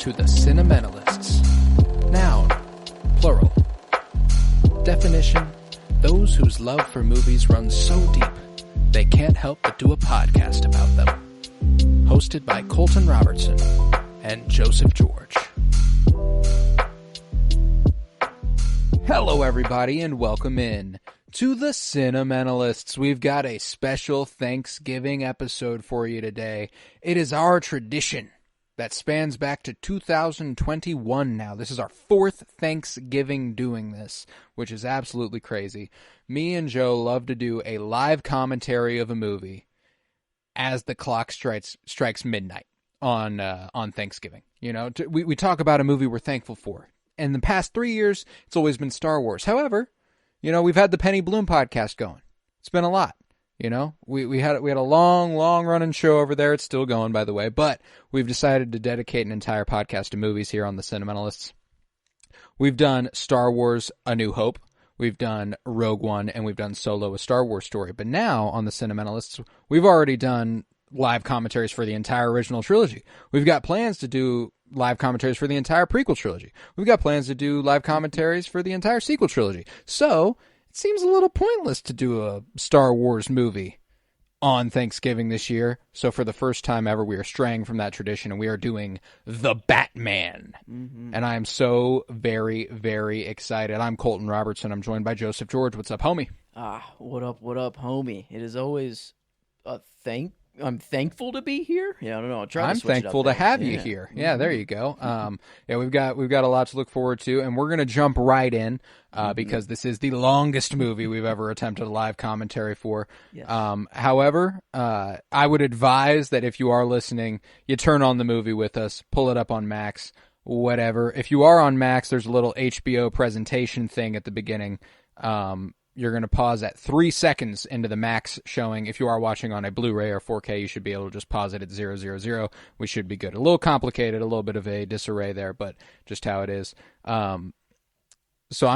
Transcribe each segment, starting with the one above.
to the Cinementalists. Noun, plural. Definition, those whose love for movies runs so deep, they can't help but do a podcast about them. Hosted by Colton Robertson and Joseph George. Hello everybody and welcome in to the Cinementalists. We've got a special Thanksgiving episode for you today. It is our tradition that spans back to 2021 now. This is our fourth Thanksgiving doing this, which is absolutely crazy. Me and Joe love to do a live commentary of a movie as the clock strikes midnight on Thanksgiving. You know, we talk about a movie we're thankful for. In the past 3 years, it's always been Star Wars. However, you know, we've had the Penny Bloom podcast going. It's been a lot. You know, we had a long running show over there. It's still going, by the way, but we've decided to dedicate an entire podcast to movies here on the Cinementalists. We've done Star Wars: A New Hope, we've done Rogue One, and we've done Solo: A Star Wars Story. But now on the Cinementalists, we've already done live commentaries for the entire original trilogy. We've got plans to do live commentaries for the entire prequel trilogy. We've got plans to do live commentaries for the entire sequel trilogy. So it seems a little pointless to do a Star Wars movie on Thanksgiving this year. So for the first time ever, we are straying from that tradition and we are doing The Batman. Mm-hmm. And I am so very, very excited. I'm Colton Robertson. I'm joined by Joseph George. What's up, homie? What up, homie? It is always I'm thankful to be here. Yeah, I don't know. I'm thankful to have you here. Yeah, there you go. Yeah, we've got a lot to look forward to, and we're gonna jump right in because this is the longest movie we've ever attempted a live commentary for. Yes. However, I would advise that if you are listening, you turn on the movie with us, pull it up on Max, whatever. If you are on Max, there's a little HBO presentation thing at the beginning. You're going to pause at 3 seconds into the Max showing. If you are watching on a Blu-ray or 4K, you should be able to just pause it at 000. We should be good. A little complicated, a little bit of a disarray there, but just how it is. So I'm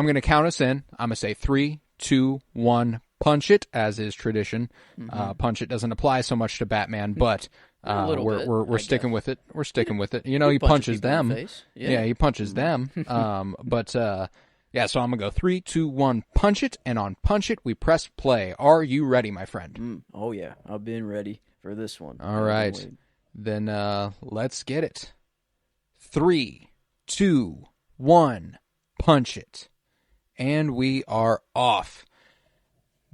going to count us in. I'm going to say 3, 2, 1, punch it, as is tradition. Mm-hmm. Punch it doesn't apply so much to Batman, but we're sticking with it. We're sticking with it. You know, he punches them. Yeah, he punches them. Yeah, so I'm going to go 3, 2, 1, punch it, and on punch it, we press play. Are you ready, my friend? Oh, yeah. I've been ready for this one. All right. Then let's get it. 3, 2, 1, punch it. And we are off.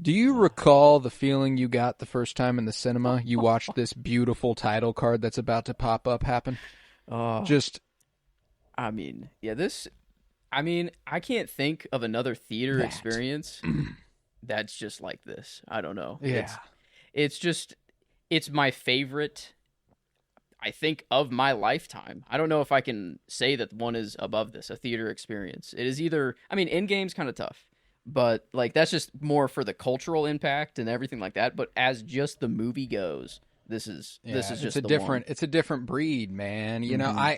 Do you recall the feeling you got the first time in the cinema you watched this beautiful title card that's about to pop up happen? I can't think of another theater experience that's just like this. I don't know. Yeah. It's my favorite, I think, of my lifetime. I don't know if I can say that one is above this, a theater experience. It is either, Endgame's kind of tough, but like that's just more for the cultural impact and everything like that. But as just the movie goes, this is just it's a different breed, man. You know,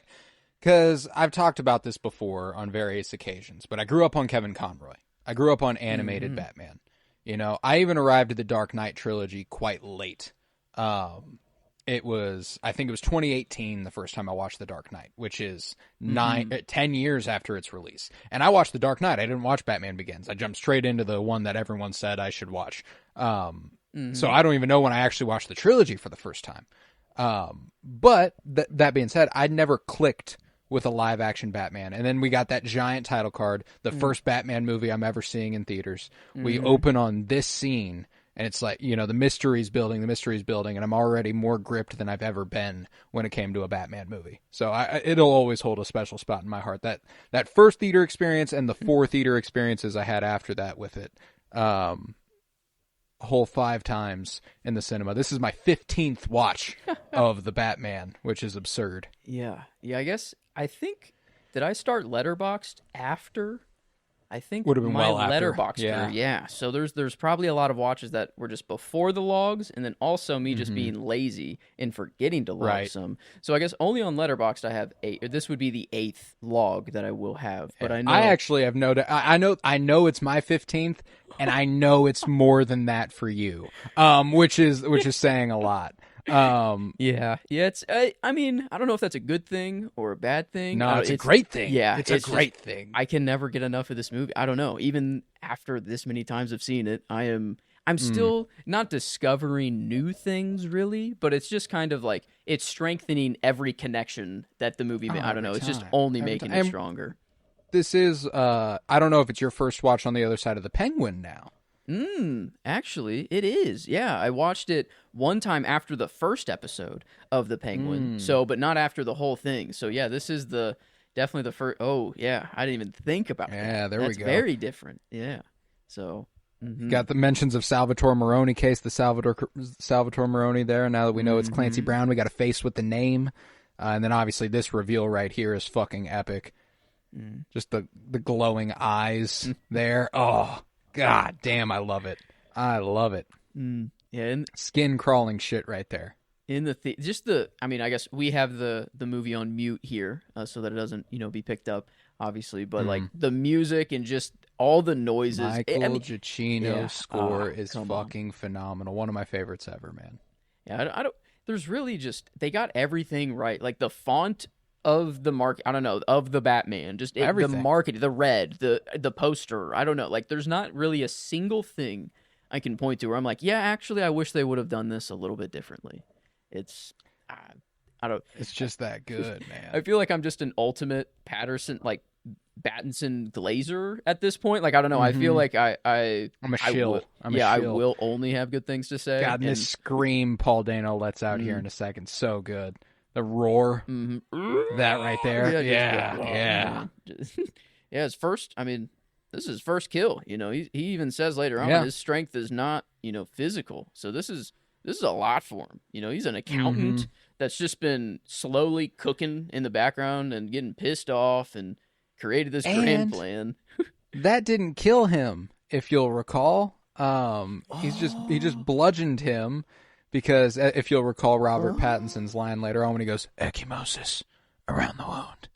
because I've talked about this before on various occasions, but I grew up on Kevin Conroy. I grew up on animated Batman. You know, I even arrived at the Dark Knight trilogy quite late. I think it was 2018 the first time I watched The Dark Knight, which is 10 years after its release. And I watched The Dark Knight. I didn't watch Batman Begins. I jumped straight into the one that everyone said I should watch. So I don't even know when I actually watched the trilogy for the first time. But that being said, I'd never clicked with a live-action Batman. And then we got that giant title card, the first Batman movie I'm ever seeing in theaters. We open on this scene, and it's like, you know, the mystery's building, and I'm already more gripped than I've ever been when it came to a Batman movie. So it'll always hold a special spot in my heart. That first theater experience and the 4 theater experiences I had after that with it, a whole 5 times in the cinema. This is my 15th watch of the Batman, which is absurd. Yeah, I think, did I start Letterboxd after? I think would have been my well after. Letterboxd. Yeah. So there's probably a lot of watches that were just before the logs, and then also me just being lazy and forgetting to log some. So I guess only on Letterboxd I have 8. This would be the 8th log that I will have. But I know I actually have noted. I know it's my 15th, and I know it's more than that for you. Which is saying a lot. Yeah, yeah. It's. I mean, I don't know if that's a good thing or a bad thing. No, it's a great thing. Yeah, It's a great thing. I can never get enough of this movie. I don't know. Even after this many times I've seen it, I'm still not discovering new things really, but it's just kind of like it's strengthening every connection that the movie made. I don't know. It's just only making it stronger. This is I don't know if it's your first watch on the other side of the Penguin now. Actually, it is. Yeah, I watched it one time after the first episode of The Penguin. So, but not after the whole thing. So, yeah, this is definitely the first. Oh, yeah, I didn't even think about that. Yeah, there That's we go. Very different. Yeah. So, got the mentions of Salvatore Moroni case, the Salvatore Moroni there. Now that we know it's Clancy Brown, we got a face with the name, and then obviously this reveal right here is fucking epic. Just the glowing eyes there. Oh. God damn, I love it. I love it. Yeah, and skin crawling shit right there. In I mean, I guess we have the movie on mute here, so that it doesn't, be picked up, obviously. But like the music and just all the noises. Michael Giacchino's score is fucking phenomenal. One of my favorites ever, man. Yeah, I don't. There's really just they got everything right. Like the font of the I don't know, of the Batman, just the marketing, the red, the poster, I don't know, like there's not really a single thing I can point to where I'm like, yeah, actually I wish they would have done this a little bit differently. It's I don't, it's just that good, man. I feel like I'm just an ultimate Patterson, like Battinson Glazer at this point. Like I don't know, I feel like I'm a shill. I will only have good things to say. God, and this scream Paul Dano lets out here in a second, so good. The roar, that right there. Yeah. Yeah, his first, I mean, this is his first kill. He even says later on his strength is not, physical. So this is a lot for him. He's an accountant that's just been slowly cooking in the background and getting pissed off and created this grand plan. That didn't kill him, if you'll recall. He just bludgeoned him. Because if you'll recall Robert Pattinson's line later on when he goes, ecchymosis, around the wound.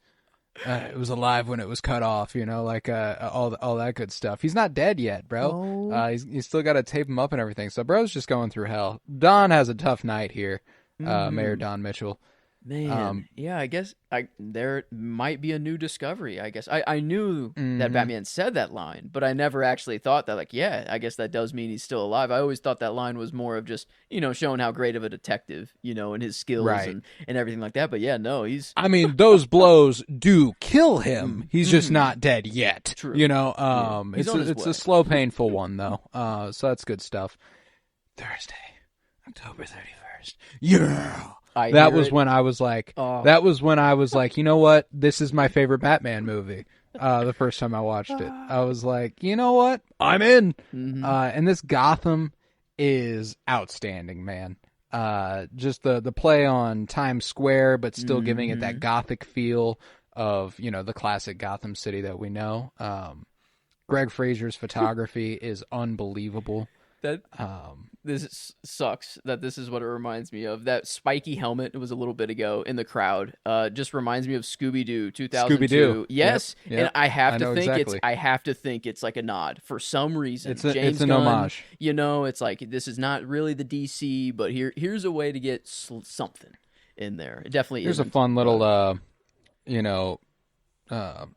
It was alive when it was cut off, like all that good stuff. He's not dead yet, bro. He's still got to tape him up and everything. So bro's just going through hell. Don has a tough night here, Mayor Don Mitchell. Man, yeah, I guess there might be a new discovery, I guess. I knew that Batman said that line, but I never actually thought that, like, yeah, I guess that does mean he's still alive. I always thought that line was more of just, showing how great of a detective, and his skills and everything like that. But yeah, no, he's... I mean, those blows do kill him. He's just not dead yet. True. It's a slow, painful one, though. So that's good stuff. Thursday, October 31st. Yeah! That was when I was like, you know what? This is my favorite Batman movie. The first time I watched it, I was like, you know what? I'm in. And this Gotham is outstanding, man. Just the play on Times Square, but still giving it that Gothic feel of, the classic Gotham City that we know. Greg Fraser's photography is unbelievable. This sucks that this is what it reminds me of. That spiky helmet, it was a little bit ago in the crowd, just reminds me of Scooby-Doo 2002. Scooby-Doo. Yes, yep. And I have to think it's like a nod for some reason. It's an homage. It's like this is not really the DC, but here's a way to get something in there. It definitely Here's a fun little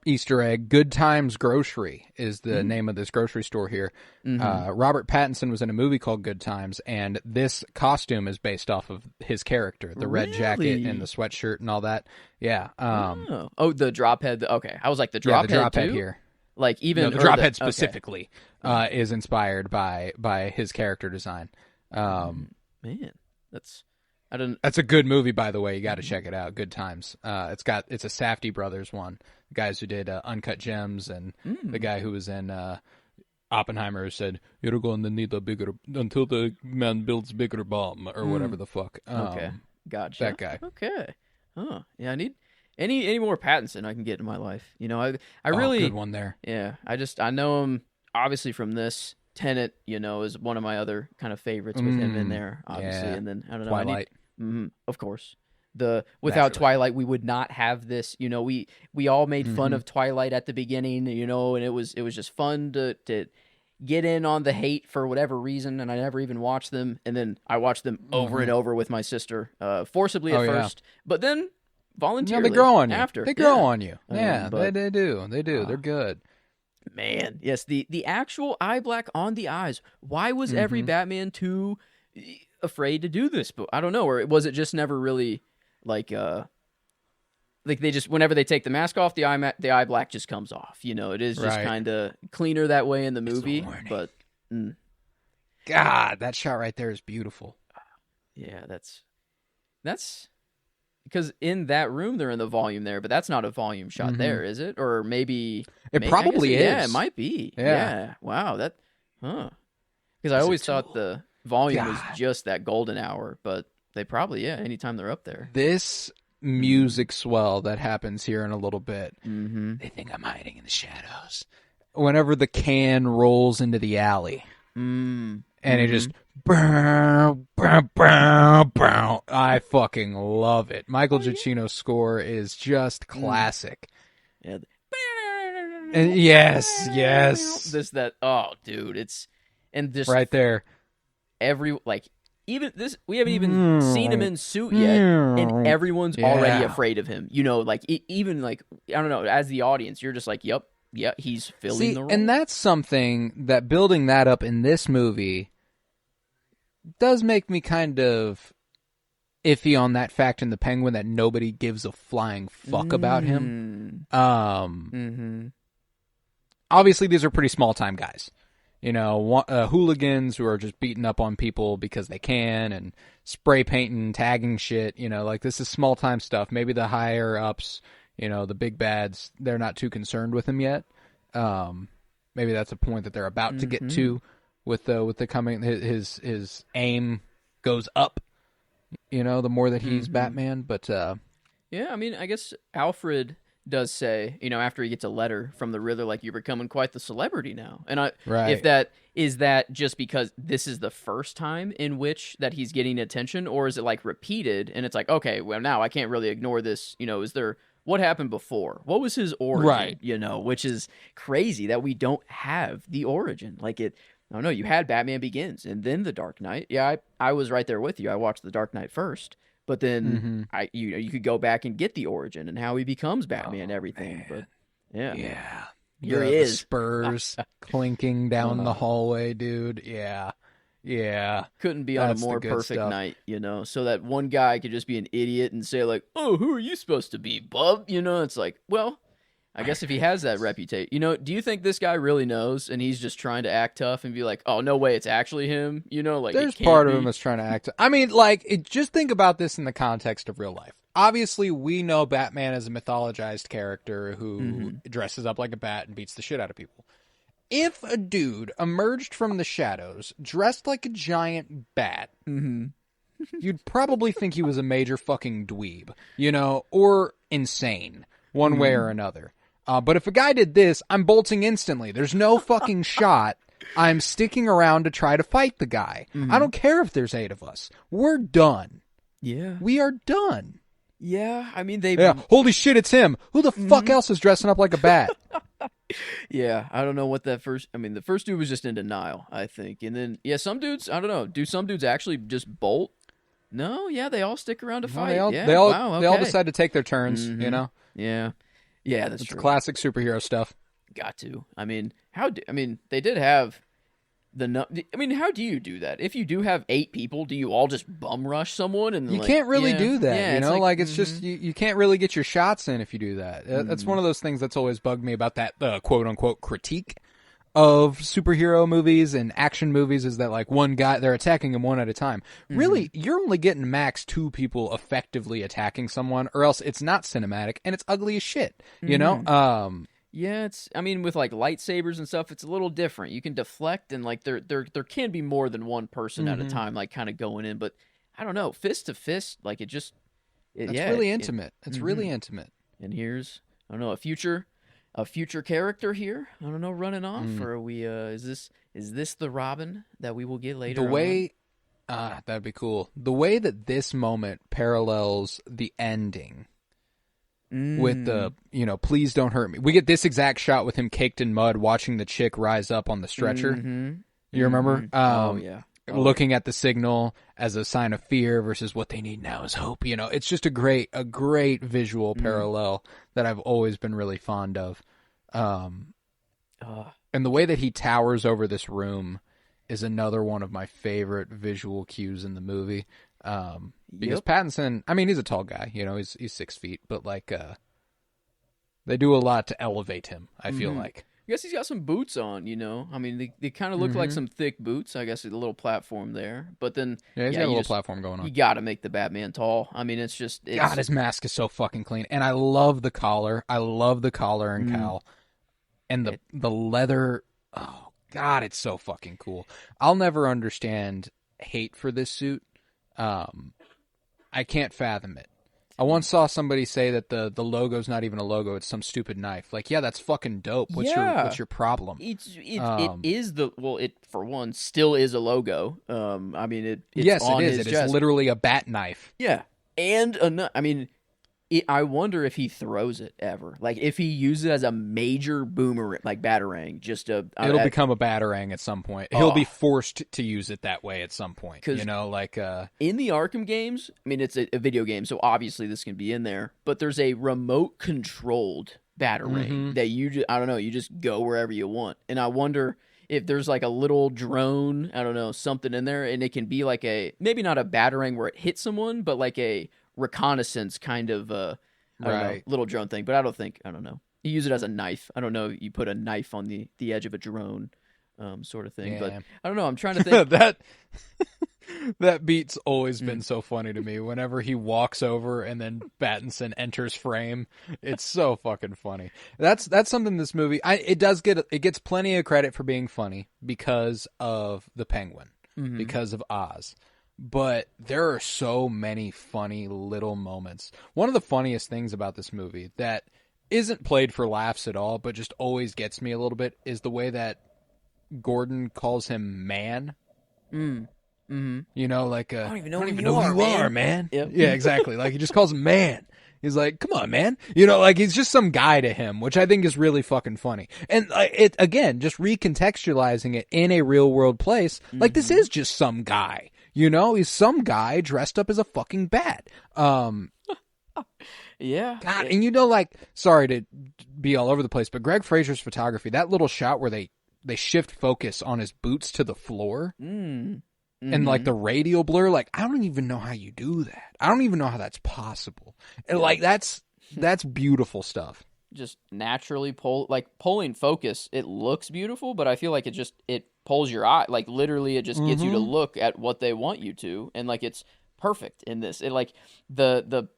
Easter egg. Good Times Grocery is the name of this grocery store here. Robert Pattinson was in a movie called Good Times, and this costume is based off of his character, the red jacket and the sweatshirt and all that. Yeah. The drop head. Okay, I was like the drop head here. Like even the drop head specifically is inspired by his character design. Man, that's a good movie, by the way. You got to check it out. Good Times. It's a Safdie brothers one. The guys who did Uncut Gems, and the guy who was in Oppenheimer who said, "You're going to need a bigger until the man builds bigger bomb," or whatever the fuck. Okay, gotcha. That guy. Okay. Oh, yeah. I need any more Pattinson I can get in my life. I really good one there. Yeah. I know him obviously from this. Tenet, is one of my other kind of favorites with him in there, obviously, and then I don't know, Twilight. Of course. Without Twilight, we would not have this. We all made fun of Twilight at the beginning, and it was just fun to get in on the hate for whatever reason, and I never even watched them. And then I watched them over and over with my sister, forcibly at first, but then voluntarily. They grow on you. After They grow on you. Yeah, but, they do. They do. They're good. Man, yes, the actual eye black on the eyes. Why was every Batman too afraid to do this? But I don't know. Or was it just never really like they just, whenever they take the mask off, the eye black just comes off. You know, it is just kind of cleaner that way in the movie. But God, that shot right there is beautiful. Yeah, that's because in that room they're in the volume there, but that's not a volume shot there, is it? Or maybe it probably is. Yeah, it might be. Yeah. Wow. Because I always thought the volume was just that golden hour, but they probably anytime they're up there. This music swell that happens here in a little bit. They think I'm hiding in the shadows. Whenever the can rolls into the alley, and it just. I fucking love it. Michael Giacchino's score is just classic. Yeah. And yes. Oh, dude, it's and just right there. Even this, we haven't even seen him in suit yet, and everyone's already afraid of him. You know, like even like I don't know, as the audience, you're just like, yep, he's filling the role. And that's something that building that up in this movie does make me kind of iffy on that fact in the Penguin that nobody gives a flying fuck about him. Obviously, these are pretty small-time guys. You know, hooligans who are just beating up on people because they can and spray painting, tagging shit. You know, like this is small-time stuff. Maybe the higher-ups, you know, the big bads, they're not too concerned with him yet. Maybe that's a point that they're about to get to. With the coming, his aim goes up, you know, the more that he's Batman. But yeah, I mean, I guess Alfred does say, you know, after he gets a letter from the Riddler, like, you're becoming quite the celebrity now. And if that is that just because this is the first time in which that he's getting attention, or is it like repeated and it's like, okay, well now I can't really ignore this. You know, is there what happened before? What was his origin? Right. You know, which is crazy that we don't have the origin. Like it. I don't know, you had Batman Begins and then The Dark Knight. Yeah, I was right there with you. I watched The Dark Knight first, but then you could go back and get the origin and how he becomes Batman and everything. Man. But yeah, here he is. Spurs clinking down the hallway, dude. Yeah. Couldn't be on a more perfect night, you know. So that one guy could just be an idiot and say like, "Oh, who are you supposed to be, bub?" You know, it's like, well. I guess if he has that reputation, you know, do you think this guy really knows and he's just trying to act tough and be like, oh, no way, it's actually him? You know, like, there's part of him that's trying to act. I mean, like, just think about this in the context of real life. Obviously, we know Batman as a mythologized character who dresses up like a bat and beats the shit out of people. If a dude emerged from the shadows dressed like a giant bat, you'd probably think he was a major fucking dweeb, you know, or insane, one way or another. But if a guy did this, I'm bolting instantly. There's no fucking shot. I'm sticking around to try to fight the guy. I don't care if there's 8 of us. We're done. Yeah. We are done. Yeah, I mean, they... Yeah, holy shit, it's him. Who the fuck else is dressing up like a bat? Yeah, I don't know what that first... I mean, the first dude was just in denial, I think. And then, yeah, some dudes, I don't know. Do some dudes actually just bolt? No, yeah, they all stick around to fight. They all decide to take their turns, you know? Yeah. Yeah, that's true. Classic superhero stuff. Got to. I mean, they did have how do you do that? If you do have 8 people, do you all just bum rush someone? And you can't really do that, you know? It's just, you can't really get your shots in if you do that. That's one of those things that's always bugged me about that quote-unquote critique of superhero movies and action movies is that, like, one guy, they're attacking him one at a time. Really, you're only getting max 2 people effectively attacking someone, or else it's not cinematic, and it's ugly as shit, you know? Yeah, with, like, lightsabers and stuff, it's a little different. You can deflect, and, like, there can be more than one person at a time, like, kind of going in, but, I don't know, fist to fist, like, it's really intimate. It's really intimate. And here's, I don't know, a future character here. I don't know, running off, or are we? Is this the Robin that we will get later? The way, that'd be cool. The way that this moment parallels the ending with the, please don't hurt me. We get this exact shot with him caked in mud watching the chick rise up on the stretcher. Mm-hmm. You remember? Oh, yeah. Looking at the signal as a sign of fear versus what they need now is hope. It's just a great visual parallel that I've always been really fond of. And the way that he towers over this room is another one of my favorite visual cues in the movie. Because Pattinson, I mean, he's a tall guy, he's 6 feet, but they do a lot to elevate him, I feel like. I guess he's got some boots on, I mean, they kind of look like some thick boots. I guess a little platform there, but then he's got a little platform going on. You got to make the Batman tall. I mean, it's God, his mask is so fucking clean, and I love the collar. I love the collar and cowl, and the leather. Oh God, it's so fucking cool. I'll never understand hate for this suit. I can't fathom it. I once saw somebody say that the logo's not even a logo; it's some stupid knife. Like, yeah, that's fucking dope. What's your problem? It is it for one still is a logo. I mean, it's yes, on it is. His It chest. is literally a bat knife. Yeah, and I mean, I wonder if he throws it ever. Like, if he uses it as a major boomerang, like batarang, it'll become a batarang at some point. He'll be forced to use it that way at some point. In the Arkham games, I mean, it's a video game, so obviously this can be in there. But there's a remote controlled batarang that you just go wherever you want. And I wonder if there's like a little drone, I don't know, something in there, and it can be like maybe not a batarang where it hits someone, but like a reconnaissance kind of I don't know, little drone thing. But I don't know. You use it as a knife. I don't know. You put a knife on the edge of a drone, sort of thing. Yeah. But I don't know. I'm trying to think. that beat's always been so funny to me. Whenever he walks over and then Pattinson enters frame, it's so fucking funny. That's something this movie. It gets plenty of credit for being funny because of the Penguin, because of Oz. But there are so many funny little moments. One of the funniest things about this movie that isn't played for laughs at all, but just always gets me a little bit, is the way that Gordon calls him man. Mm-hmm. Like I don't even know who you are, man. Yep. Yeah, exactly. Like, he just calls him man. He's like, come on, man. Like, he's just some guy to him, which I think is really fucking funny. And it, again, just recontextualizing it in a real world place, like, this is just some guy. He's some guy dressed up as a fucking bat. Yeah. God, and sorry to be all over the place, but Greg Fraser's photography, that little shot where they shift focus on his boots to the floor, and like the radial blur, like, I don't even know how you do that. I don't even know how that's possible. And like, that's beautiful stuff. Just naturally pulling focus. It looks beautiful, but I feel like it pulls your eye. Like, literally, it just gets you to look at what they want you to, and like, it's perfect in this. It, like, the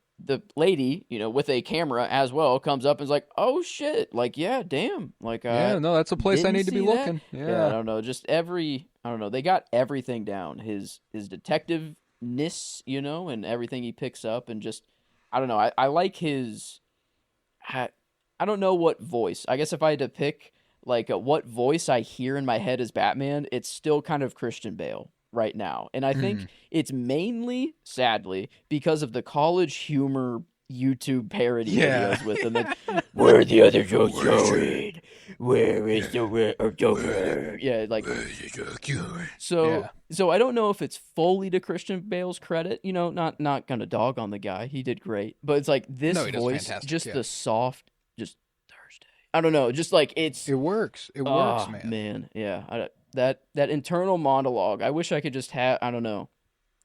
lady, with a camera as well, comes up and is like, "Oh shit!" Like, yeah, damn. Like, that's a place I need to be looking. Yeah, I don't know. I don't know. They got everything down. His detectiveness, and everything he picks up, and just, I don't know. I like his. I don't know what voice. I guess if I had to pick, like, what voice I hear in my head as Batman, it's still kind of Christian Bale right now. And I think it's mainly, sadly, because of the college humor YouTube parody videos with him. Where are the other jokes going? Where is the Joker? Yeah, like, where's the Joker? So I don't know if it's fully to Christian Bale's credit. Not gonna dog on the guy. He did great. But it's like this voice, just the soft, just Thursday. I don't know. Just like it works. It works, man. Man, yeah. That internal monologue. I wish I could just have. I don't know.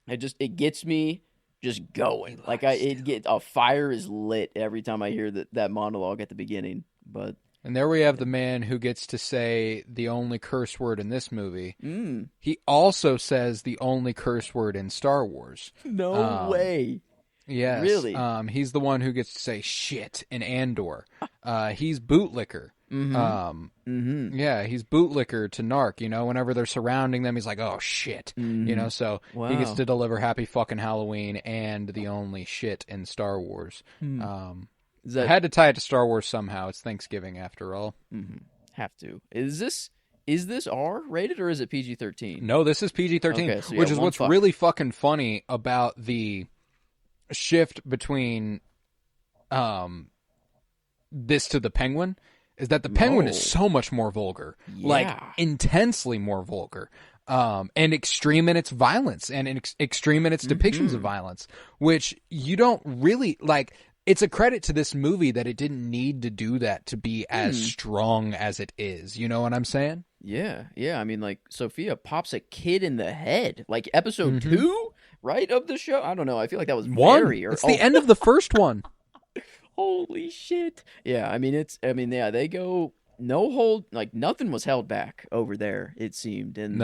It gets me just going. Like, a fire is lit every time I hear that monologue at the beginning. But and there we have the man who gets to say the only curse word in this movie. He also says the only curse word in Star Wars. No way. Yes. Really? He's the one who gets to say shit in Andor. He's bootlicker. Yeah, he's bootlicker to Narc, whenever they're surrounding them, he's like, oh shit, so he gets to deliver Happy fucking Halloween and the only shit in Star Wars. I had to tie it to Star Wars somehow. It's Thanksgiving after all. Have to. Is this R rated or is it PG-13? No, this is PG-13, okay, so which is what's really fucking funny about the shift between this to the Penguin is that the Penguin is so much more vulgar, like intensely more vulgar, and extreme in its violence and extreme in its depictions of violence, which you don't really like. It's a credit to this movie that it didn't need to do that to be as strong as it is. You know what I'm saying? Yeah. I mean, like, Sophia pops a kid in the head, like episode 2, right, of the show? I don't know. I feel like that was very... It's the end of the first one. Holy shit. Yeah, I mean, they go no hold, like, nothing was held back over there, it seemed. And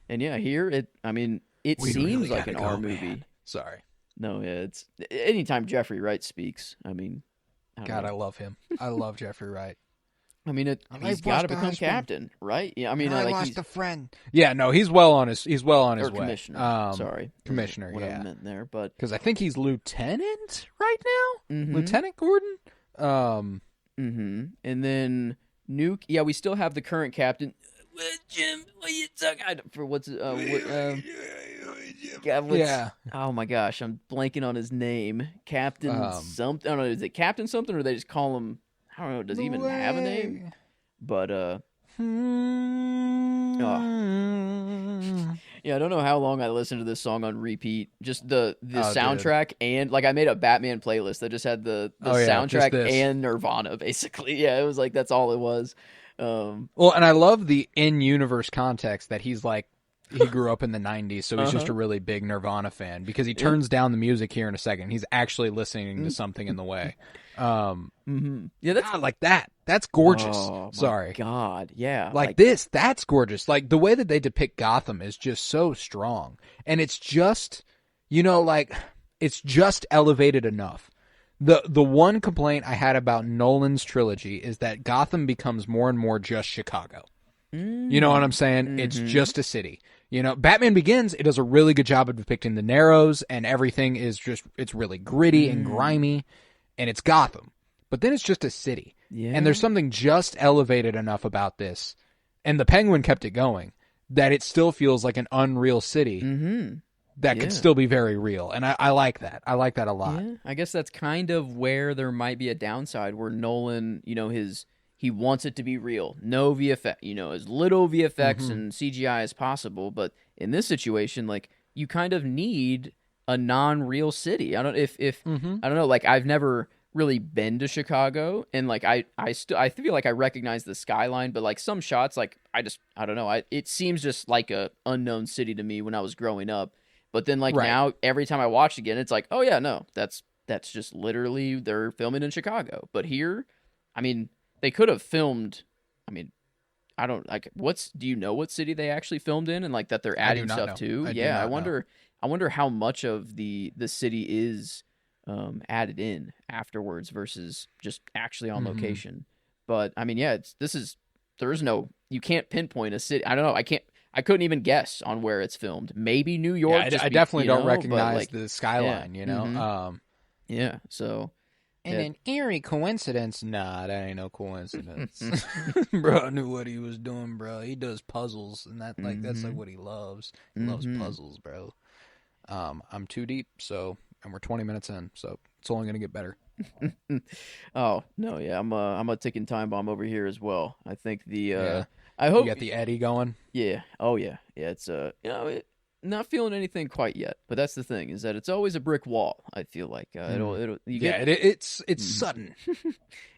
yeah, here, it seems really like an R movie. Man. Sorry. No, yeah, it's anytime Jeffrey Wright speaks. I mean, I love him. I love Jeffrey Wright. I mean, he's got to become captain, right? Yeah, I mean, I like lost a friend. Yeah, no, he's well on his way. Commissioner. Sorry, commissioner. What I meant there, but because I think he's lieutenant right now, Lieutenant Gordon. And then Nuke. Yeah, we still have the current captain. Jim, what are you talking for? What's yeah. Oh my gosh, I'm blanking on his name. Captain something. I don't know. Is it Captain something, or they just call him? I don't know. Does he even have a name? But yeah, I don't know how long I listened to this song on repeat. Just the soundtrack, and like I made a Batman playlist that just had the soundtrack and Nirvana, basically. Yeah, it was like that's all it was. Well, and I love the in-universe context that he's like, he grew up in the 90s, so he's just a really big Nirvana fan because he turns down the music here in a second. He's actually listening to something in the way. Yeah, that's God, like that. That's gorgeous. Oh, Sorry. God, yeah. Like this, that's gorgeous. Like the way that they depict Gotham is just so strong. And it's just, like it's just elevated enough. The one complaint I had about Nolan's trilogy is that Gotham becomes more and more just Chicago. You know what I'm saying? It's just a city. Batman Begins, it does a really good job of depicting the Narrows, and everything is it's really gritty and grimy, and it's Gotham. But then it's just a city. Yeah. And there's something just elevated enough about this, and the Penguin kept it going, that it still feels like an unreal city that could still be very real. And I like that. I like that a lot. Yeah. I guess that's kind of where there might be a downside, where Nolan, he wants it to be real. No VFX, as little VFX and CGI as possible. But in this situation, like, you kind of need a non-real city. I don't know, like, I've never really been to Chicago, and like I feel like I recognize the skyline, but like some shots, like I don't know, it seems just like a unknown city to me when I was growing up. But then now every time I watch again, it's like, oh yeah, no, that's just literally they're filming in Chicago. But here, I mean, they could have filmed, I mean, I don't like do you know what city they actually filmed in, and like that they're adding stuff to? Yeah, I wonder how much of the city is added in afterwards versus just actually on location. But I mean, yeah, you can't pinpoint a city. I don't know. I couldn't even guess on where it's filmed. Maybe New York. Yeah, I definitely don't recognize the skyline, yeah. So. And an eerie coincidence? Nah, that ain't no coincidence. Bro, I knew what he was doing, bro. He does puzzles, and that's like what he loves. He loves puzzles, bro. I'm too deep, and we're 20 minutes in, so it's only gonna get better. Oh no, yeah, I'm a ticking time bomb over here as well. I think I hope you got the Eddie going. Yeah. Oh yeah. Yeah. It's not feeling anything quite yet, but that's the thing, is that it's always a brick wall. I feel like it's sudden.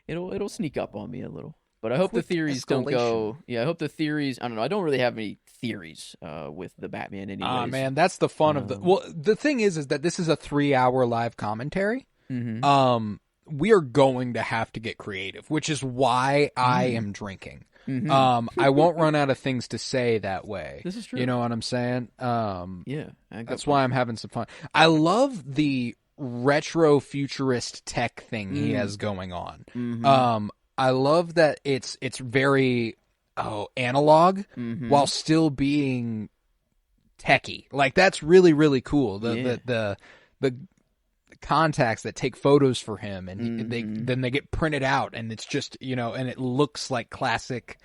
it'll sneak up on me a little, but I hope the theories don't go. Yeah, I hope the theories. I don't know. I don't really have any theories with the Batman anyways. Man, that's the fun of the. Well, the thing is that this is a 3-hour live commentary. We are going to have to get creative, which is why I am drinking. I won't run out of things to say that way. This is true. You know what I'm saying? Yeah. That's why I'm having some fun. I love the retro futurist tech thing he has going on. I love that it's very analog while still being techie. Like, that's really, really cool. The contacts that take photos for him, and then they get printed out, and it's just and it looks like classic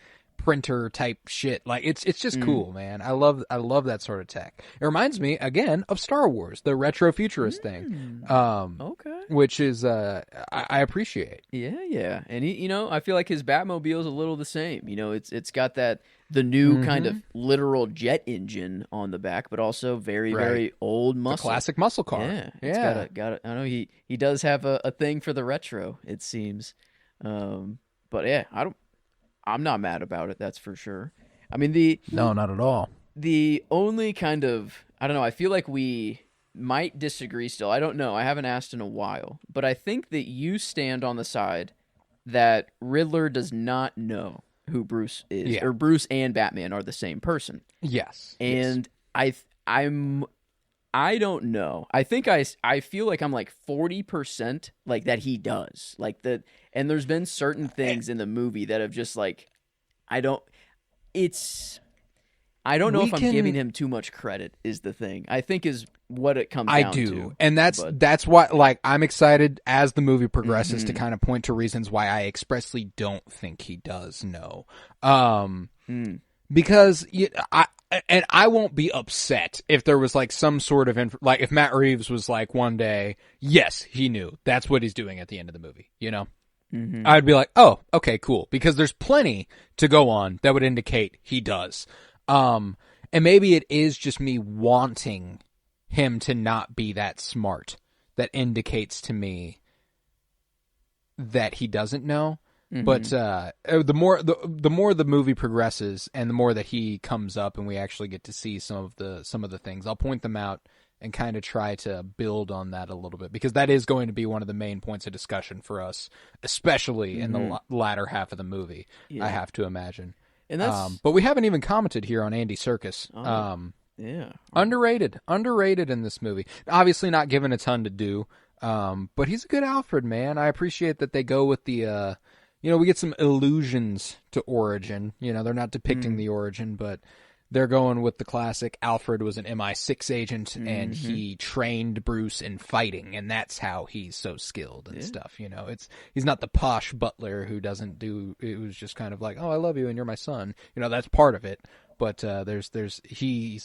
printer type shit. Like it's just cool, man. I love that sort of tech. It reminds me again of Star Wars, the retro futurist thing. Okay. Which is I appreciate. Yeah. And I feel like his Batmobile is a little the same. It's got the new kind of literal jet engine on the back, but also very, very old muscle. It's a classic muscle car. Yeah. It's got I know he does have a thing for the retro, it seems. But yeah, I'm not mad about it, that's for sure. I mean No, not at all. The only kind of, I don't know, I feel like we might disagree still. I don't know. I haven't asked in a while, but I think that you stand on the side that Riddler does not know who Bruce is, or Bruce and Batman are the same person. Yes. And I don't know. I think I feel like I'm like 40% like that he does. Like that, and there's been certain things in the movie that have just like I don't know if I'm giving him too much credit is the thing. I think is what it comes down to. I do. And that's why, like, I'm excited as the movie progresses to kind of point to reasons why I expressly don't think he does know. Because I won't be upset if there was like some sort of like if Matt Reeves was like one day, yes, he knew. That's what he's doing at the end of the movie, I'd be like, "Oh, okay, cool." Because there's plenty to go on that would indicate he does. And maybe it is just me wanting him to not be that smart that indicates to me that he doesn't know. But the more the movie progresses and the more that he comes up and we actually get to see some of the things, I'll point them out and kind of try to build on that a little bit, because that is going to be one of the main points of discussion for us, especially in the latter half of the movie. I have to imagine. And that's... but we haven't even commented here on Andy Serkis. Underrated in this movie. Obviously not given a ton to do, but he's a good Alfred, man. I appreciate that they go with the, we get some allusions to origin. They're not depicting the origin, but they're going with the classic Alfred was an MI6 agent and he trained Bruce in fighting, and that's how he's so skilled and stuff. He's not the posh butler who doesn't do, it was just kind of like, oh, I love you and you're my son. That's part of it. But he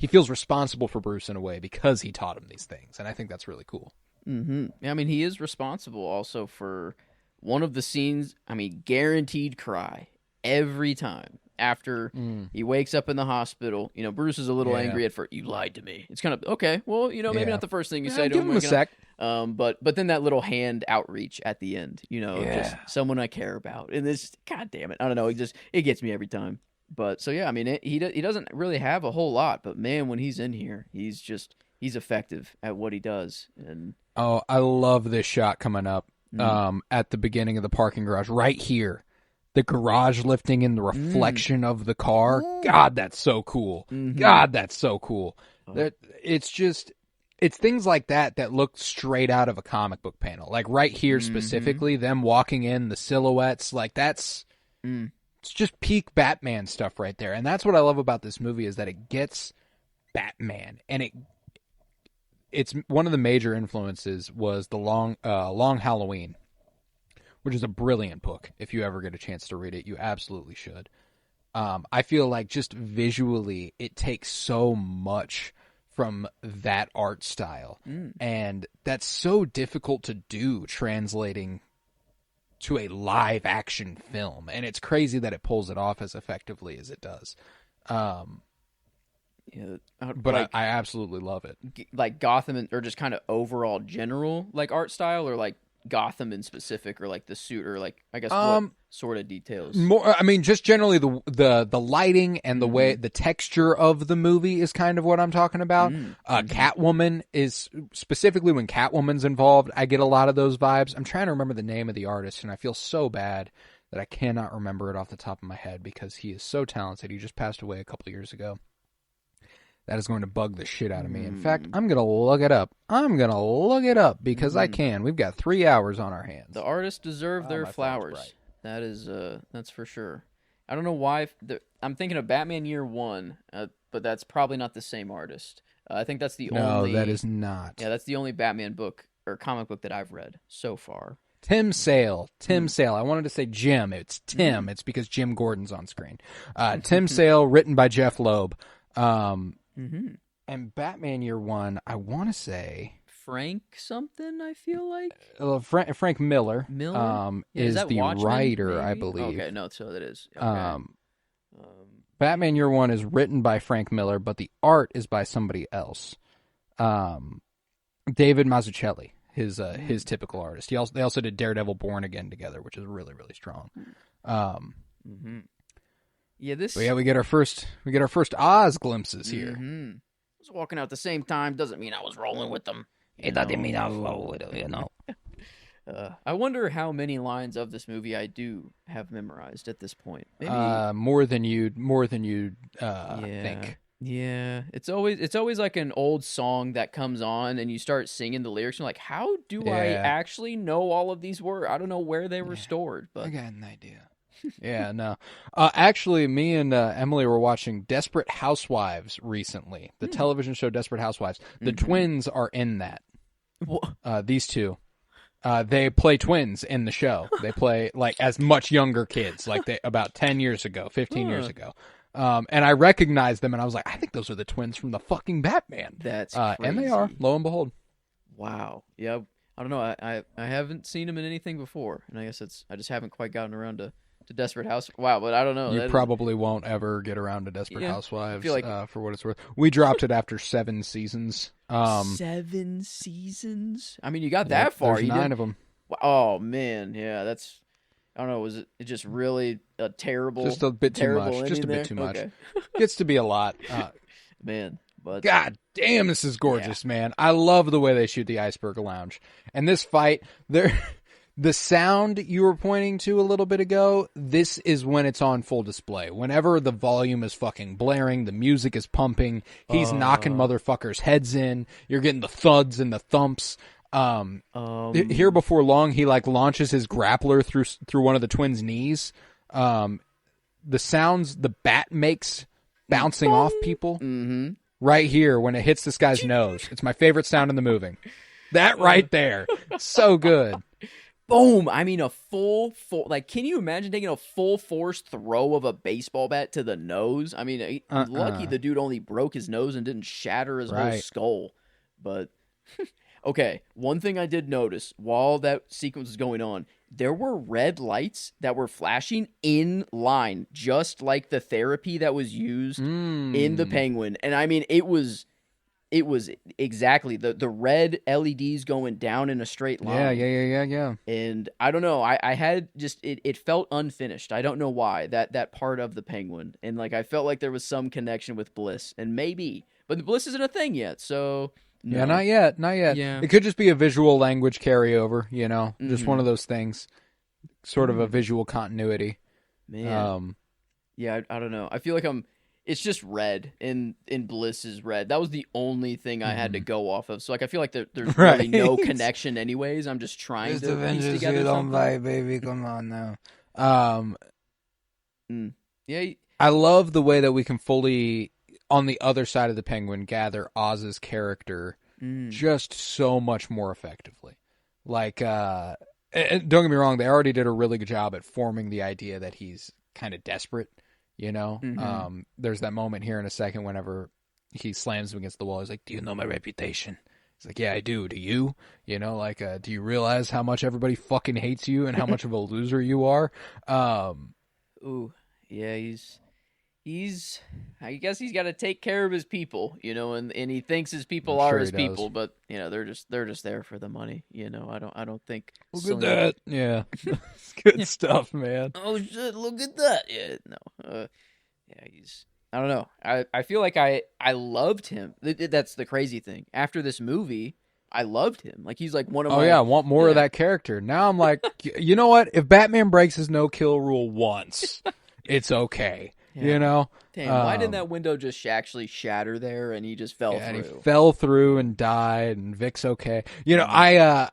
feels responsible for Bruce in a way because he taught him these things, and I think that's really cool. I mean, he is responsible also for one of the scenes. I mean, guaranteed cry every time after he wakes up in the hospital. Bruce is a little angry at first. You lied to me. It's kind of okay. Well, maybe not the first thing you say to him. Give him a sec. But then that little hand outreach at the end. Just someone I care about, and this, God damn it, I don't know. It gets me every time. But so yeah, I mean, he doesn't really have a whole lot, but man, when he's in here, he's effective at what he does. And oh, I love this shot coming up at the beginning of the parking garage right here. The garage lifting in the reflection of the car. God, that's so cool. God, that's so cool. It's things like that look straight out of a comic book panel. Like right here specifically, them walking in, the silhouettes, like that's it's just peak Batman stuff right there. And that's what I love about this movie, is that it gets Batman, and it's one of the major influences was the Long Halloween, which is a brilliant book. If you ever get a chance to read it, you absolutely should. I feel like just visually, it takes so much from that art style. And that's so difficult to do, translating to a live action film. And it's crazy that it pulls it off as effectively as it does. But I absolutely love it. Like Gotham, or just kind of overall general like art style, or like Gotham in specific, or like the suit, or like I guess what sort of details? More, I mean, just generally the lighting and the way the texture of the movie is kind of what I'm talking about. Catwoman is specifically when Catwoman's involved, I get a lot of those vibes. I'm trying to remember the name of the artist, and I feel so bad that I cannot remember it off the top of my head because he is so talented. He just passed away a couple years ago. That is going to bug the shit out of me. In fact, I'm going to look it up. Because I can. We've got 3 hours on our hands. The artists deserve their flowers. That is, that's for sure. I don't know why. I'm thinking of Batman Year One, but that's probably not the same artist. I think that's the only. No, that is not. Yeah, that's the only Batman book or comic book that I've read so far. Tim Sale. Tim Sale. I wanted to say Jim. It's Tim. It's because Jim Gordon's on screen. Tim Sale, written by Jeff Loeb. And Batman Year One, I want to say Frank something, I feel like. Frank Miller, is that the Watchmen, writer, maybe? I believe. Okay, no, so that is. Okay. Batman Year One is written by Frank Miller, but the art is by somebody else. David Mazzucchelli, his typical artist. They also did Daredevil Born Again together, which is really, really strong. Yeah, we get our first Oz glimpses here. I was walking out at the same time. Doesn't mean I was rolling with them. It doesn't mean I'll roll with it, you know. I wonder how many lines of this movie I do have memorized at this point. Maybe more than you'd think. Yeah, it's always like an old song that comes on and you start singing the lyrics. And you're like, how do I actually know all of these words? I don't know where they were stored, but I got an idea. Yeah, no. Actually, me and Emily were watching Desperate Housewives recently. The television show Desperate Housewives. The twins are in that. These two. They play twins in the show. They play like as much younger kids, like about 10 years ago, 15 years ago. And I recognized them, and I was like, I think those are the twins from the fucking Batman. That's crazy. And they are, lo and behold. Wow. Yeah, I don't know. I haven't seen them in anything before, and I guess I just haven't quite gotten around to Desperate House. Wow, but I don't know. You probably won't ever get around to Desperate Housewives, I feel like... for what it's worth. We dropped it after 7 seasons. 7 seasons? I mean, you got that far. There's 9 of them. Oh, man. Yeah, that's... I don't know. Was it just really a terrible... Just a bit too much. Just a bit too much. Gets to be a lot. Man, but... God damn, this is gorgeous, man. I love the way they shoot the Iceberg Lounge. And this fight, the sound you were pointing to a little bit ago, this is when it's on full display. Whenever the volume is fucking blaring, the music is pumping, he's knocking motherfuckers' heads in, you're getting the thuds and the thumps. Here before long, he like launches his grappler through one of the twins' knees. The sounds the bat makes bouncing off people right here when it hits this guy's nose. It's my favorite sound in the movie. That right there. So good. Boom! I mean, a full, like, can you imagine taking a full force throw of a baseball bat to the nose? I mean, lucky the dude only broke his nose and didn't shatter his whole skull. But, okay, one thing I did notice while that sequence was going on, there were red lights that were flashing in line, just like the therapy that was used in the Penguin. And I mean, it was exactly the red LEDs going down in a straight line. Yeah. And I don't know. I had just it felt unfinished. I don't know why that part of the Penguin. And like I felt like there was some connection with Bliss, and maybe, but the Bliss isn't a thing yet. So no. Yeah, not yet. Yeah. It could just be a visual language carryover. You know, just one of those things. Sort of a visual continuity. Man. Yeah, I don't know. I feel like it's just red, and Bliss is red. That was the only thing I had to go off of. So, like, I feel like there's really no connection anyways. I'm just trying to piece together you something. don't buy, baby. Come on now. Yeah. I love the way that we can fully, on the other side of the Penguin, gather Oz's character just so much more effectively. Like, don't get me wrong, they already did a really good job at forming the idea that he's kind of desperate. You know, there's that moment here in a second whenever he slams him against the wall. He's like, do you know my reputation? He's like, yeah, I do. Do you? You know, like, do you realize how much everybody fucking hates you and how much of a loser you are? Ooh, yeah, I guess he's got to take care of his people, you know, and he thinks his people are his people, but you know, they're just there for the money, you know. I don't think. Look at that. Yeah. It's good stuff, man. Oh shit, look at that. Yeah, no. Yeah, I don't know. I feel like I loved him. That's the crazy thing. After this movie, I loved him. Like he's like one of my... Oh yeah, I want more of that character. Now I'm like, you know what? If Batman breaks his no-kill rule once, it's okay. Yeah. You know? Damn, why didn't that window just actually shatter there and he just fell through? And he fell through and died, and Vic's okay. You know, I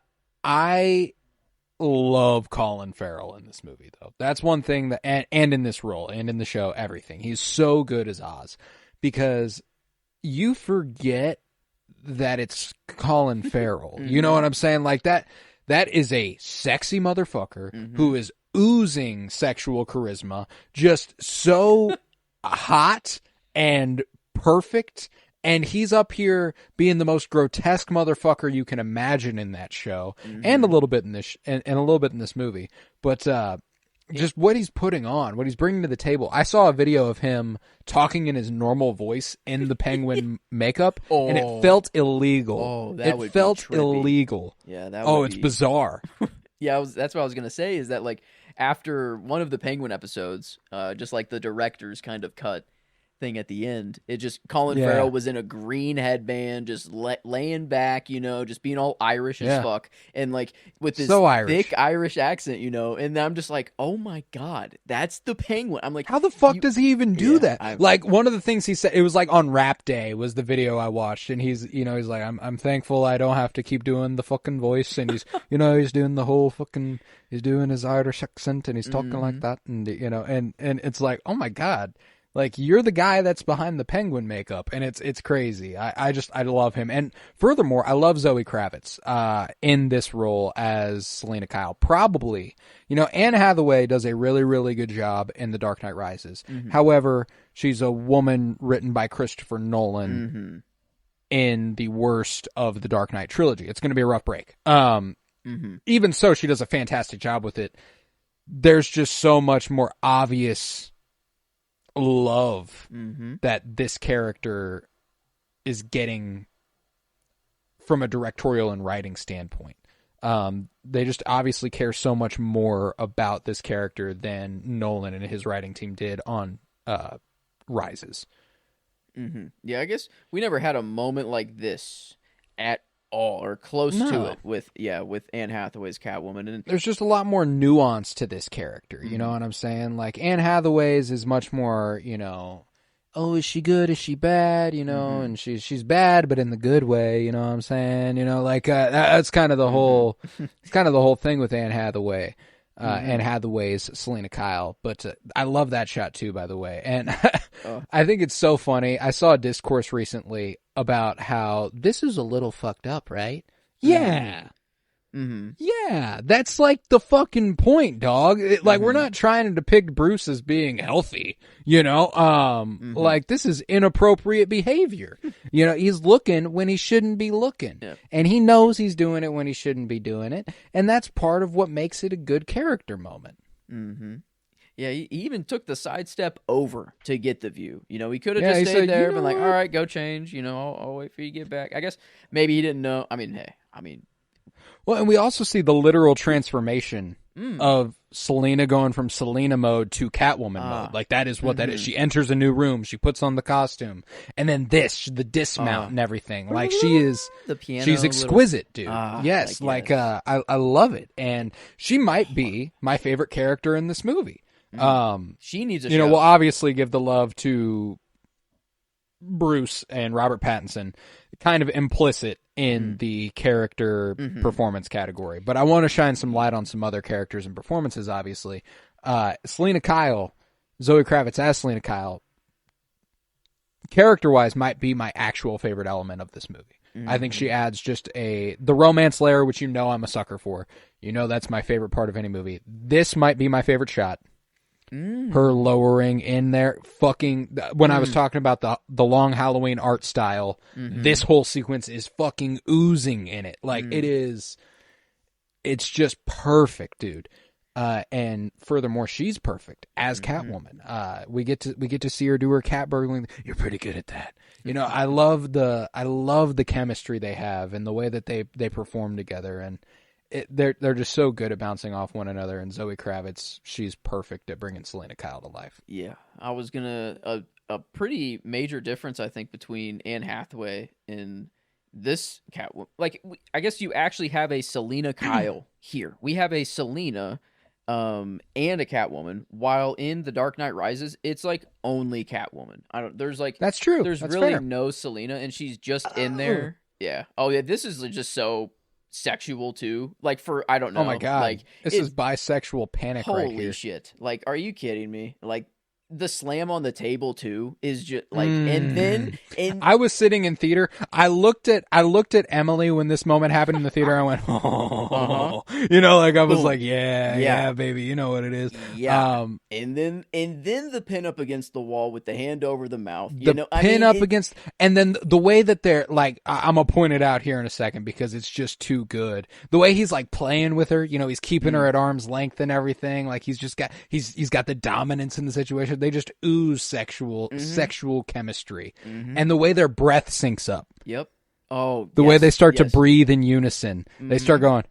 love Colin Farrell in this movie, though. That's one thing that, and in this role, and in the show, everything. He's so good as Oz, because you forget that it's Colin Farrell. You know what I'm saying? Like That is a sexy motherfucker who is oozing sexual charisma, just so hot and perfect. And he's up here being the most grotesque motherfucker you can imagine in that show, and a little bit in this, and a little bit in this movie. But just what he's putting on, what he's bringing to the table. I saw a video of him talking in his normal voice in the penguin makeup, and it felt illegal. Oh, that would it felt be trippy. illegal. Yeah, that would it's be... bizarre. Yeah, that's what I was gonna say. Is that like after one of the penguin episodes, just like the director's kind of cut thing at the end, it just Colin Farrell was in a green headband, just laying back, you know, just being all Irish as fuck, and like with this thick Irish accent, you know. And I'm just like, oh my god, that's the penguin. I'm like, how the fuck does he even do that? Like one of the things he said, it was like on Rap Day was the video I watched, and he's like, I'm thankful I don't have to keep doing the fucking voice, and he's he's doing the whole fucking, he's doing his Irish accent, and he's talking like that, and and it's like, oh my god. Like, you're the guy that's behind the penguin makeup, and it's crazy. I love him. And furthermore, I love Zoe Kravitz in this role as Selena Kyle. Probably, Anne Hathaway does a really, really good job in The Dark Knight Rises. However, she's a woman written by Christopher Nolan in the worst of the Dark Knight trilogy. It's going to be a rough break. Even so, she does a fantastic job with it. There's just so much more obvious love that this character is getting from a directorial and writing standpoint. They just obviously care so much more about this character than Nolan and his writing team did on Rises. Yeah, I guess we never had a moment like this at all, or close to it with Anne Hathaway's Catwoman. And there's just a lot more nuance to this character, you know what I'm saying? Like, Anne Hathaway's is much more, oh, is she good, is she bad, and she's bad but in the good way, you know what I'm saying? That's kind of the whole it's kind of the whole thing with Anne Hathaway. Anne Hathaway's Selena Kyle, but I love that shot too, by the way. And I think it's so funny. I saw a discourse recently about how this is a little fucked up, right? Yeah. Yeah, that's like the fucking point, dog. We're not trying to depict Bruce as being healthy, like this is inappropriate behavior. He's looking when he shouldn't be looking, and he knows he's doing it when he shouldn't be doing it, and that's part of what makes it a good character moment. Yeah, he even took the sidestep over to get the view. He could have just stayed there and been like, all right, go change. I'll wait for you to get back. I guess maybe he didn't know. Well, and we also see the literal transformation of Selena going from Selena mode to Catwoman mode. Like, that is what that is. She enters a new room. She puts on the costume. And then the dismount and everything. Like, she's exquisite, dude. Yes. I love it. And she might be my favorite character in this movie. She needs a show. We'll obviously give the love to Bruce and Robert Pattinson, kind of implicit in the character performance category. But I want to shine some light on some other characters and performances, obviously. Selena Kyle, Zoe Kravitz as Selena Kyle, character-wise might be my actual favorite element of this movie. I think she adds just the romance layer, which I'm a sucker for. That's my favorite part of any movie. This might be my favorite shot. Her lowering in there, when I was talking about the long Halloween art style, this whole sequence is fucking oozing in it. Like, it's just perfect, dude. And furthermore, she's perfect as Catwoman. We get to see her do her cat burgling. You're pretty good at that. I love the chemistry they have and the way that they perform together, and they're just so good at bouncing off one another. And Zoe Kravitz, she's perfect at bringing Selena Kyle to life. Yeah, I was gonna a pretty major difference, I think, between Anne Hathaway and this Catwoman. Like, I guess you actually have a Selena Kyle here. We have a Selena and a Catwoman, while in The Dark Knight Rises, it's like only Catwoman. That's true. There's That's really fair. No Selena, and she's just in there. Yeah. Oh yeah, this is just so sexual too. Like, I don't know. Oh my god. Like, this is bisexual panic right here. Holy shit. Like, are you kidding me? Like, the slam on the table too is just like, and I was sitting in theater. I looked at Emily when this moment happened in the theater. I went, oh, like I was Boom. like, yeah, baby, you know what it is. Yeah, and then the pin up against the wall with the hand over the mouth. Against, and then the way that they're like, I'm gonna point it out here in a second because it's just too good. The way he's like playing with her, he's keeping her at arm's length and everything. Like he's got the dominance in the situation. They just ooze sexual chemistry, and the way their breath syncs up. Yep. Oh, the way they start to breathe in unison. They start going.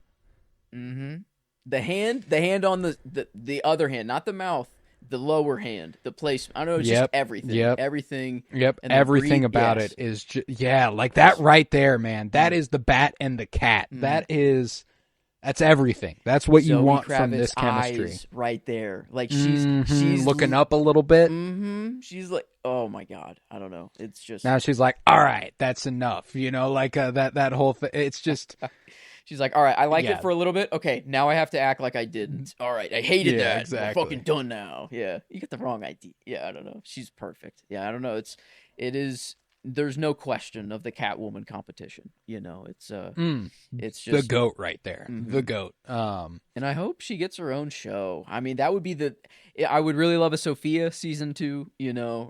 The hand on the other hand, not the mouth, the lower hand, the placement. I don't know, it's just everything. Everything. Yep. Everything about it is like that right there, man. That is the bat and the cat. That's everything. That's what you want from this chemistry. Eyes right there. Like she's looking up a little bit. She's like, oh my God. I don't know. It's just now she's like, all right, that's enough. Like that whole thing. It's just. She's like, all right, I like it for a little bit. Okay, now I have to act like I didn't. All right, I hated that. Exactly. We're fucking done now. Yeah, you get the wrong idea. Yeah, I don't know. She's perfect. Yeah, I don't know. It is. There's no question of the Catwoman competition. It's it's just the GOAT right there. The GOAT. And I hope she gets her own show. I mean, that would be I would really love a Sophia season 2,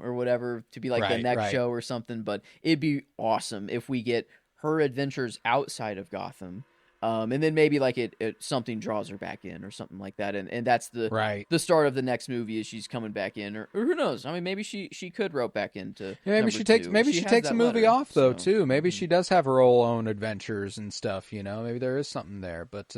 or whatever, to be like the next show or something. But it'd be awesome if we get her adventures outside of Gotham. And then maybe like it something draws her back in or something like that, and that's the start of the next movie is she's coming back in, or who knows? I mean, maybe she could rope back into. Yeah, maybe she takes a movie off though too. Maybe she does have her own adventures and stuff. Maybe there is something there, but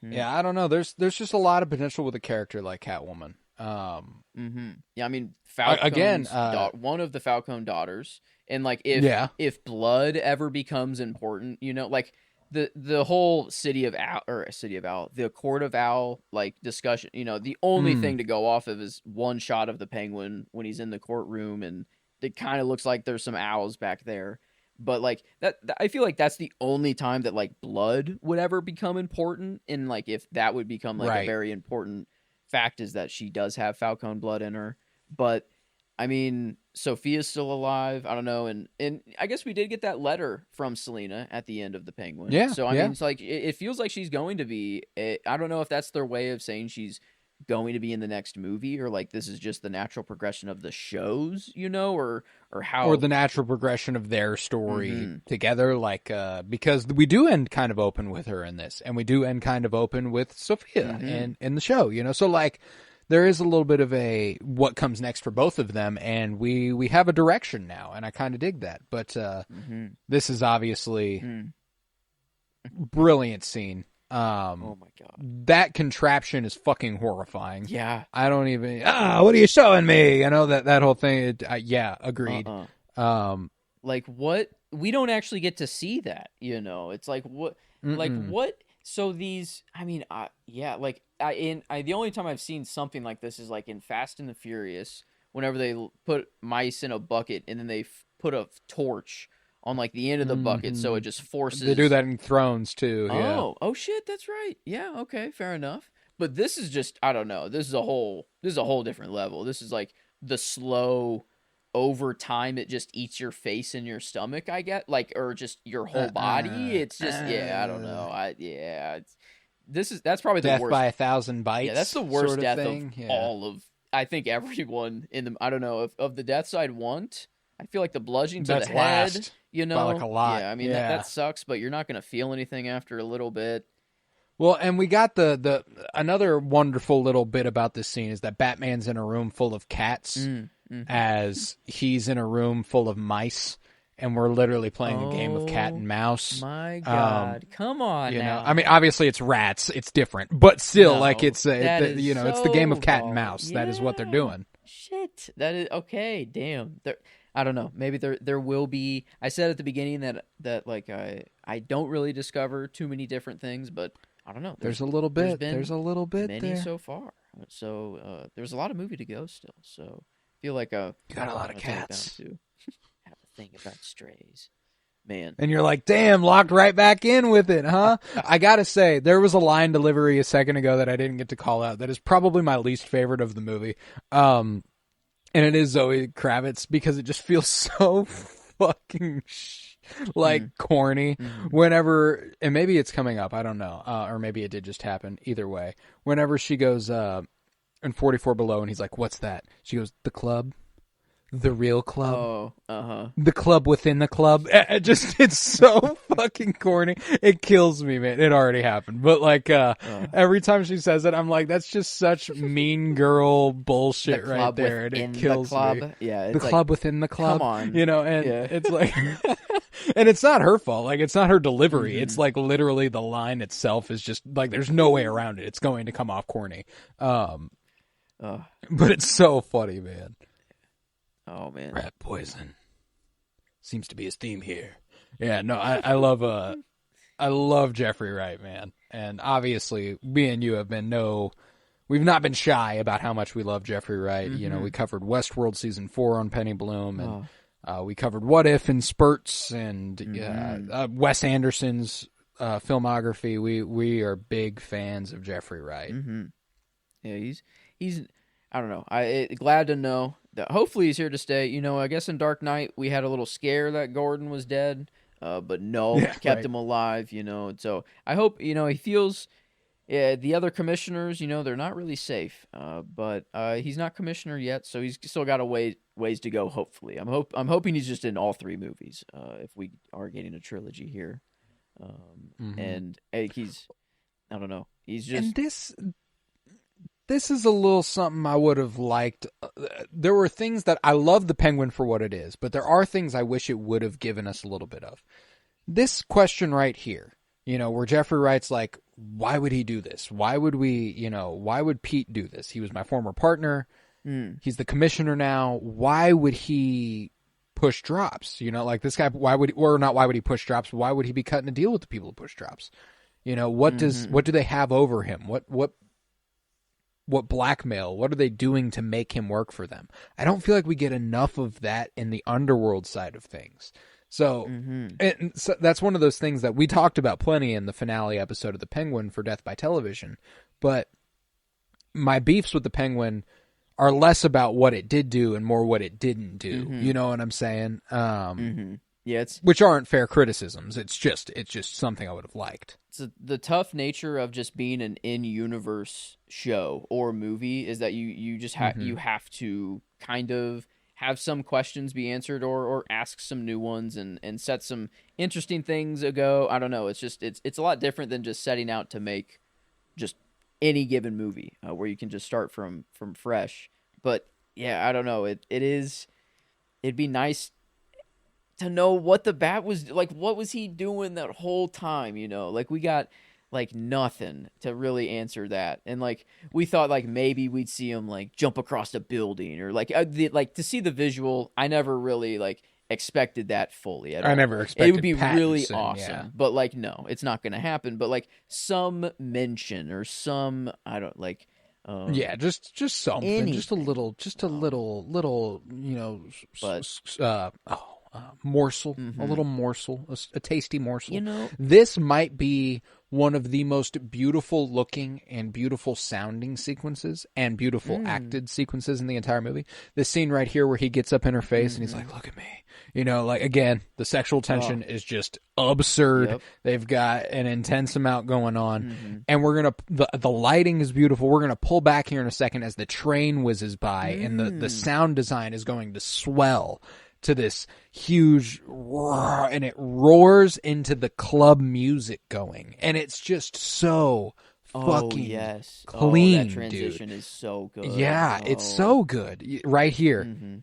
yeah, I don't know. There's just a lot of potential with a character like Catwoman. Yeah, I mean, Falcone's again, one of the Falcone daughters, and like if blood ever becomes important, like. The whole City of Owl, the Court of Owl, like discussion, the only thing to go off of is one shot of the Penguin when he's in the courtroom, and it kind of looks like there's some owls back there. But like that, I feel like that's the only time that like blood would ever become important, and like if that would become like a very important fact is that she does have Falcone blood in her. But I mean, Sophia's still alive. I don't know, and I guess we did get that letter from Selena at the end of the Penguin. Yeah. So I mean, it's like it feels like she's going to be. I don't know if that's their way of saying she's going to be in the next movie, or like this is just the natural progression of the shows, or how, or the natural progression of their story together. Like because we do end kind of open with her in this, and we do end kind of open with Sophia in the show. So like. There is a little bit of a what comes next for both of them, and we have a direction now, and I kind of dig that. But this is obviously brilliant scene. Oh my God, that contraption is fucking horrifying. Yeah, I don't even. What are you showing me? that whole thing. Yeah, agreed. Like what? We don't actually get to see that. It's like what? Like what? So these, I mean, like the only time I've seen something like this is like in Fast and the Furious, whenever they put mice in a bucket and then they put a torch on like the end of the bucket, so it just forces. They do that in Thrones too. Oh shit, that's right. Yeah, okay, fair enough. But this is just, I don't know. This is a whole different level. This is like the slow. Over time, it just eats your face and your stomach, I get, like, or just your whole body. It's just, I don't know. That's probably the death worst. By 1,000 bites. Yeah, that's the worst sort of death thing. of all of. I think everyone in the. I don't know of the death side want. I feel like the bludgeoning to the head. Last, by like a lot. Yeah, I mean that sucks, but you're not going to feel anything after a little bit. Well, and we got the another wonderful little bit about this scene is that Batman's in a room full of cats. As he's in a room full of mice, and we're literally playing a game of cat and mouse. My God, come on now. I mean, obviously it's rats, it's different, but still, like it's it's the game of cat and mouse. Yeah. That is what they're doing. Shit, that is okay. Damn, I don't know. Maybe there will be. I said at the beginning that like I don't really discover too many different things, but I don't know. There's a little bit. There's a little bit many there so far. So there's a lot of movie to go still. So. Feel like got a lot of cats. Have a thing about strays. Man. And you're like, damn, locked right back in with it, huh? I gotta say, there was a line delivery a second ago that I didn't get to call out that is probably my least favorite of the movie. And it is Zoe Kravitz because it just feels so fucking corny whenever, and maybe it's coming up, I don't know. Or maybe it did just happen. Either way, whenever she goes, in 44 Below and he's like, what's that? She goes, the club. The real club. Oh, uh-huh. The club within the club. It's so fucking corny. It kills me, man. It already happened. But like, every time she says it, I'm like, that's just such mean girl bullshit right there. And it kills me. Yeah, the club within the club. Come on. You know, and it's like, and it's not her fault. Like, it's not her delivery. It's like literally the line itself is just like, there's no way around it. It's going to come off corny. But it's so funny, man. Oh man, rat poison seems to be his theme here. Yeah, no, I love Jeffrey Wright, man, and obviously me and you have been we've not been shy about how much we love Jeffrey Wright. You know, we covered Westworld season 4 on Penny Bloom, and we covered What If in spurts, and Wes Anderson's filmography. We are big fans of Jeffrey Wright. Yeah, he's I don't know. Glad to know that hopefully he's here to stay. You know, I guess in Dark Knight we had a little scare that Gordon was dead, but no, kept him alive. You know, so I hope he feels. The other commissioners, they're not really safe. But he's not commissioner yet, so he's still got a ways to go. Hopefully, I'm hoping he's just in all 3 movies. If we are getting a trilogy here, and he's, I don't know, he's just and This is a little something I would have liked. There were things that I love the Penguin for what it is, but there are things I wish it would have given us a little bit of. This question right here, where Jeffrey Wright's like, why would he do this? Why would why would Pete do this? He was my former partner. He's the commissioner now. Why would he push drops? Like this guy, why would he push drops? Why would he be cutting a deal with the people who push drops? What do they have over him? What blackmail? What are they doing to make him work for them? I don't feel like we get enough of that in the underworld side of things. So, and so that's one of those things that we talked about plenty in the finale episode of The Penguin for Death by Television. But my beefs with The Penguin are less about what it did do and more what it didn't do. You know what I'm saying? Yeah, which aren't fair criticisms. It's just something I would have liked. The tough nature of just being an in-universe show or movie is that you just you have to kind of have some questions be answered or ask some new ones and set some interesting things ago. I don't know. It's just it's a lot different than just setting out to make just any given movie where you can just start from fresh. But yeah, I don't know. It'd be nice to know what the bat was like. What was he doing that whole time? Like we got like nothing to really answer that, and like we thought like maybe we'd see him like jump across a building or like to see the visual. I never really like expected that fully at all. I never expected it would be Pattinson, really awesome, but like no, it's not going to happen. But like some mention or some just something, anything. just a little, morsel, a little morsel, a tasty morsel. This might be one of the most beautiful looking and beautiful sounding sequences and beautiful acted sequences in the entire movie. This scene right here where he gets up in her face and he's like, look at me. Again, the sexual tension is just absurd. Yep. They've got an intense amount going on. And we're going to, the lighting is beautiful. We're going to pull back here in a second as the train whizzes by and the sound design is going to swell to this huge roar, and it roars into the club music going, and it's just so fucking clean. That transition is so good. Yeah, it's so good right here.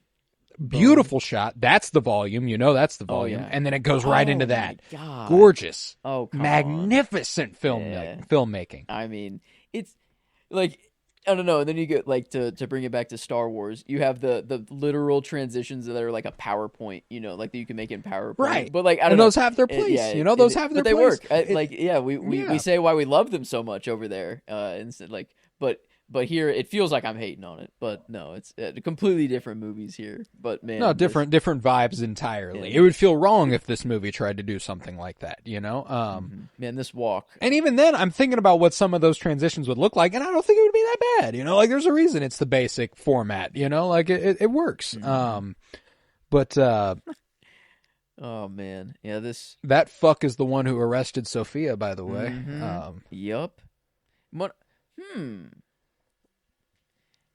Beautiful shot. That's the volume. That's the volume, and then it goes right into that. Gorgeous. Magnificent filmmaking. I mean, it's like, I don't know. And then you get like to bring it back to Star Wars. You have the literal transitions that are like a PowerPoint, like that you can make in PowerPoint. Right. But like I don't know. Those know. have their place. Those have their but place. They work. We say why we love them so much over there. And so, like, but But here it feels like I'm hating on it, but no, it's completely different movies here. But man, No, different vibes entirely. Yeah. It would feel wrong if this movie tried to do something like that, you know? Man, this walk. And even then, I'm thinking about what some of those transitions would look like, and I don't think it would be that bad, you know? Like, there's a reason it's the basic format, you know? Like, it works. But Oh man, yeah, this. that fuck is the one who arrested Sophia, by the way. Yup. What?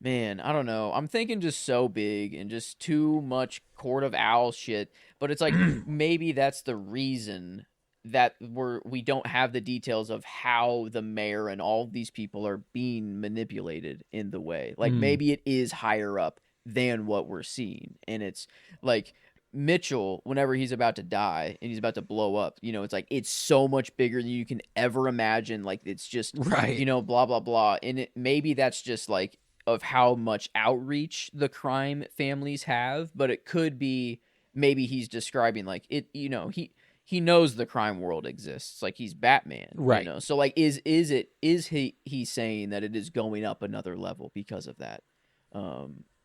Man, I don't know. I'm thinking just so big and just too much Court of Owls shit. But it's like maybe that's the reason that we don't have the details of how the mayor and all these people are being manipulated in the way. Like maybe it is higher up than what we're seeing, and it's like Mitchell, whenever he's about to die and he's about to blow up, you know, it's like it's so much bigger than you can ever imagine. Like it's just Right. you know, blah blah blah, and maybe that's just like of how much outreach the crime families have, but it could be maybe he's describing like it, you know, he knows the crime world exists, like he's Batman, Right? You know, so like is he saying that it is going up another level because of that?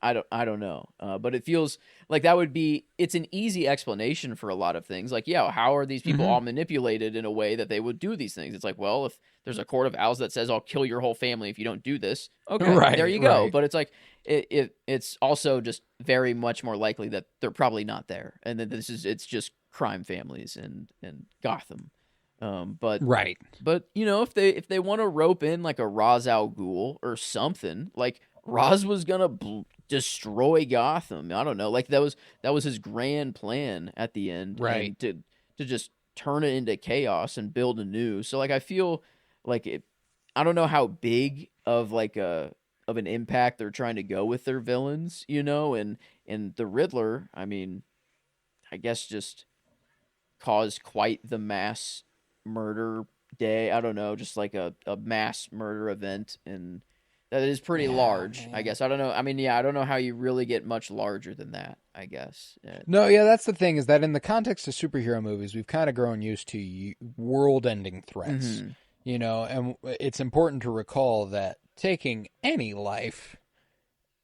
I don't know, but it feels like that would be. It's an easy explanation for a lot of things. Like, yeah, how are these people all manipulated in a way that they would do these things? It's like, well, if there's a court of owls that says I'll kill your whole family if you don't do this, okay, Right, there you go. right. But it's like it's also just very much more likely that they're probably not there, and that it's just crime families and Gotham. But Right. But you know, if they want to rope in like a Ra's al Ghul or something, like Ra's was gonna destroy Gotham. I don't know, like that was his grand plan at the end, Right? and to just turn it into chaos and build anew. So like I feel like I don't know how big of like of an impact they're trying to go with their villains, you know, and the Riddler. I mean, I guess just caused quite the mass murder day. I don't know, just like a mass murder event, and that is pretty large, man. I guess. I don't know. I mean, yeah, I don't know how you really get much larger than that, I guess. No, yeah, that's the thing, is that in the context of superhero movies, we've kind of grown used to world-ending threats, you know, and it's important to recall that taking any life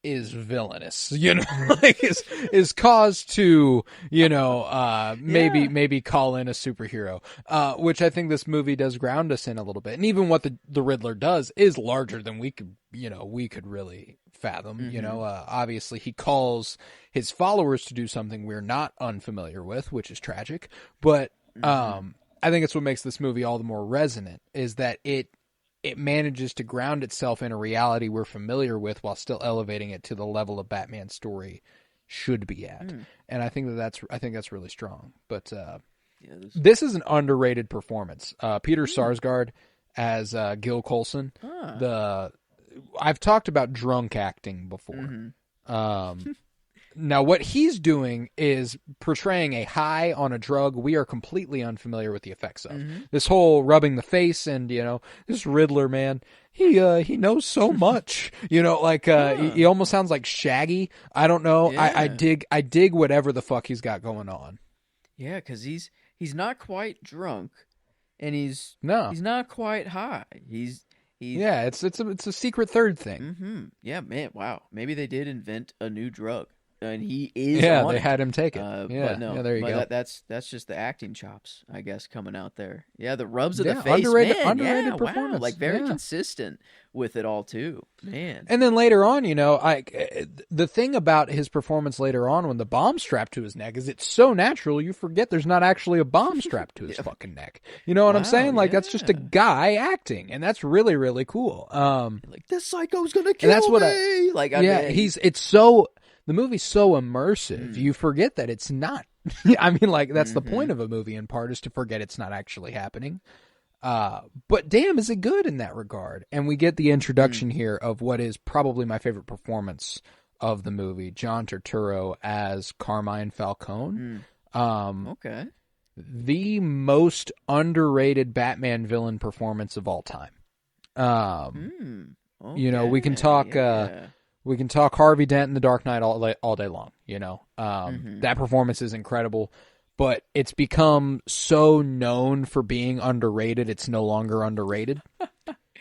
is villainous, you know, like is cause to, you know, maybe call in a superhero, which I think this movie does ground us in a little bit. And even what the Riddler does is larger than we could really fathom, you know. Obviously he calls his followers to do something we're not unfamiliar with, which is tragic. But I think it's what makes this movie all the more resonant, is that it manages to ground itself in a reality we're familiar with while still elevating it to the level of Batman's story should be at. And I think that's really strong. But this is an underrated performance. Peter Sarsgaard as Gil Coulson. I've talked about drunk acting before. Now, what he's doing is portraying a high on a drug we are completely unfamiliar with the effects of. This whole rubbing the face, and, you know, this Riddler, man, he knows so much. You know, like he almost sounds like Shaggy. I don't know. Yeah. I dig whatever the fuck he's got going on. Yeah, because he's not quite drunk, and he's No. not quite high. Yeah, it's a secret third thing. Yeah, man. Wow. Maybe they did invent a new drug, and he is. Yeah, on they it. had him take it. But no, there you go. That's just the acting chops, I guess, coming out there. Yeah, the rubs of Yeah, the face, underrated man. performance. Wow, like very Yeah. consistent with it all too, man. And then later on, you know, the thing about his performance later on when the bomb's strapped to his neck is it's so natural you forget there's not actually a bomb strapped to his fucking neck. You know what I'm saying? Like that's just a guy acting, and that's really, really cool. Like this psycho's gonna kill that's what me. The movie's so immersive, you forget that it's not. I mean, like that's the point of a movie in part, is to forget it's not actually happening. But damn, is it good in that regard? And we get the introduction here of what is probably my favorite performance of the movie, John Turturro as Carmine Falcone. Okay. The most underrated Batman villain performance of all time. You know, we can talk. We can talk Harvey Dent in The Dark Knight all day long. You know, that performance is incredible. But it's become so known for being underrated, it's no longer underrated.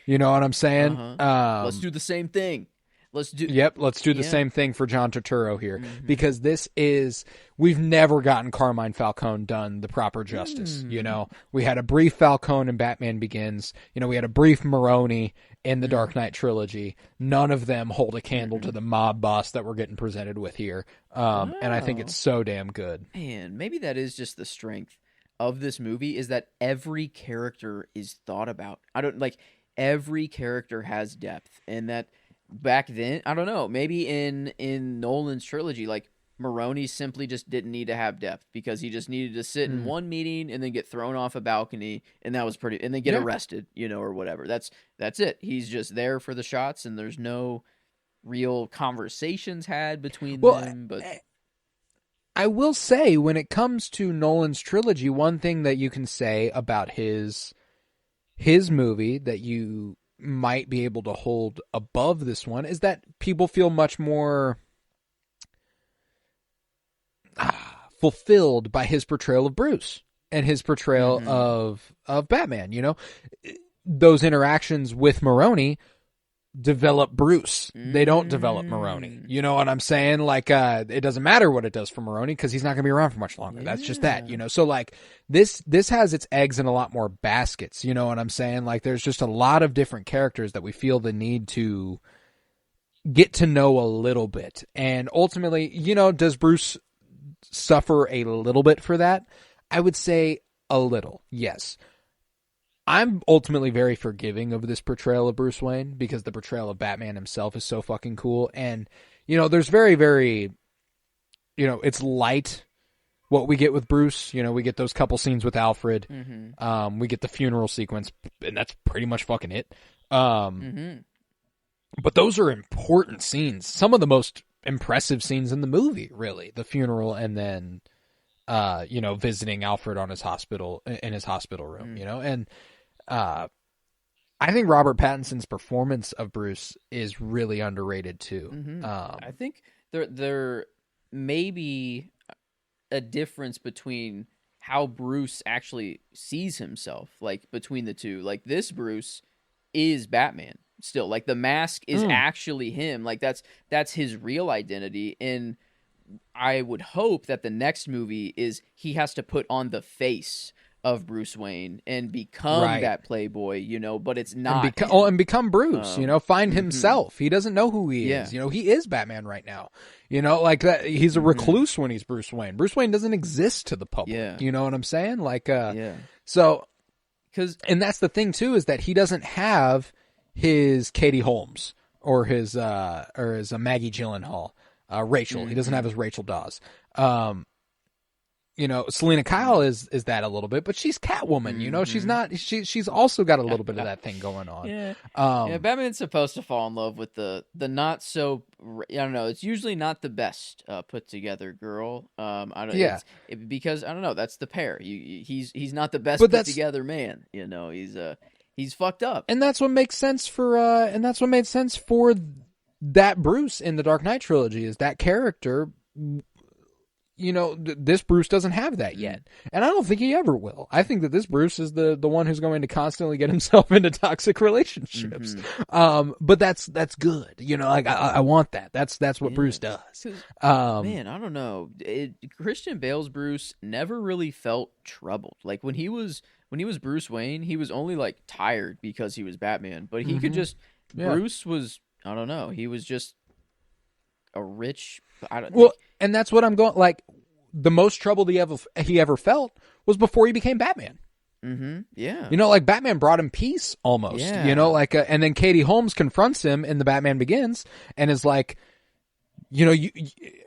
You know what I'm saying? Let's do the same thing. Let's do the same thing for John Turturro here, because we've never gotten Carmine Falcone done the proper justice. You know, we had a brief Falcone in Batman Begins. You know, we had a brief Maroni in the Dark Knight trilogy. None of them hold a candle to the mob boss that we're getting presented with here. And I think it's so damn good. Man, maybe that is just the strength of this movie, is that every character is thought about. Every character has depth, and that back then, I don't know, maybe in Nolan's trilogy, like Maroni simply just didn't need to have depth because he just needed to sit in one meeting and then get thrown off a balcony, and that was and then get arrested, you know, or whatever. That's it. He's just there for the shots, and there's no real conversations had between them. But I will say, when it comes to Nolan's trilogy, one thing that you can say about his movie that you might be able to hold above this one is that people feel much more fulfilled by his portrayal of Bruce and his portrayal of Batman. You know, those interactions with Maroni develop Bruce. They don't develop Maroni. You know what I'm saying? Like, it doesn't matter what it does for Maroni because he's not going to be around for much longer. That's just that, you know? So like this has its eggs in a lot more baskets. You know what I'm saying? Like, there's just a lot of different characters that we feel the need to get to know a little bit. And ultimately, you know, does Bruce suffer a little bit for that? I would say a little, yes. I'm ultimately very forgiving of this portrayal of Bruce Wayne because the portrayal of Batman himself is so fucking cool. And, you know, there's very, very, you know, it's light what we get with Bruce. You know, we get those couple scenes with Alfred. We get the funeral sequence, and that's pretty much fucking it. But those are important scenes. Some of the most impressive scenes in the movie, really. The funeral and then, you know, visiting Alfred in his hospital room, you know, and I think Robert Pattinson's performance of Bruce is really underrated too. I think there may be a difference between how Bruce actually sees himself, like between the two. Like, this Bruce is Batman still. Like, the mask is actually him. Like, that's his real identity. And I would hope that the next movie is he has to put on the face of Bruce Wayne and become that playboy, you know, but it's not. And become Bruce, you know, find himself. He doesn't know who he is. You know, he is Batman right now. You know, like that. He's a recluse when he's Bruce Wayne. Bruce Wayne doesn't exist to the public. Yeah. You know what I'm saying? Like, so, and that's the thing too, is that he doesn't have his Katie Holmes or his Maggie Gyllenhaal, Rachel. He doesn't have his Rachel Dawes. You know, Selena Kyle is that a little bit, but she's Catwoman, you know, she's not, she's also got a little bit of that thing going on. Yeah. Batman's supposed to fall in love with the not so, I don't know, it's usually not the best put together girl. Because I don't know, that's the pair. He's not the best put together man, you know, he's fucked up. And that's what makes sense for, that Bruce in the Dark Knight trilogy, is that character. You know, this Bruce doesn't have that yet. And I don't think he ever will. I think that this Bruce is the one who's going to constantly get himself into toxic relationships. But that's good. You know, like I want that. That's what Bruce does. Man, I don't know. Christian Bale's Bruce never really felt troubled. Like when he was Bruce Wayne, he was only like tired because he was Batman. But he could just Bruce was, I don't know, he was just a rich, and that's what I'm going, like, the most trouble he ever felt was before he became Batman. Yeah. You know, like, Batman brought him peace almost. Yeah. You know, like, and then Katie Holmes confronts him in The Batman Begins and is like, you know,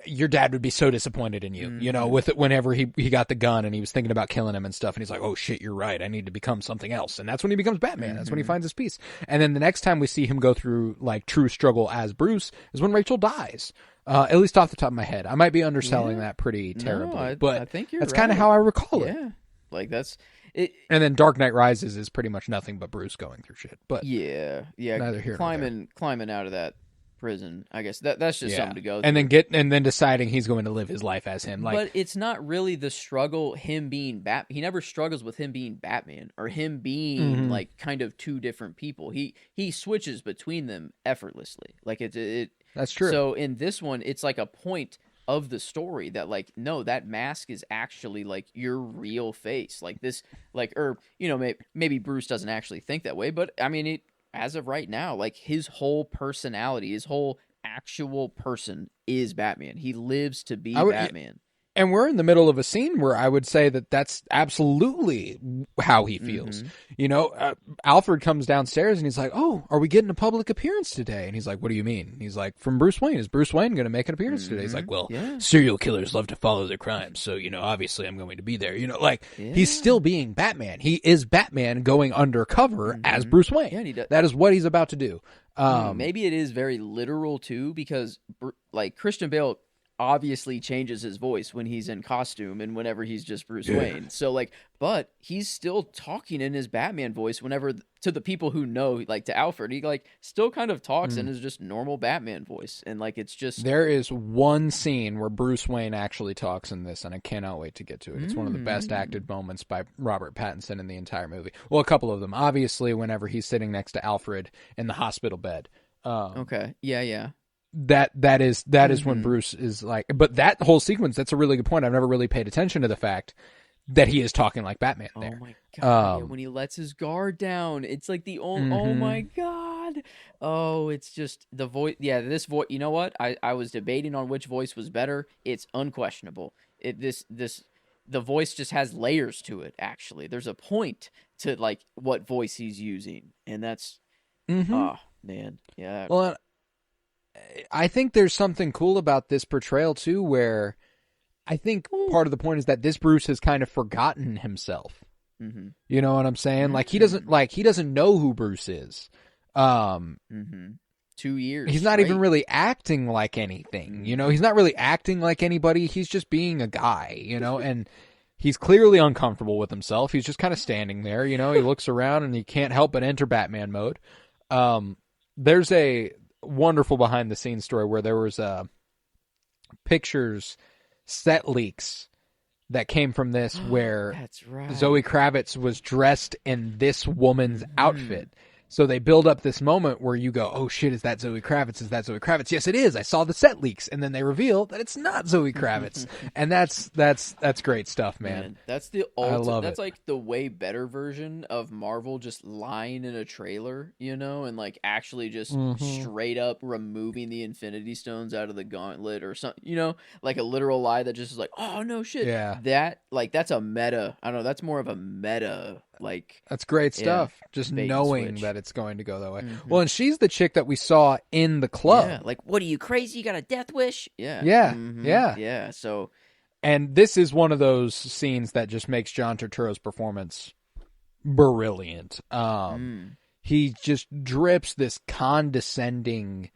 your dad would be so disappointed in you, you know, with it whenever he got the gun and he was thinking about killing him and stuff. And he's like, oh shit, you're right. I need to become something else. And that's when he becomes Batman. That's when he finds his peace. And then the next time we see him go through like true struggle as Bruce is when Rachel dies. At least off the top of my head. I might be underselling that pretty terribly, but I think you're that's right. kind of how I recall it. Yeah. Like that's it. And then Dark Knight Rises is pretty much nothing but Bruce going through shit. But yeah. neither here nor there. Climbing out of that prison. I guess that's just something to go and through. then deciding he's going to live his life as him. Like, But it's not really the struggle, him being he never struggles with him being Batman or him being like kind of two different people. He switches between them effortlessly. Like it that's true. So in this one, it's like a point of the story that like, no, that mask is actually like your real face. Like this, like, or, you know, maybe Bruce doesn't actually think that way, but I mean, as of right now, like his whole personality, his whole actual person is Batman. He lives to be Batman. And we're in the middle of a scene where I would say that that's absolutely how he feels. You know, Alfred comes downstairs and he's like, "Oh, are we getting a public appearance today?" And he's like, "What do you mean?" He's like, "From Bruce Wayne. Is Bruce Wayne going to make an appearance today?" He's like, "Well, serial killers love to follow their crimes, so, you know, obviously I'm going to be there." You know, like, he's still being Batman. He is Batman going undercover as Bruce Wayne. Yeah, and he does. That is what he's about to do. Maybe it is very literal, too, because, like, Christian Bale obviously changes his voice when he's in costume and whenever he's just Bruce Wayne. So like, but he's still talking in his Batman voice whenever to the people who know, like to Alfred, he like still kind of talks in his just normal Batman voice. And like, it's just, there is one scene where Bruce Wayne actually talks in this and I cannot wait to get to it. It's one of the best acted moments by Robert Pattinson in the entire movie. Well, a couple of them, obviously, whenever he's sitting next to Alfred in the hospital bed. Okay. Yeah. That is when Bruce is like, but that whole sequence, that's a really good point. I've never really paid attention to the fact that he is talking like Batman there. Oh my God. When he lets his guard down, it's like the only, oh my God. Oh, it's just the voice. Yeah. This voice, you know what? I was debating on which voice was better. It's unquestionable. The voice just has layers to it. Actually, there's a point to like what voice he's using. And that's, oh man. Yeah. Well, I think there's something cool about this portrayal too, where I think part of the point is that this Bruce has kind of forgotten himself. You know what I'm saying? Like he doesn't know who Bruce is. 2 years. He's not even really acting like anything. You know, he's not really acting like anybody. He's just being a guy. You know, and he's clearly uncomfortable with himself. He's just kind of standing there. You know, he looks around and he can't help but enter Batman mode. There's a wonderful behind the scenes story where there was pictures, set leaks that came from this where that's right. Zoe Kravitz was dressed in this woman's outfit. So they build up this moment where you go, "Oh shit, is that Zoe Kravitz? Is that Zoe Kravitz?" Yes, it is. I saw the set leaks, and then they reveal that it's not Zoe Kravitz, and that's great stuff, man. That's the I love that's it. like the way better version of Marvel just lying in a trailer, you know, and like actually just straight up removing the Infinity Stones out of the gauntlet or something, you know, like a literal lie that just is like, "Oh no shit." Yeah. That like that's a meta. I don't know. That's more of a meta. Like that's great stuff. Just knowing that it's going to go that way. Well, and she's the chick that we saw in the club. Yeah, like, what are you, crazy? You got a death wish? Yeah. Yeah. So, and this is one of those scenes that just makes John Turturro's performance brilliant. He just drips this condescending,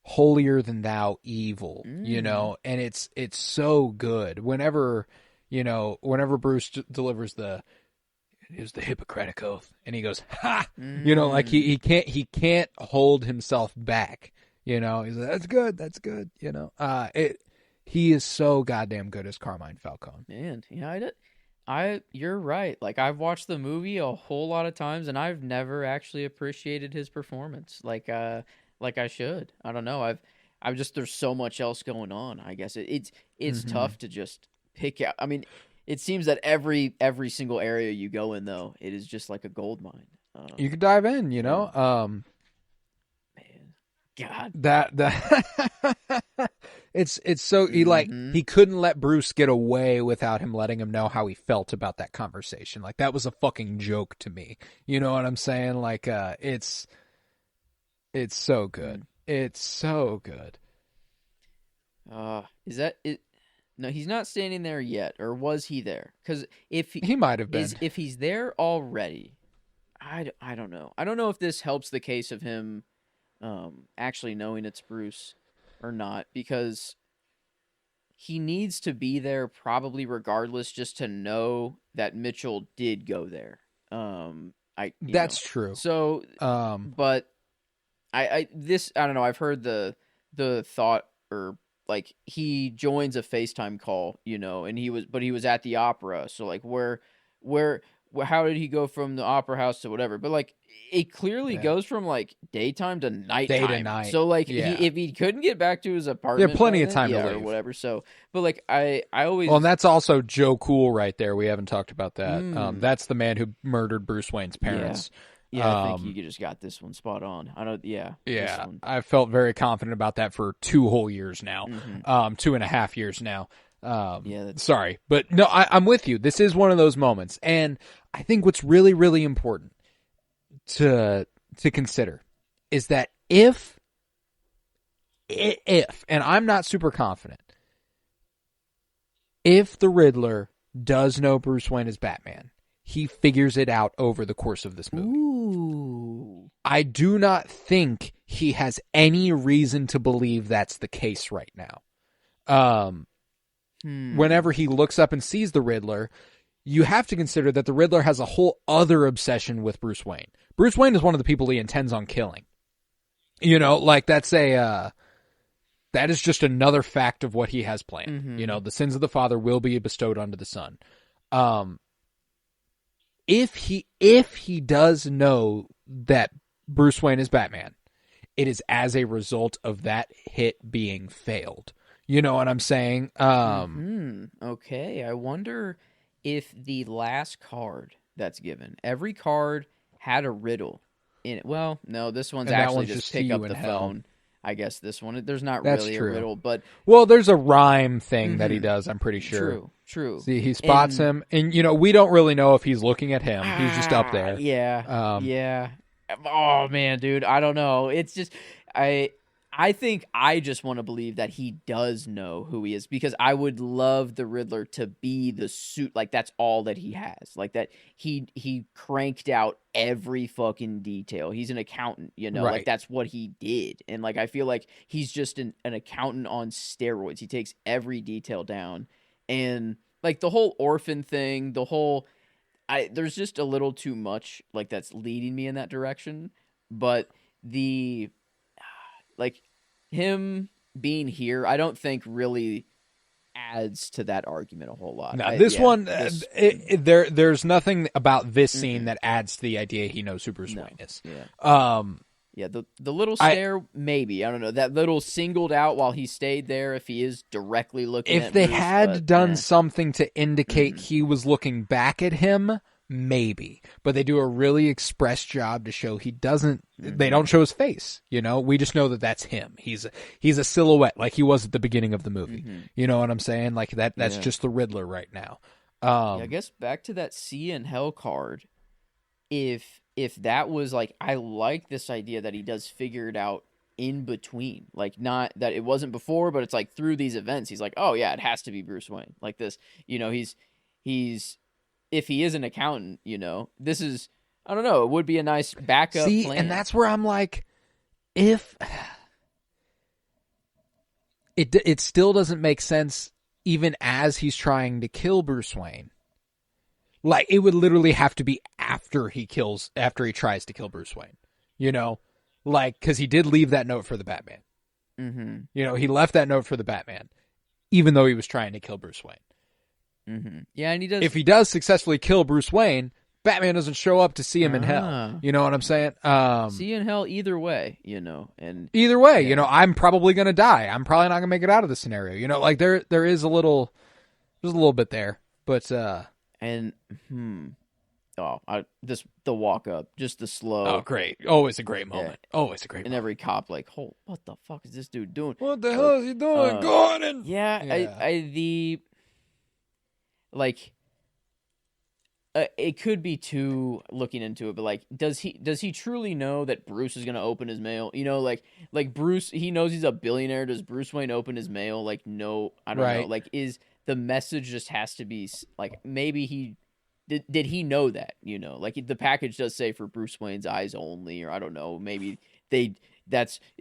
holier than thou evil, you know, and it's so good. Whenever Bruce delivers the Hippocratic Oath, and he goes, "Ha!" You know, like he can't hold himself back. You know, he's like, "That's good." You know, he is so goddamn good as Carmine Falcone. Man, yeah, you're right. Like I've watched the movie a whole lot of times, and I've never actually appreciated his performance like I should. I don't know. I've just there's so much else going on. I guess it's tough to just pick out. I mean, it seems that every single area you go in, though, it is just like a gold mine. You could dive in, you know. Man, God, that it's so he couldn't let Bruce get away without him letting him know how he felt about that conversation. Like that was a fucking joke to me. You know what I'm saying? Like it's so good. It's so good. Is that it? No, he's not standing there yet, or was he there? Because if he might have been, if he's there already, I don't know. I don't know if this helps the case of him actually knowing it's Bruce or not, because he needs to be there probably regardless, just to know that Mitchell did go there. That's true. So, but I don't know. I've heard the the thought, or like he joins a FaceTime call, and he was at the opera. So like where how did he go from the opera house to whatever? But like it clearly goes from like daytime to nighttime. Day to night. So like Yeah. if he couldn't get back to his apartment, plenty by of then, time to or leave. whatever. So, but like I always Well, and that's also Joe Cool right there. We haven't talked about that. That's the man who murdered Bruce Wayne's parents. Yeah, I think you just got this one spot on. I don't. Yeah. This one. I felt very confident about that for 2 whole years now. 2.5 years now. Sorry, but no, I'm with you. This is one of those moments, and I think what's really, really important to consider is that if, and I'm not super confident, if the Riddler does know Bruce Wayne is Batman, he figures it out over the course of this movie. Ooh. I do not think he has any reason to believe that's the case right now. Whenever he looks up and sees the Riddler, you have to consider that the Riddler has a whole other obsession with Bruce Wayne. Bruce Wayne is one of the people he intends on killing. Like that is just another fact of what he has planned. The sins of the father will be bestowed onto the son. If he does know that Bruce Wayne is Batman, it is as a result of that hit being failed. You know what I'm saying? Okay, I wonder if the last card that's given, every card had a riddle in it. Well, no, this one's actually just pick up the phone. I guess this one, there's not really a riddle, but... Well, there's a rhyme thing that he does, I'm pretty sure. True. See, he spots him, and, we don't really know if he's looking at him. He's just up there. Yeah, yeah. Oh, man, dude, I don't know. It's just... I think I just want to believe that he does know who he is, because I would love the Riddler to be the suit. Like, that's all that he has. Like, that he cranked out every fucking detail. He's an accountant, Right. Like, that's what he did. And, like, I feel like he's just an accountant on steroids. He takes every detail down. And, like, the whole orphan thing, there's just a little too much, like, that's leading me in that direction. But like, him being here, I don't think really adds to that argument a whole lot. No, there's nothing about this scene that adds to the idea he knows who Bruce Wayne is. Yeah, the little stare, maybe. I don't know. That little singled out while he stayed there, if he is directly looking at If they Bruce, had done something to indicate he was looking back at him, maybe. But they do a really express job to show he doesn't... They don't show his face, We just know that that's him. He's a silhouette, like he was at the beginning of the movie. You know what I'm saying? Like, that's just the Riddler right now. I guess back to that Sea and Hell card, if that was, like... I like this idea that he does figure it out in between. Like, not that it wasn't before, but it's like through these events, he's like, oh, yeah, it has to be Bruce Wayne. Like this, he's... If he is an accountant, this is, I don't know, it would be a nice backup plan. And that's where I'm like, if it still doesn't make sense, even as he's trying to kill Bruce Wayne. Like, it would literally have to be after he tries to kill Bruce Wayne, like, because he did leave that note for the Batman. He left that note for the Batman, even though he was trying to kill Bruce Wayne. Yeah, and he does. If he does successfully kill Bruce Wayne, Batman doesn't show up to see him in hell. You know what I'm saying? See you in hell either way, and either way, I'm probably gonna die. I'm probably not gonna make it out of the scenario. Like there is a little bit there, but the walk up, just the slow. Oh, great! Always a great moment. Yeah. Always a great moment. And every cop like, oh, what the fuck is this dude doing? What the hell is he doing, Gordon? Yeah. Like, it could be too looking into it, but like, does he truly know that Bruce is gonna open his mail? Like Bruce, he knows he's a billionaire. Does Bruce Wayne open his mail? Like, no, I don't know. Like, is the message just has to be like, maybe he did he know that? Like the package does say for Bruce Wayne's eyes only, or I don't know. Maybe is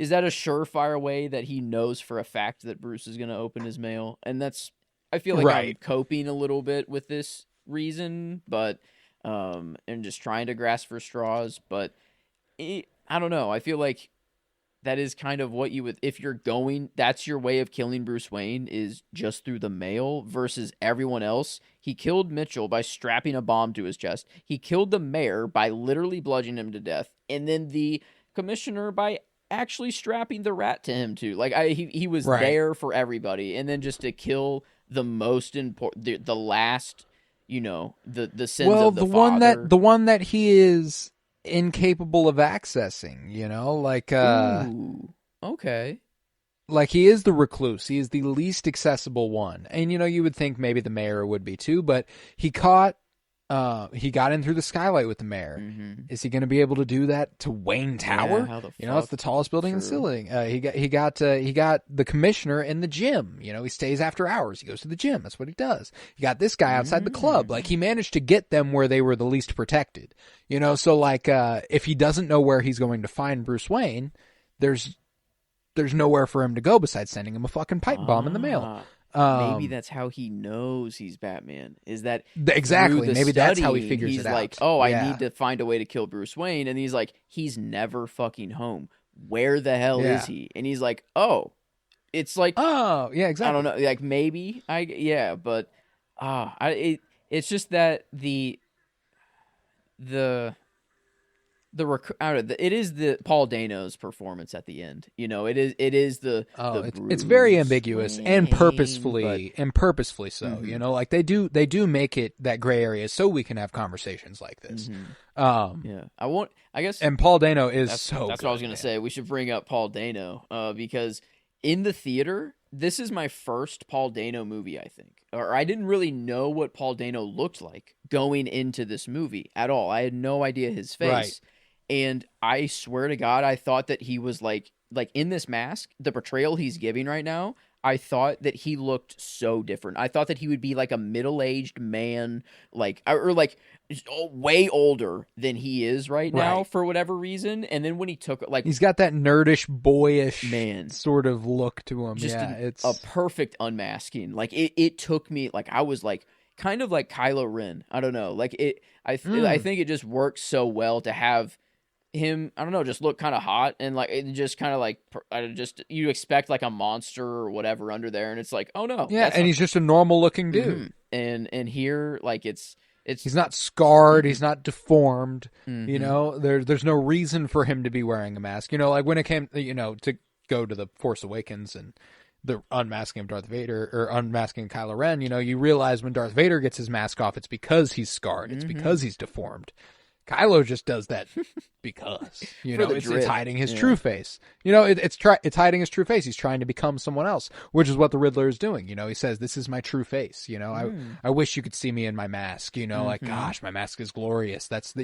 that a surefire way that he knows for a fact that Bruce is gonna open his mail? And that's. I feel like I'm coping a little bit with this reason, but and just trying to grasp for straws. But I don't know. I feel like that is kind of what you would, if you're going, that's your way of killing Bruce Wayne is just through the mail versus everyone else. He killed Mitchell by strapping a bomb to his chest. He killed the mayor by literally bludgeoning him to death. And then the commissioner by actually strapping the rat to him too. Like he was there for everybody. And then just to kill the most important, the last, you know, the sins of the father. the one that he is incapable of accessing, you know, like Ooh, okay, like he is the recluse. He is the least accessible one, and you know, you would think maybe the mayor would be too, but he got in through the skylight with the mayor. Is he going to be able to do that to Wayne Tower? How the you know, it's the tallest building in the ceiling. He got the commissioner in the gym. You know, he stays after hours. He goes to the gym. That's what he does. He got this guy outside the club. Like, he managed to get them where they were the least protected. You know, so like if he doesn't know where he's going to find Bruce Wayne, there's nowhere for him to go besides sending him a fucking pipe bomb in the mail. Maybe that's how he knows he's Batman. Is that exactly? Maybe that's how he figures it out. He's like, oh, I need to find a way to kill Bruce Wayne, and he's like, he's never fucking home. Where the hell is he? And he's like, oh, it's like, oh, yeah, exactly. I don't know, like maybe but it's just that it is the Paul Dano's performance at the end. You know, it is the it's very ambiguous and purposefully so. You know, like they do make it that gray area so we can have conversations like this. I guess. And Paul Dano is that's good, what I was gonna say. We should bring up Paul Dano because in the theater, this is my first Paul Dano movie, I think. Or I didn't really know what Paul Dano looked like going into this movie at all. I had no idea his face. Right. And I swear to God, I thought that he was like in this mask, the portrayal he's giving right now, I thought that he looked so different. I thought that he would be like a middle-aged man, or way older than he is right now for whatever reason. And then when he took he's got that nerdish, boyish man sort of look to him. Just it's a perfect unmasking. Like it took me, like I was like kind of like Kylo Ren. I don't know. Like I think it just works so well to have him, I don't know, just look kind of hot and like it just kind of like you expect like a monster or whatever under there, and it's like, oh no, and he's just a normal looking dude. And here, like it's he's not scarred, he's not deformed. You know, there's no reason for him to be wearing a mask. You know, like when it came, you know, to go to the Force Awakens and the unmasking of Darth Vader or unmasking Kylo Ren, you know, you realize when Darth Vader gets his mask off, it's because he's scarred, it's because he's deformed. Kylo just does that because, you know, it's hiding his true face. You know, it's hiding his true face. He's trying to become someone else, which is what the Riddler is doing. You know, he says, "This is my true face." You know, I wish you could see me in my mask. You know, like, gosh, my mask is glorious. That's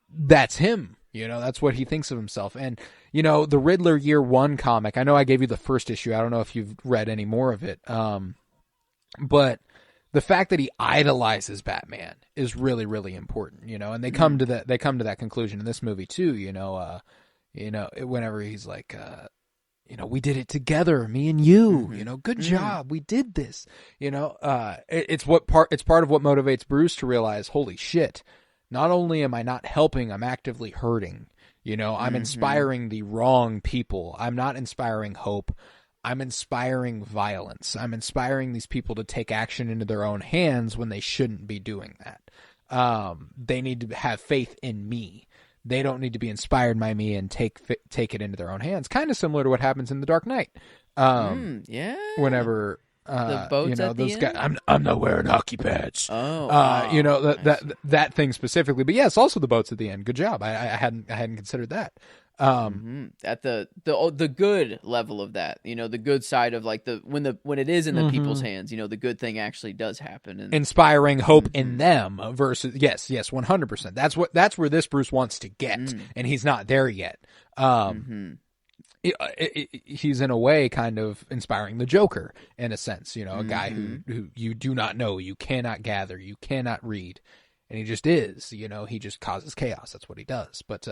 that's him. You know, that's what he thinks of himself. And you know, the Riddler Year One comic. I know I gave you the first issue. I don't know if you've read any more of it, but the fact that he idolizes Batman is really, really important, you know, and they come to that conclusion in this movie too, you know, whenever he's like, you know, we did it together, me and you, you know, good job. We did this, you know, it's part of what motivates Bruce to realize, holy shit, not only am I not helping, I'm actively hurting, you know, I'm inspiring the wrong people. I'm not inspiring hope. I'm inspiring violence. I'm inspiring these people to take action into their own hands when they shouldn't be doing that. They need to have faith in me. They don't need to be inspired by me and take it into their own hands. Kind of similar to what happens in The Dark Knight. Whenever the boats, you know, at those the guys, end? I'm not wearing hockey pads. You know, nice. that thing specifically. But yes, also the boats at the end. Good job. I hadn't considered that. At the good level of that, you know, the good side of like when it is in the people's hands, you know, the good thing actually does happen, and inspiring hope in them versus yes 100%. That's where this Bruce wants to get, and he's not there yet. He's in a way kind of inspiring the Joker in a sense, you know, a guy who you do not know, you cannot gather, you cannot read, and he just is, you know, he just causes chaos. That's what he does. But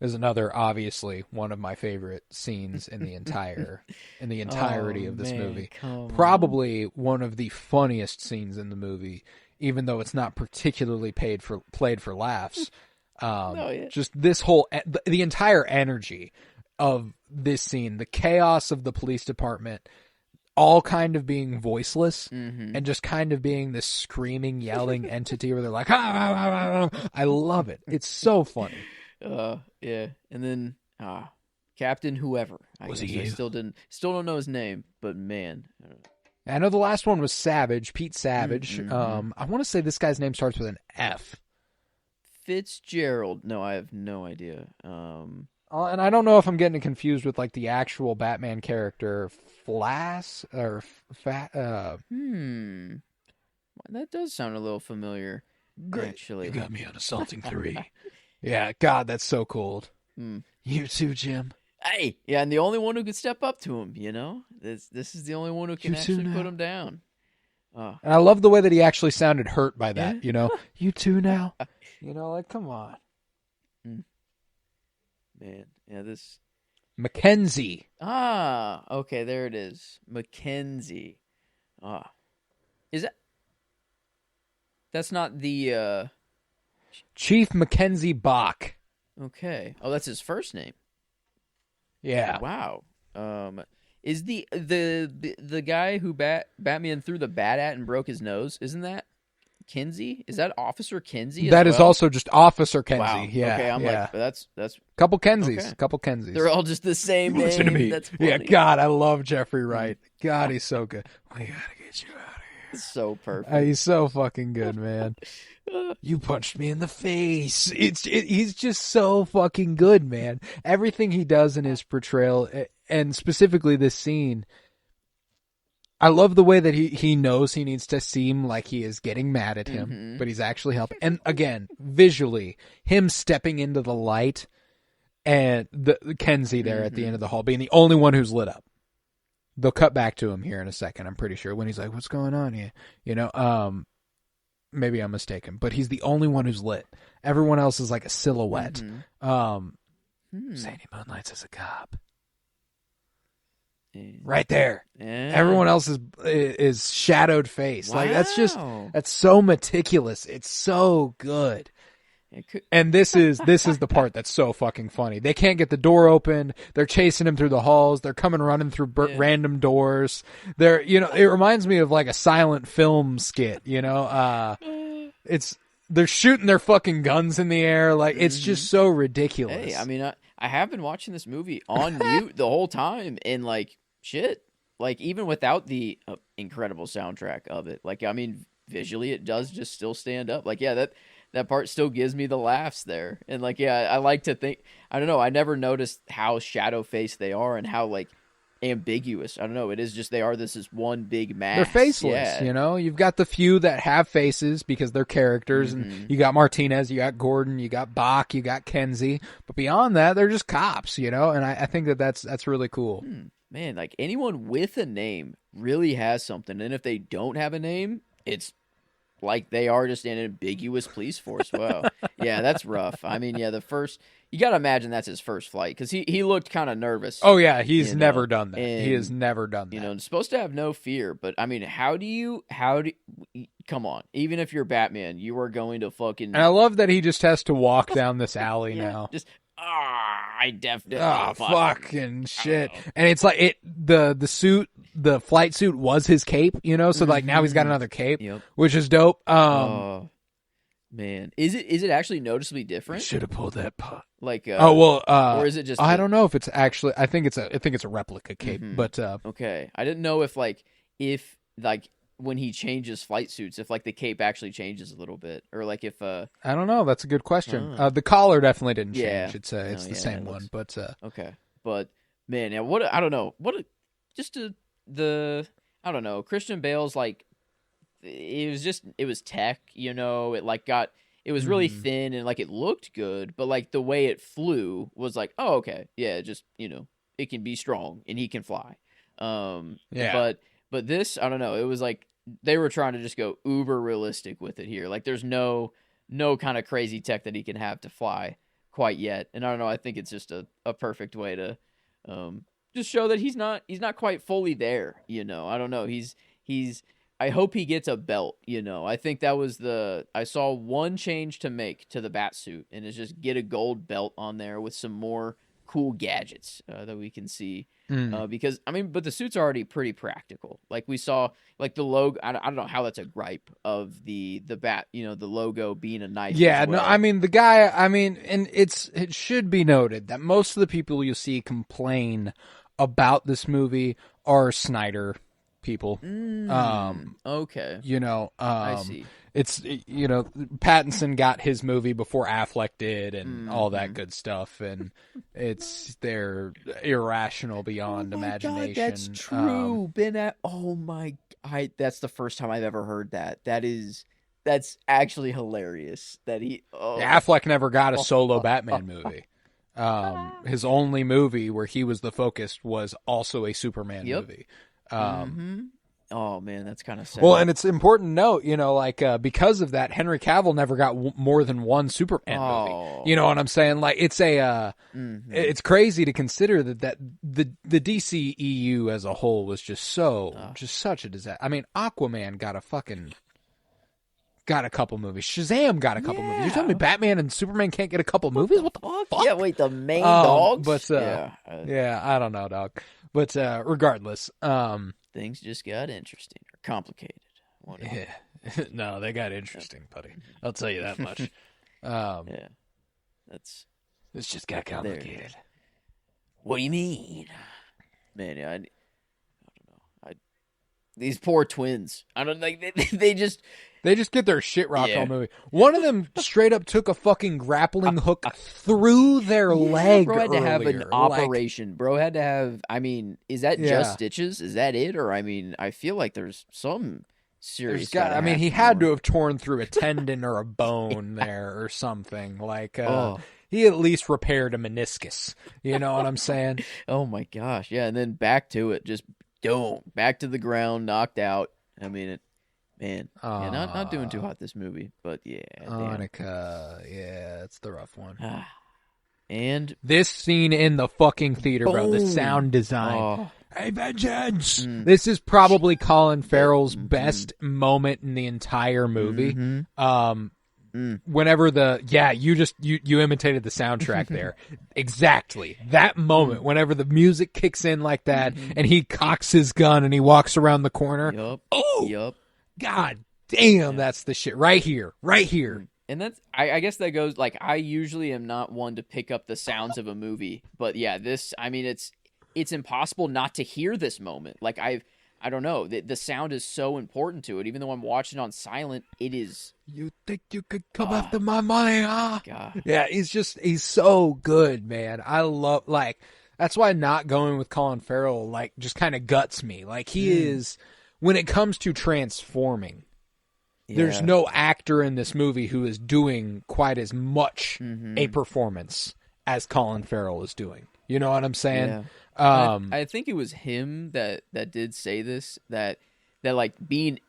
there's another, obviously, one of my favorite scenes in the entirety of this movie. Probably one of the funniest scenes in the movie, even though it's not particularly played for laughs. Just this whole the entire energy of this scene, the chaos of the police department, all kind of being voiceless and just kind of being this screaming, yelling entity where they're like, ah, ah, ah, ah. I love it. It's so funny. Yeah. And then Captain whoever. Was I he you? still don't know his name, but man. I know the last one was Savage, Pete Savage. I want to say this guy's name starts with an F. Fitzgerald. No, I have no idea. And I don't know if I'm getting it confused with like the actual Batman character, Flass or That does sound a little familiar. Great. Actually, You got me on Assaulting 3. Yeah, God, that's so cold. You too, Jim. Hey, yeah, and the only one who could step up to him, this is the only one who can You too actually now. put him down. And I love the way that he actually sounded hurt by that, You too now? Like, come on. Man, yeah, this... Mackenzie. Okay, there it is. Mackenzie. Is that... That's not the, Chief Mackenzie Bach. Okay. Oh, that's his first name. Yeah. Wow. Is the guy who Batman threw the bat at and broke his nose, isn't that Kinsey? Is that Officer Kinsey? That is also just Officer Kenzie. Wow. Yeah. Okay, I'm yeah. like, that's Couple Kensies. Okay. Couple Kensies. they're all just the same name. Listen to me. That's funny. Yeah, God, I love Jeffrey Wright. God, he's so good. We gotta get you out of here. It's so perfect. He's so fucking good, man. You punched me in the face. He's just so fucking good, man. Everything he does in his portrayal, and specifically this scene, I love the way that he knows he needs to seem like he is getting mad at him, but he's actually helping. And again, visually, him stepping into the light and the Kenzie there at the end of the hall being the only one who's lit up. They'll cut back to him here in a second, I'm pretty sure, when he's like, what's going on here? Maybe I'm mistaken, but he's the only one who's lit. Everyone else is like a silhouette. Sandy Moonlights is a cop. Right there. Yeah. Everyone else is shadowed face. Wow. Like that's so meticulous. It's so good. And this is the part that's so fucking funny. They can't get the door open. They're chasing him through the halls. They're coming running through random doors. It reminds me of like a silent film skit, they're shooting their fucking guns in the air. Like, it's just so ridiculous. Hey, I mean, I have been watching this movie on mute the whole time, and like, shit, like even without the incredible soundtrack of it, like, I mean, visually it does just still stand up. Like, yeah, that part still gives me the laughs there. And like, yeah, I like to think, I don't know, I never noticed how shadow-faced they are and how like ambiguous. I don't know, it is just, this is one big mass. They're faceless, You've got the few that have faces because they're characters, and you got Martinez, you got Gordon, you got Bach, you got Kenzie. But beyond that, they're just cops, and I think that's really cool. Man, like anyone with a name really has something. And if they don't have a name, it's like they are just an ambiguous police force. Wow. Yeah, that's rough. I mean, yeah, you got to imagine that's his first flight because he looked kind of nervous. Oh, yeah, he's never done that. He has never done that. It's supposed to have no fear, but I mean, how do you, come on, even if you're Batman, you are going to fucking. And I love that he just has to walk down this alley now. Just, I definitely. Fucking shit. And it's like the suit. The flight suit was his cape, so like now he's got another cape, which is dope. Man, is it actually noticeably different? Should have pulled that pot. Like, or is it just? I don't know if it's actually. I think it's a replica cape, but okay. I didn't know if when he changes flight suits, if like the cape actually changes a little bit, or like if I don't know. That's a good question. The collar definitely didn't change. It's the same one, but okay. But man, yeah, I don't know. I don't know. Christian Bale's like, it was tech, it was really thin and like it looked good, but like the way it flew was like, oh, okay. Yeah. Just, it can be strong and he can fly. But this, I don't know. It was like, they were trying to just go uber realistic with it here. Like there's no kind of crazy tech that he can have to fly quite yet. And I don't know. I think it's just a perfect way to, just show that he's not quite fully there, I don't know. He's I hope he gets a belt, you know. I think that was I saw one change to make to the bat suit, and is just get a gold belt on there with some more cool gadgets that we can see. Because I mean, but the suit's already pretty practical. Like we saw, like the logo. I don't know how that's a gripe of the bat. You know, the logo being a knife. Yeah, as well. no, I mean the guy. I mean, and it should be noted that most of the people you see complain about this movie are Snyder people. Okay. You know, I see. It's, you know, Pattinson got his movie before Affleck did, and all that good stuff, and they're irrational beyond imagination. God, that's true. Oh my, that's the first time I've ever heard that. That's actually hilarious. That Affleck never got a solo Batman movie. His only movie where he was the focus was also a Superman movie. Oh man, that's kind of sad. Well, and it's important to note, you know, like because of that, Henry Cavill never got more than one Superman movie. You know what I'm saying? Like it's it's crazy to consider that the DCEU as a whole was just such a disaster. I mean, Aquaman got a couple movies. Shazam got a couple movies. You're telling me Batman and Superman can't get a couple movies? What the fuck? Yeah, wait, the main dogs? But yeah, I don't know, dog. But regardless, things just got interesting or complicated. Whatever. Yeah. No, they got interesting, buddy. I'll tell you that much. Yeah. It's just got complicated. What do you mean? Man, I don't know. These poor twins. I don't like they just get their shit rocked all movie. One of them straight up took a fucking grappling hook through their leg. Bro had to have an earlier. operation. Bro had to have. I mean, is that just stitches? Is that it? Or I mean, I feel like there's some serious. He had to have torn through a tendon or a bone there or something. Like he at least repaired a meniscus. You know what I'm saying? Oh my gosh, yeah. And then back to it, just back to the ground, knocked out. I mean, not doing too hot this movie, but yeah. Annika, it's the rough one. And this scene in the fucking theater, bro, the sound design. Hey, vengeance! This is probably Colin Farrell's best moment in the entire movie. Whenever you imitated the soundtrack there. Exactly. That moment, whenever the music kicks in like that, and he cocks his gun and he walks around the corner. Yup. Oh! Yup. God damn, that's the shit. Right here. And that's, I guess that goes, like, I usually am not one to pick up the sounds of a movie. But yeah, it's impossible not to hear this moment. Like, I don't know. The sound is so important to it. Even though I'm watching on silent, it is. You think you could come after my money, huh? God. Yeah, he's so good, man. I love, like, that's why not going with Colin Farrell, like, just kind of guts me. Like, he is, when it comes to transforming, there's no actor in this movie who is doing quite as much a performance as Colin Farrell is doing. You know what I'm saying? Yeah. I think it was him that did say this, that like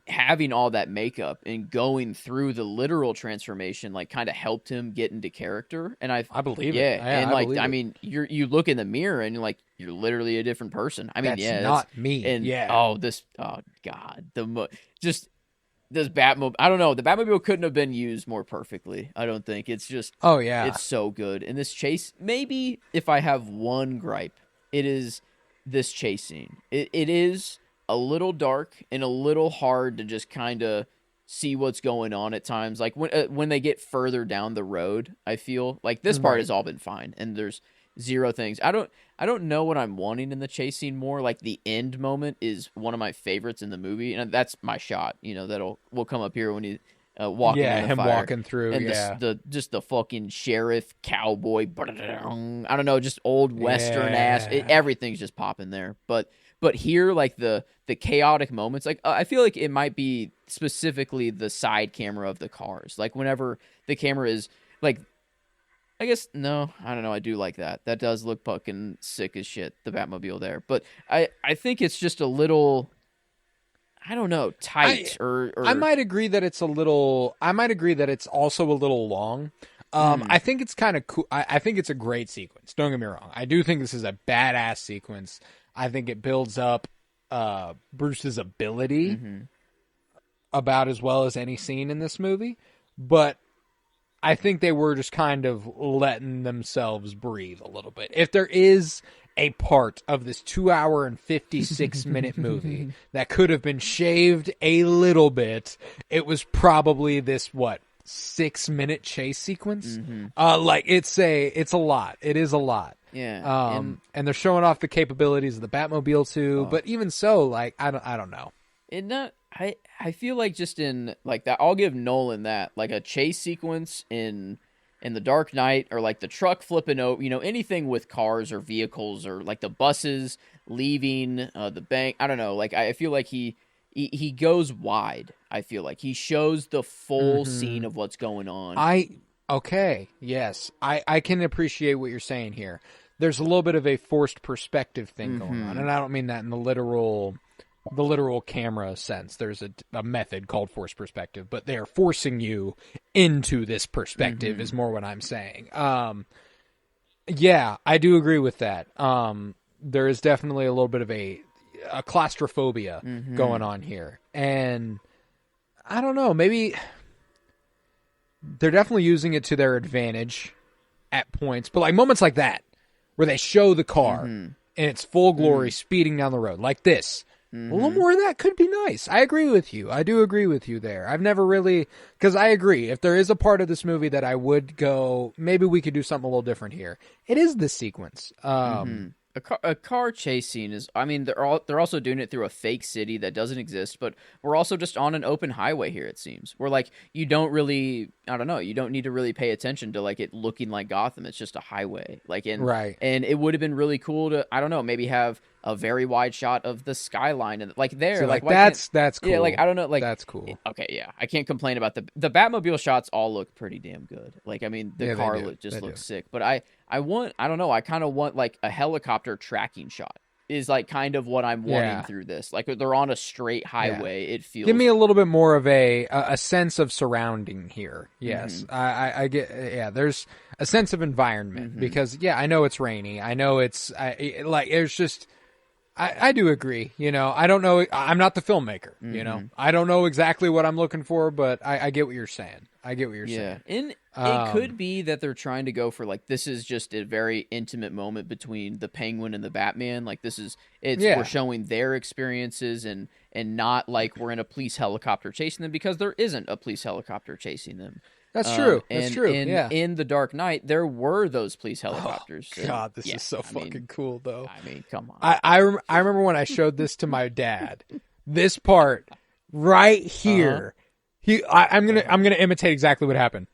having all that makeup and going through the literal transformation, like, kind of helped him get into character. And I believe it. And like, I mean, you look in the mirror and you're literally a different person. I mean, that's not me. And God, this Batmobile, I don't know. The Batmobile couldn't have been used more perfectly. I don't think. It's just, it's so good. And this chase, maybe if I have one gripe, it is this chase scene. It is a little dark and a little hard to just kind of see what's going on at times. Like when they get further down the road, I feel like this part has all been fine, and there's zero things. I don't know what I'm wanting in the chase scene more. Like the end moment is one of my favorites in the movie, and that's my shot. You know, will come up here when he walking. Yeah, in the him fire. walking through. And the fucking sheriff cowboy. I don't know, just old western ass. Everything's just popping there. But here, like the chaotic moments, like I feel like it might be specifically the side camera of the cars. Like whenever the camera is like. I guess, no, I don't know. I do like that. That does look fucking sick as shit, the Batmobile there. But I think it's just a little, I don't know, tight or... I might agree that it's a little... I might agree that it's also a little long. I think it's kind of cool. I think it's a great sequence. Don't get me wrong. I do think this is a badass sequence. I think it builds up Bruce's ability. about as well as any scene in this movie, but I think they were just kind of letting themselves breathe a little bit. If there is a part of this 2 hour and 56-minute movie that could have been shaved a little bit, it was probably this, 6-minute chase sequence? Like, it's a lot. It is a lot. Yeah. And they're showing off the capabilities of the Batmobile too, but even so, like, I don't know. I feel like just in like that, I'll give Nolan that, like a chase sequence in The Dark Knight, or like the truck flipping over, anything with cars or vehicles, or like the buses leaving the bank. I don't know. Like I feel like he goes wide. I feel like he shows the full scene of what's going on. Okay, yes, I can appreciate what you're saying here. There's a little bit of a forced perspective thing going on, and I don't mean that in the literal camera sense. There's a method called forced perspective, but they're forcing you into this perspective is more what I'm saying. Yeah, I do agree with that. There is definitely a little bit of a claustrophobia going on here, and I don't know, maybe they're definitely using it to their advantage at points, but like moments like that where they show the car in its full glory speeding down the road like this, a little more of that could be nice. I agree with you. I do agree with you there. I've never really, because I agree, if there is a part of this movie that I would go, maybe we could do something a little different here, it is this sequence. A car chase scene is, I mean, they're also doing it through a fake city that doesn't exist, but we're also just on an open highway here, it seems. Where, like, you don't really, I don't know, you don't need to really pay attention to, like, it looking like Gotham. It's just a highway. Like, right. And it would have been really cool to, I don't know, maybe have a very wide shot of the skyline, and like there, so, like that's cool. Yeah, like I don't know, like that's cool. Okay, yeah, I can't complain about the Batmobile shots. All look pretty damn good. Like, I mean, the car looks sick. But I don't know. I kind of want like a helicopter tracking shot. Is like kind of what I'm wanting through this. Like they're on a straight highway. It feels. Give me a little bit more of a sense of surrounding here. Yes, I get. Yeah, there's a sense of environment because I know it's rainy. I know it's like there's just. I do agree. I don't know. I'm not the filmmaker. I don't know exactly what I'm looking for, but I get what you're saying. Yeah, and it could be that they're trying to go for like this is just a very intimate moment between the Penguin and the Batman. Like we're showing their experiences and not like we're in a police helicopter chasing them, because there isn't a police helicopter chasing them. That's true. That's true. In The Dark Knight, there were those police helicopters. Oh, God, this is so fucking cool, though. I mean, come on. I remember when I showed this to my dad. This part right here. I'm gonna imitate exactly what happened.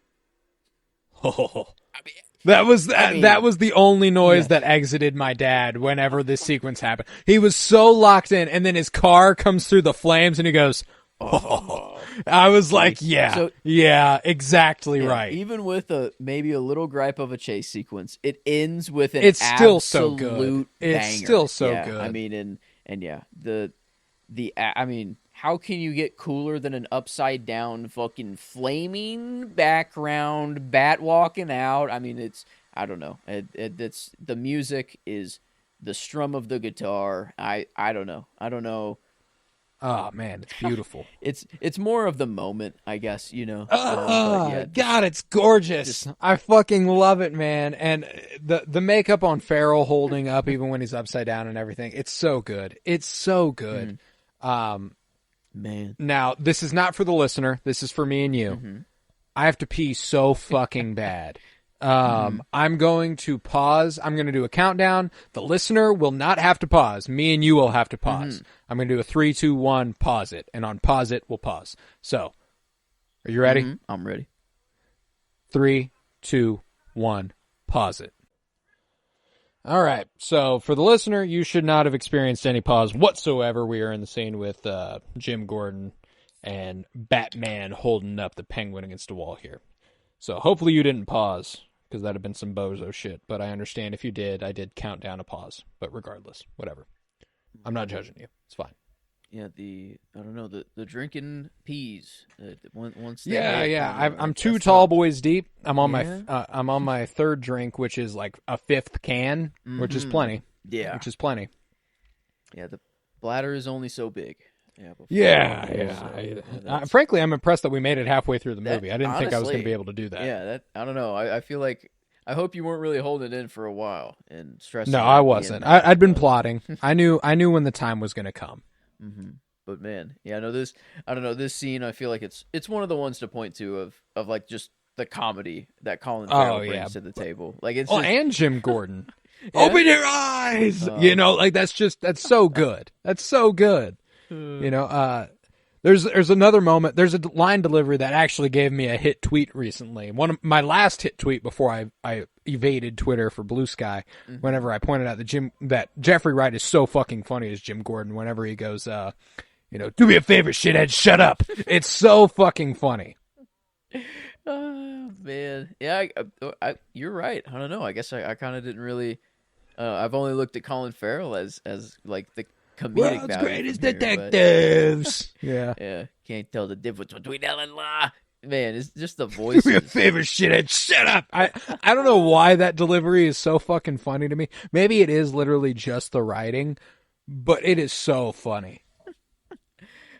That was the only noise that exited my dad whenever this sequence happened. He was so locked in, and then his car comes through the flames, and he goes. I was like, exactly right. Even with maybe a little gripe of a chase sequence, it ends with an it's still absolute so good. banger. It's still so good. I mean, I mean, how can you get cooler than an upside down fucking flaming background, bat walking out? I mean, I don't know. It's the music is the strum of the guitar. I don't know. Oh man, it's beautiful. It's more of the moment, I guess, God, it's gorgeous. I fucking love it, man. And the makeup on Farrell holding up even when he's upside down and everything, it's so good. It's so good. Man. Now, this is not for the listener. This is for me and you. I have to pee so fucking bad. I'm going to pause. I'm going to do a countdown. The listener will not have to pause. Me and you will have to pause. I'm going to do a 3, 2, 1, pause it. And on pause it, we'll pause. So, are you ready? I'm ready. 3, 2, 1, pause it. All right. So, for the listener, you should not have experienced any pause whatsoever. We are in the scene with Jim Gordon and Batman holding up the Penguin against a wall here. So, hopefully you didn't pause, because that'd have been some bozo shit. But I understand if you did, I did count down a pause. But regardless, whatever. I'm not judging you. It's fine. Yeah, I don't know, the drinking peas. Once I'm two tall boys deep. I'm on my third drink, which is like a fifth can, which is plenty. Yeah, which is plenty. Yeah, the bladder is only so big. Yeah. Frankly, I'm impressed that we made it halfway through the movie. I didn't think I was going to be able to do that. Yeah, I don't know. I feel like I hope you weren't really holding it in for a while and stressing. No, I wasn't. I'd been plotting. I knew when the time was going to come. Mm-hmm. But man, yeah, no, this I don't know. This scene, I feel like it's one of the ones to point to of like just the comedy that Colin Farrell brings to the table. Like it's and Jim Gordon. Open your eyes. Like that's so good. That's so good. There's another moment. There's a line delivery that actually gave me a hit tweet recently. One of my last hit tweet before I evaded Twitter for Blue Sky. Mm-hmm. Whenever I pointed out that Jeffrey Wright is so fucking funny as Jim Gordon. Whenever he goes, do me a favor, shithead, shut up. It's so fucking funny. Oh man, yeah, you're right. I don't know. I guess I kind of didn't really. I've only looked at Colin Farrell as like the comedic world's value greatest here, detectives. Yeah. Can't tell the difference between Ellen Law. Man, it's just the voice. Do me a favor, shithead, shut up. I don't know why that delivery is so fucking funny to me. Maybe it is literally just the writing, but it is so funny.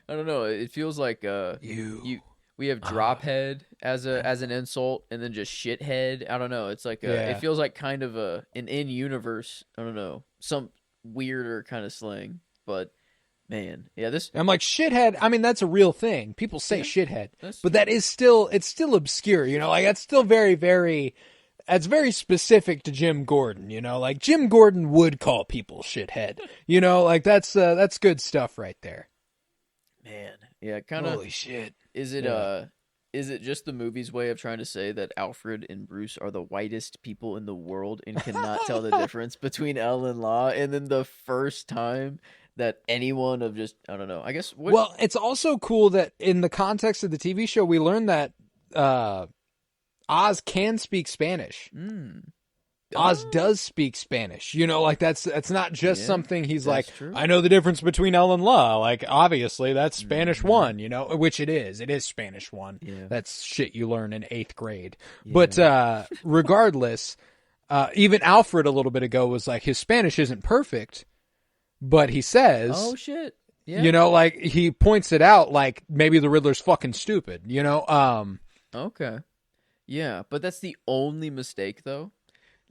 I don't know. It feels like we have drophead as an insult, and then just shithead. I don't know. It's like it feels like kind of an in-universe. I don't know, some weirder kind of slang. But man, yeah, I'm like shithead. I mean, that's a real thing. People say shithead, but that is still obscure. Like that's still very, very. That's very specific to Jim Gordon. Like Jim Gordon would call people shithead. Like that's good stuff right there. Man, yeah, kind of. Holy shit. Is it just the movie's way of trying to say that Alfred and Bruce are the whitest people in the world and cannot tell the difference between Elle and Law? And then the first time that anyone of just, I don't know, I guess. Well, it's also cool that in the context of the TV show, we learned that Oz can speak Spanish. Oz does speak Spanish. Like that's not just something he's like, true. I know the difference between Elle and La. Like, obviously, that's Spanish 1, which it is. It is Spanish 1. Yeah. That's shit you learn in 8th grade. Yeah. But regardless, even Alfred a little bit ago was like, his Spanish isn't perfect, but he says... Oh, shit. Yeah. Like, he points it out like, maybe the Riddler's fucking stupid, Okay. Yeah, but that's the only mistake, though.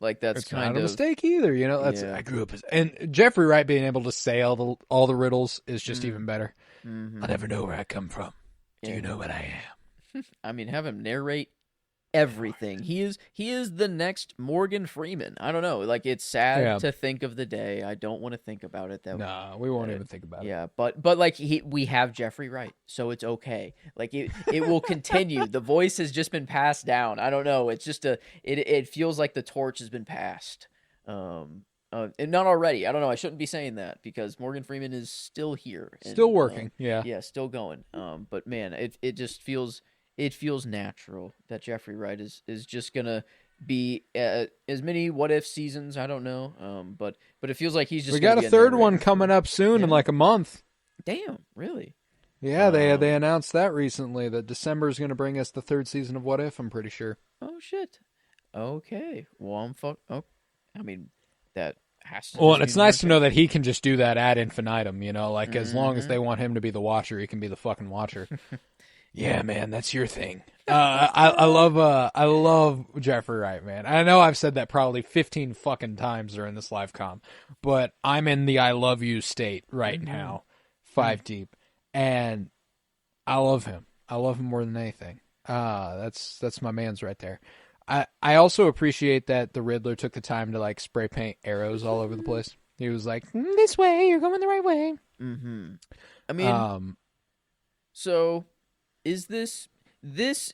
Like that's it's kind not of a mistake either, That's I grew up and Jeffrey Wright being able to say all the riddles is just even better. Mm-hmm. I never know where I come from. Do you know what I am? I mean, have him narrate everything. He is the next Morgan Freeman. I don't know. Like it's sad to think of the day. I don't want to think about it. No, we won't even think about it. Yeah, but like we have Jeffrey Wright, so it's okay. Like it will continue. The voice has just been passed down. I don't know. It's just it feels like the torch has been passed. And not already. I don't know. I shouldn't be saying that because Morgan Freeman is still here, still working. Yeah, still going. But man, it just feels. It feels natural that Jeffrey Wright is just gonna be as many what if seasons. I don't know, but it feels like he's just. We got a third one coming up soon in like a month. Damn, really? Yeah, they announced that recently. That December is going to bring us the third season of What If. I'm pretty sure. Oh shit. Okay. Well, Oh, I mean that has to. Well, and it's nice to know that he can just do that ad infinitum. Like as long as they want him to be the Watcher, he can be the fucking Watcher. Yeah, man, that's your thing. I love Jeffrey Wright, man. I know I've said that probably 15 fucking times during this live com, but I'm in the I love you state right now, 5 deep, and I love him. I love him more than anything. That's my man's right there. I also appreciate that the Riddler took the time to like spray paint arrows all over the place. He was like, "This way, you're going the right way." Mm-hmm. I mean, so. Is this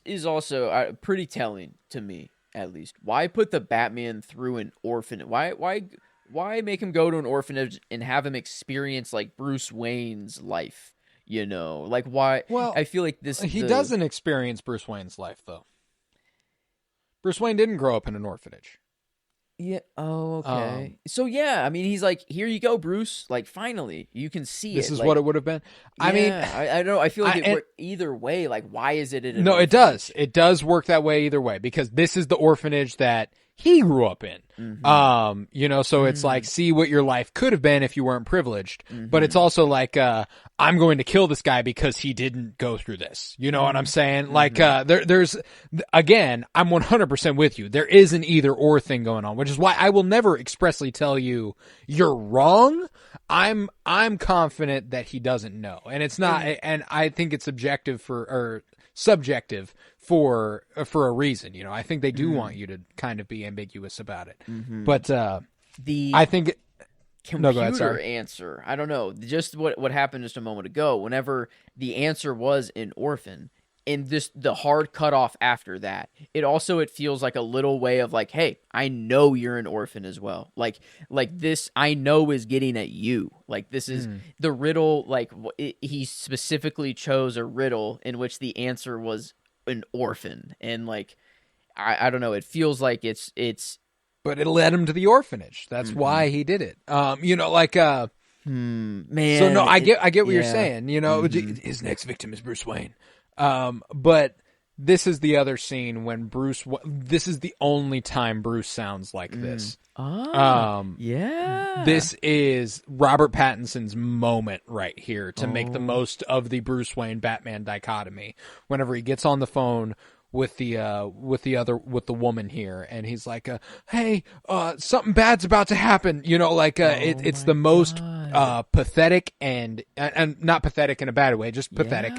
is also pretty telling to me, at least. Why put the Batman through an orphanage? Why make him go to an orphanage and have him experience like Bruce Wayne's life? Like why? Well, I feel like he doesn't experience Bruce Wayne's life though. Bruce Wayne didn't grow up in an orphanage. Yeah. Oh, okay. So yeah, I mean, he's like, "Here you go, Bruce. Like, finally, you can see this is like, what it would have been." I mean, I don't know. I feel like it worked either way. Like, why is it? No, it does. It does work that way either way because this is the orphanage that he grew up in. Mhm. You know, so it's like, see what your life could have been if you weren't privileged. But it's also like, I'm going to kill this guy because he didn't go through this. You know what I'm saying? Like, there's, again, I'm 100% with you. There is an either or thing going on, which is why I will never expressly tell you you're wrong. I'm confident that he doesn't know. And it's not, and I think it's subjective for a reason. You know, I think they do want you to kind of be ambiguous about it. But The I think computer No, go ahead, sorry. answer, I don't know, just what happened just a moment ago, whenever the answer was an orphan, and this the hard cutoff after that, it feels like a little way of like, hey, I know you're an orphan as well. Like this, I know is getting at you. Like this is the riddle. Like he specifically chose a riddle in which the answer was an orphan, and like I don't know. It feels like it's. but it led him to the orphanage. That's why he did it. You know, like Man. So no, I get what you're yeah. saying. You know, his next victim is Bruce Wayne. But this is the other scene when this is the only time Bruce sounds like this. Yeah. This is Robert Pattinson's moment right here to make the most of the Bruce Wayne Batman dichotomy. Whenever he gets on the phone with the woman here, and he's like, "Hey, something bad's about to happen." You know, like it's the most pathetic and not pathetic in a bad way, just pathetic.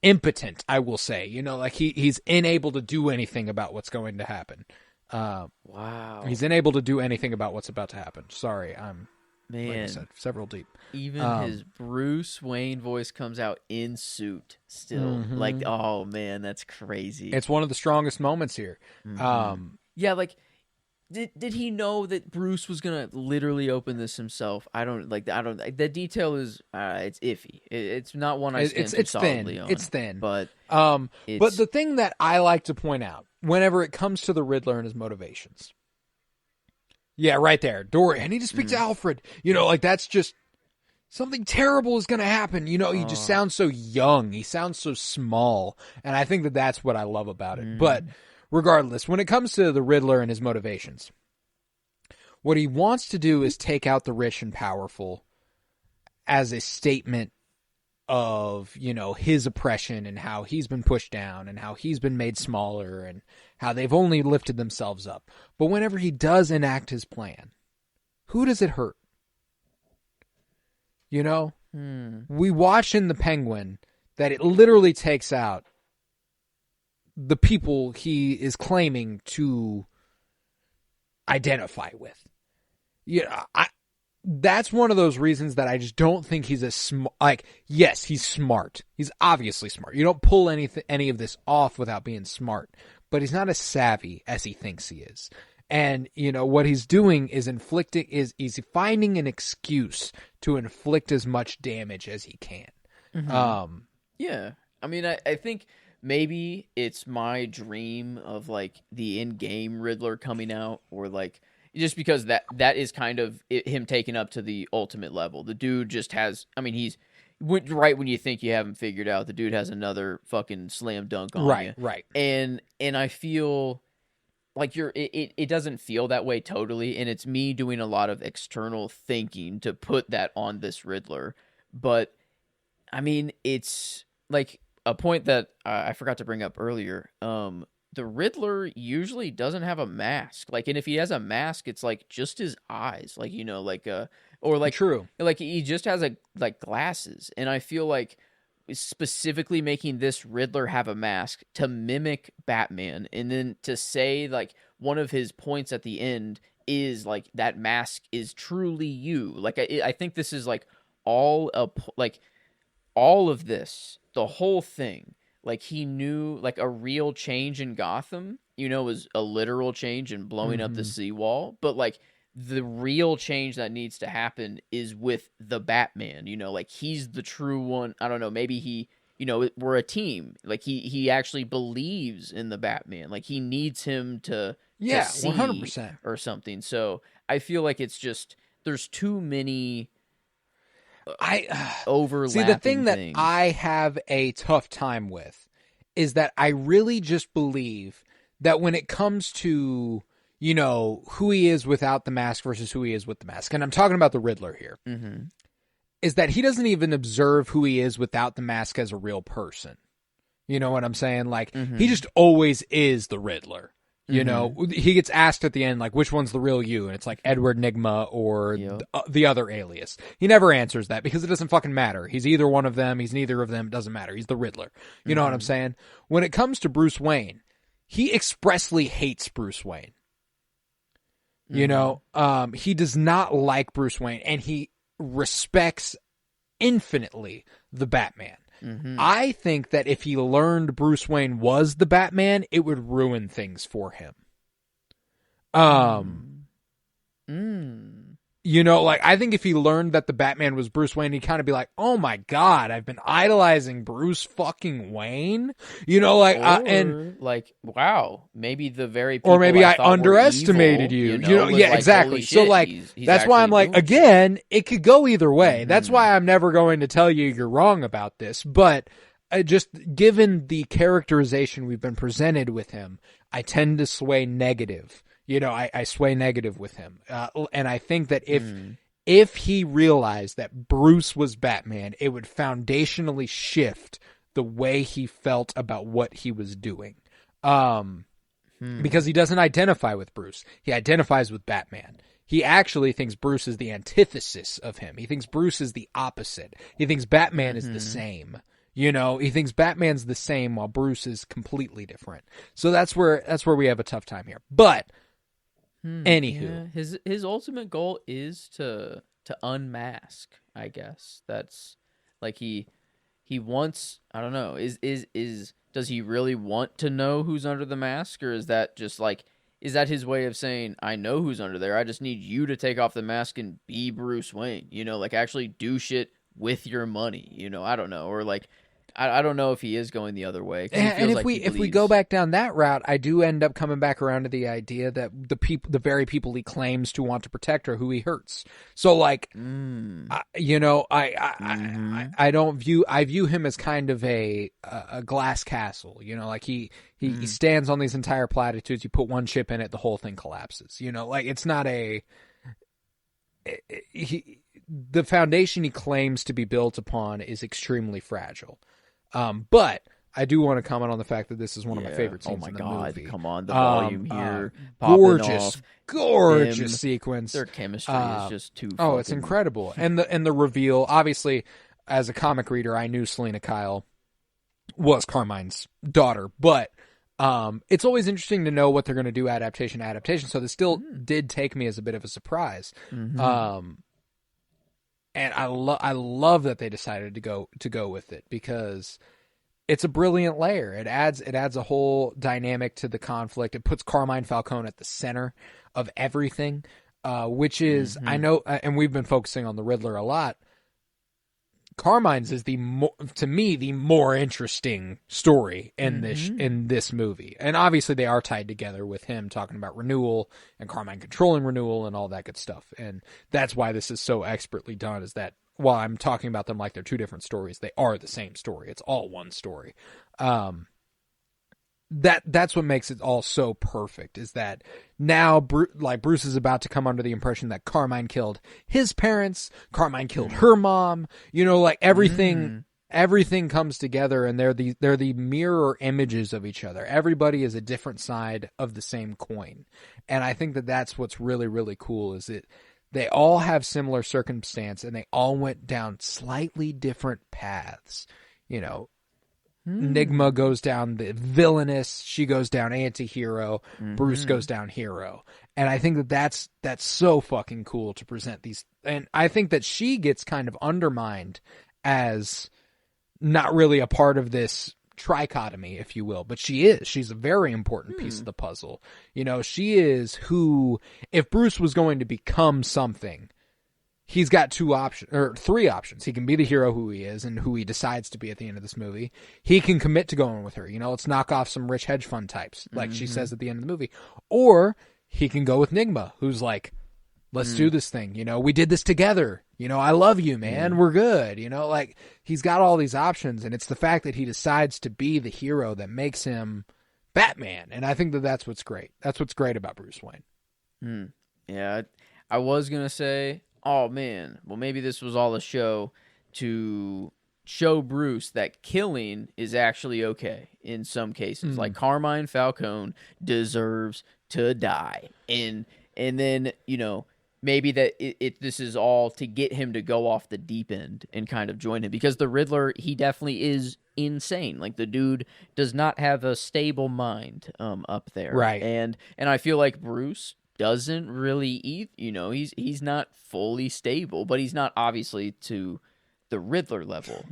Impotent, I will say. You know, like he's unable to do anything about what's going to happen. Wow. He's unable to do anything about what's about to happen. Sorry, I'm Man. like I said, several deep. Even his Bruce Wayne voice comes out in suit still. Like, oh man, that's crazy. It's one of the strongest moments here. Yeah, like did he know that Bruce was gonna literally open this himself? The detail is it's iffy. It's not one I stand too solidly thin. on. It's thin. But but the thing that I like to point out whenever it comes to the Riddler and his motivations. Yeah, right there. Dory, I need to speak to Alfred. You know, like that's just something terrible is going to happen. You know, he just sounds so young. He sounds so small. And I think that that's what I love about it. But regardless, when it comes to the Riddler and his motivations, what he wants to do is take out the rich and powerful as a statement of, you know, his oppression and how he's been pushed down and how he's been made smaller and how they've only lifted themselves up. But whenever he does enact his plan, who does it hurt? You know, we watch in The Penguin that it literally takes out the people he is claiming to identify with. Yeah, that's one of those reasons that I just don't think he's yes, he's smart. He's obviously smart. You don't pull any of this off without being smart, but he's not as savvy as he thinks he is. And, you know, what he's doing is he's finding an excuse to inflict as much damage as he can. yeah. I mean, I think maybe it's my dream of like the in-game Riddler coming out, or like just because that is kind of him taken up to the ultimate level. The dude just has, I mean, he's right when you think you have him figured out, the dude has another fucking slam dunk on you. Right. And I feel like it doesn't feel that way totally, and it's me doing a lot of external thinking to put that on this Riddler. But I mean, it's like a point that I forgot to bring up earlier. The Riddler usually doesn't have a mask. Like, and if he has a mask, it's like just his eyes, like, you know, like or like True. Like he just has like glasses, and I feel like specifically making this Riddler have a mask to mimic Batman, and then to say like one of his points at the end is like that mask is truly you. Like I think this is like all of this, the whole thing. Like he knew like a real change in Gotham, you know, was a literal change in blowing up the seawall, but like the real change that needs to happen is with the Batman, you know, like he's the true one. I don't know, maybe he, you know, we're a team. Like he actually believes in the Batman. Like he needs him to see 100% or something. So I feel like it's just there's too many overlapping see, the thing things. that I have a tough time with is that I really just believe that when it comes to you know, who he is without the mask versus who he is with the mask, and I'm talking about the Riddler here, is that he doesn't even observe who he is without the mask as a real person. You know what I'm saying? Like, he just always is the Riddler. You know, he gets asked at the end, like, which one's the real you? And it's like Edward Nygma or the other alias. He never answers that because it doesn't fucking matter. He's either one of them. He's neither of them. It doesn't matter. He's the Riddler. You know what I'm saying? When it comes to Bruce Wayne, he expressly hates Bruce Wayne. You know, he does not like Bruce Wayne, and he respects infinitely the Batman. I think that if he learned Bruce Wayne was the Batman, it would ruin things for him. You know, like, I think if he learned that the Batman was Bruce Wayne, he'd kind of be like, oh my God, I've been idolizing Bruce fucking Wayne. You know, like, and like, wow, maybe the very people or maybe I thought underestimated were evil, you know, yeah, like, exactly. shit, So like, he's that's why I'm like, again, it could go either way. That's why I'm never going to tell you you're wrong about this. But just given the characterization we've been presented with him, I tend to sway negative. You know, I sway negative with him. And I think that if he realized that Bruce was Batman, it would foundationally shift the way he felt about what he was doing. Because he doesn't identify with Bruce. He identifies with Batman. He actually thinks Bruce is the antithesis of him. He thinks Bruce is the opposite. He thinks Batman is the same. You know, he thinks Batman's the same while Bruce is completely different. So that's where we have a tough time here. But anywho, his ultimate goal is to unmask, I guess. That's like he wants, I don't know, does he really want to know who's under the mask, or is that just like, is that his way of saying, I know who's under there, I just need you to take off the mask and be Bruce Wayne, you know, like actually do shit with your money, you know, I don't know, or like I don't know if he is going the other way. And if we go back down that route, I do end up coming back around to the idea that the very people he claims to want to protect are who he hurts. So like, you know, I view him as kind of a glass castle. You know, like he stands on these entire platitudes. You put one chip in it, the whole thing collapses. You know, like it's not the foundation he claims to be built upon is extremely fragile. But I do want to comment on the fact that this is one of my favorite scenes in the movie. Come on, the volume here. Gorgeous sequence. Their chemistry is just too it's incredible. And the reveal, obviously, as a comic reader, I knew Selena Kyle was Carmine's daughter, but it's always interesting to know what they're going to do adaptation. So this still did take me as a bit of a surprise. And I love that they decided to go with it, because it's a brilliant layer. It adds a whole dynamic to the conflict. It puts Carmine Falcone at the center of everything, which is, I know, and we've been focusing on the Riddler a lot. Carmine's is to me the more interesting story in this movie, and obviously they are tied together with him talking about renewal and Carmine controlling renewal and all that good stuff, and that's why this is so expertly done. Is that while I'm talking about them like they're two different stories, they are the same story. It's all one story. That's what makes it all so perfect, is that now Bruce is about to come under the impression that Carmine killed his parents, Carmine killed her mom, you know, like everything comes together, and they're the mirror images of each other. Everybody is a different side of the same coin. And I think that that's what's really, really cool, is that they all have similar circumstance and they all went down slightly different paths, you know. Nygma goes down the villainous, she goes down anti-hero, Bruce goes down hero. And I think that that's so fucking cool to present these. And I think that she gets kind of undermined as not really a part of this trichotomy, if you will, but she's a very important piece of the puzzle. You know, she is who, if Bruce was going to become something, he's got three options. He can be the hero who he is and who he decides to be at the end of this movie. He can commit to going with her. You know, let's knock off some rich hedge fund types, like she says at the end of the movie. Or he can go with Nygma, who's like, let's do this thing. You know, we did this together. You know, I love you, man. We're good. You know, like, he's got all these options, and it's the fact that he decides to be the hero that makes him Batman. And I think that that's what's great. That's what's great about Bruce Wayne. Hmm. Yeah, I was gonna say, oh man, well maybe this was all a show to show Bruce that killing is actually okay in some cases. Like Mm. Carmine Falcone deserves to die, and then maybe that this is all to get him to go off the deep end and kind of join him because the Riddler, he definitely is insane. Like the dude does not have a stable mind up there, Right. and I feel like Bruce doesn't really eat. He's not fully stable, but he's not obviously to the Riddler level.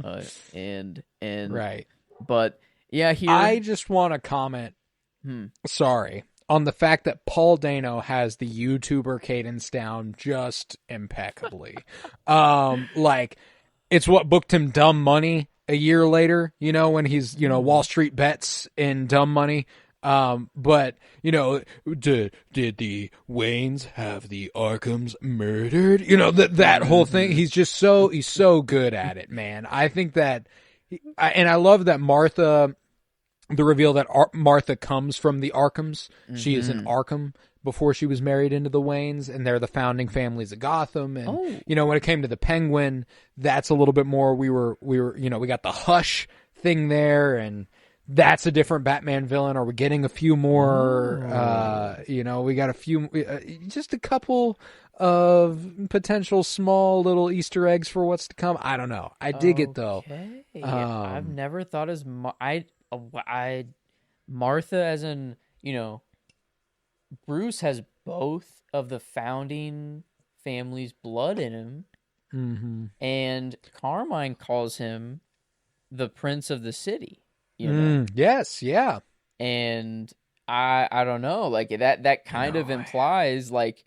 And Right. but yeah, I here. just want to comment, Hmm. sorry, on the fact that Paul Dano has the YouTuber cadence down just impeccably. Like it's what booked him Dumb Money a year later, when he's, Wall Street Bets in Dumb Money. But did the Waynes have the Arkhams murdered? That whole thing. He's so good at it, man. I think that, and I love that the reveal that Martha comes from the Arkhams. She is an Arkham before she was married into the Waynes, and they're the founding families of Gotham. And when it came to the Penguin, that's a little bit more. We got the Hush thing there, and that's a different Batman villain. Are we getting a few more? We got a few, just a couple of potential small little Easter eggs for what's to come. I don't know. I dig it though. I've never thought as Martha as in Bruce has both of the founding family's blood in him, and Carmine calls him the Prince of the City. Yes, yeah, and I don't know, like that kind of implies like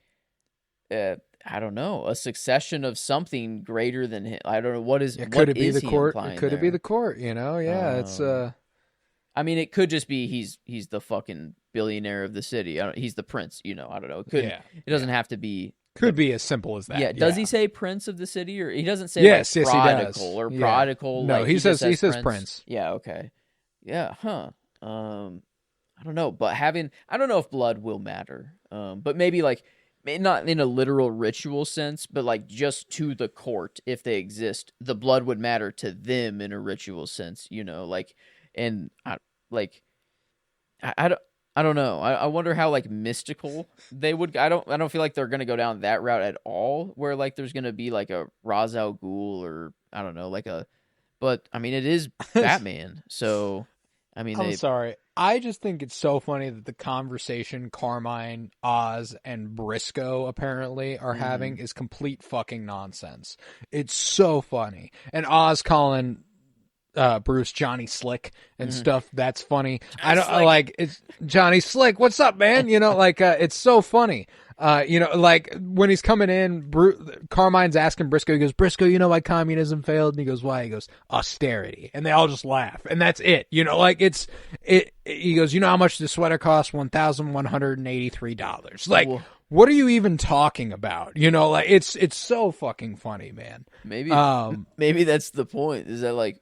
I don't know, a succession of something greater than him. I don't know what is. Could it be the court? Could it be the court? Yeah, it's. I mean, it could just be he's the fucking billionaire of the city. He's the prince. I don't know. It could. Yeah. It doesn't have to be. Could be as simple as that. Yeah. Does he say prince of the city, or he doesn't say yes, like yes, prodigal he does. or prodigal? No, like, he says says prince. Yeah. Okay. Yeah. Huh. I don't know, but I don't know if blood will matter. But maybe like not in a literal ritual sense, but like just to the court, if they exist, the blood would matter to them in a ritual sense. Like, and I don't know. I wonder how like mystical they would. I don't feel like they're gonna go down that route at all. Where like there's gonna be like a Ra's al Ghul or I don't know, like a. But I mean, it is Batman, so I mean, I'm sorry. I just think it's so funny that the conversation Carmine, Oz, and Briscoe apparently are having is complete fucking nonsense. It's so funny, and Oz calling Bruce Johnny Slick and stuff. That's funny. It's Johnny Slick. What's up, man? It's so funny. Like when he's coming in, Carmine's asking Briscoe. He goes, Briscoe, why communism failed? And he goes, why? He goes, austerity. And they all just laugh, and that's it. He goes, how much the sweater costs? $1,183. Like. Whoa. What are you even talking about? It's so fucking funny, man. Maybe that's the point. Is that like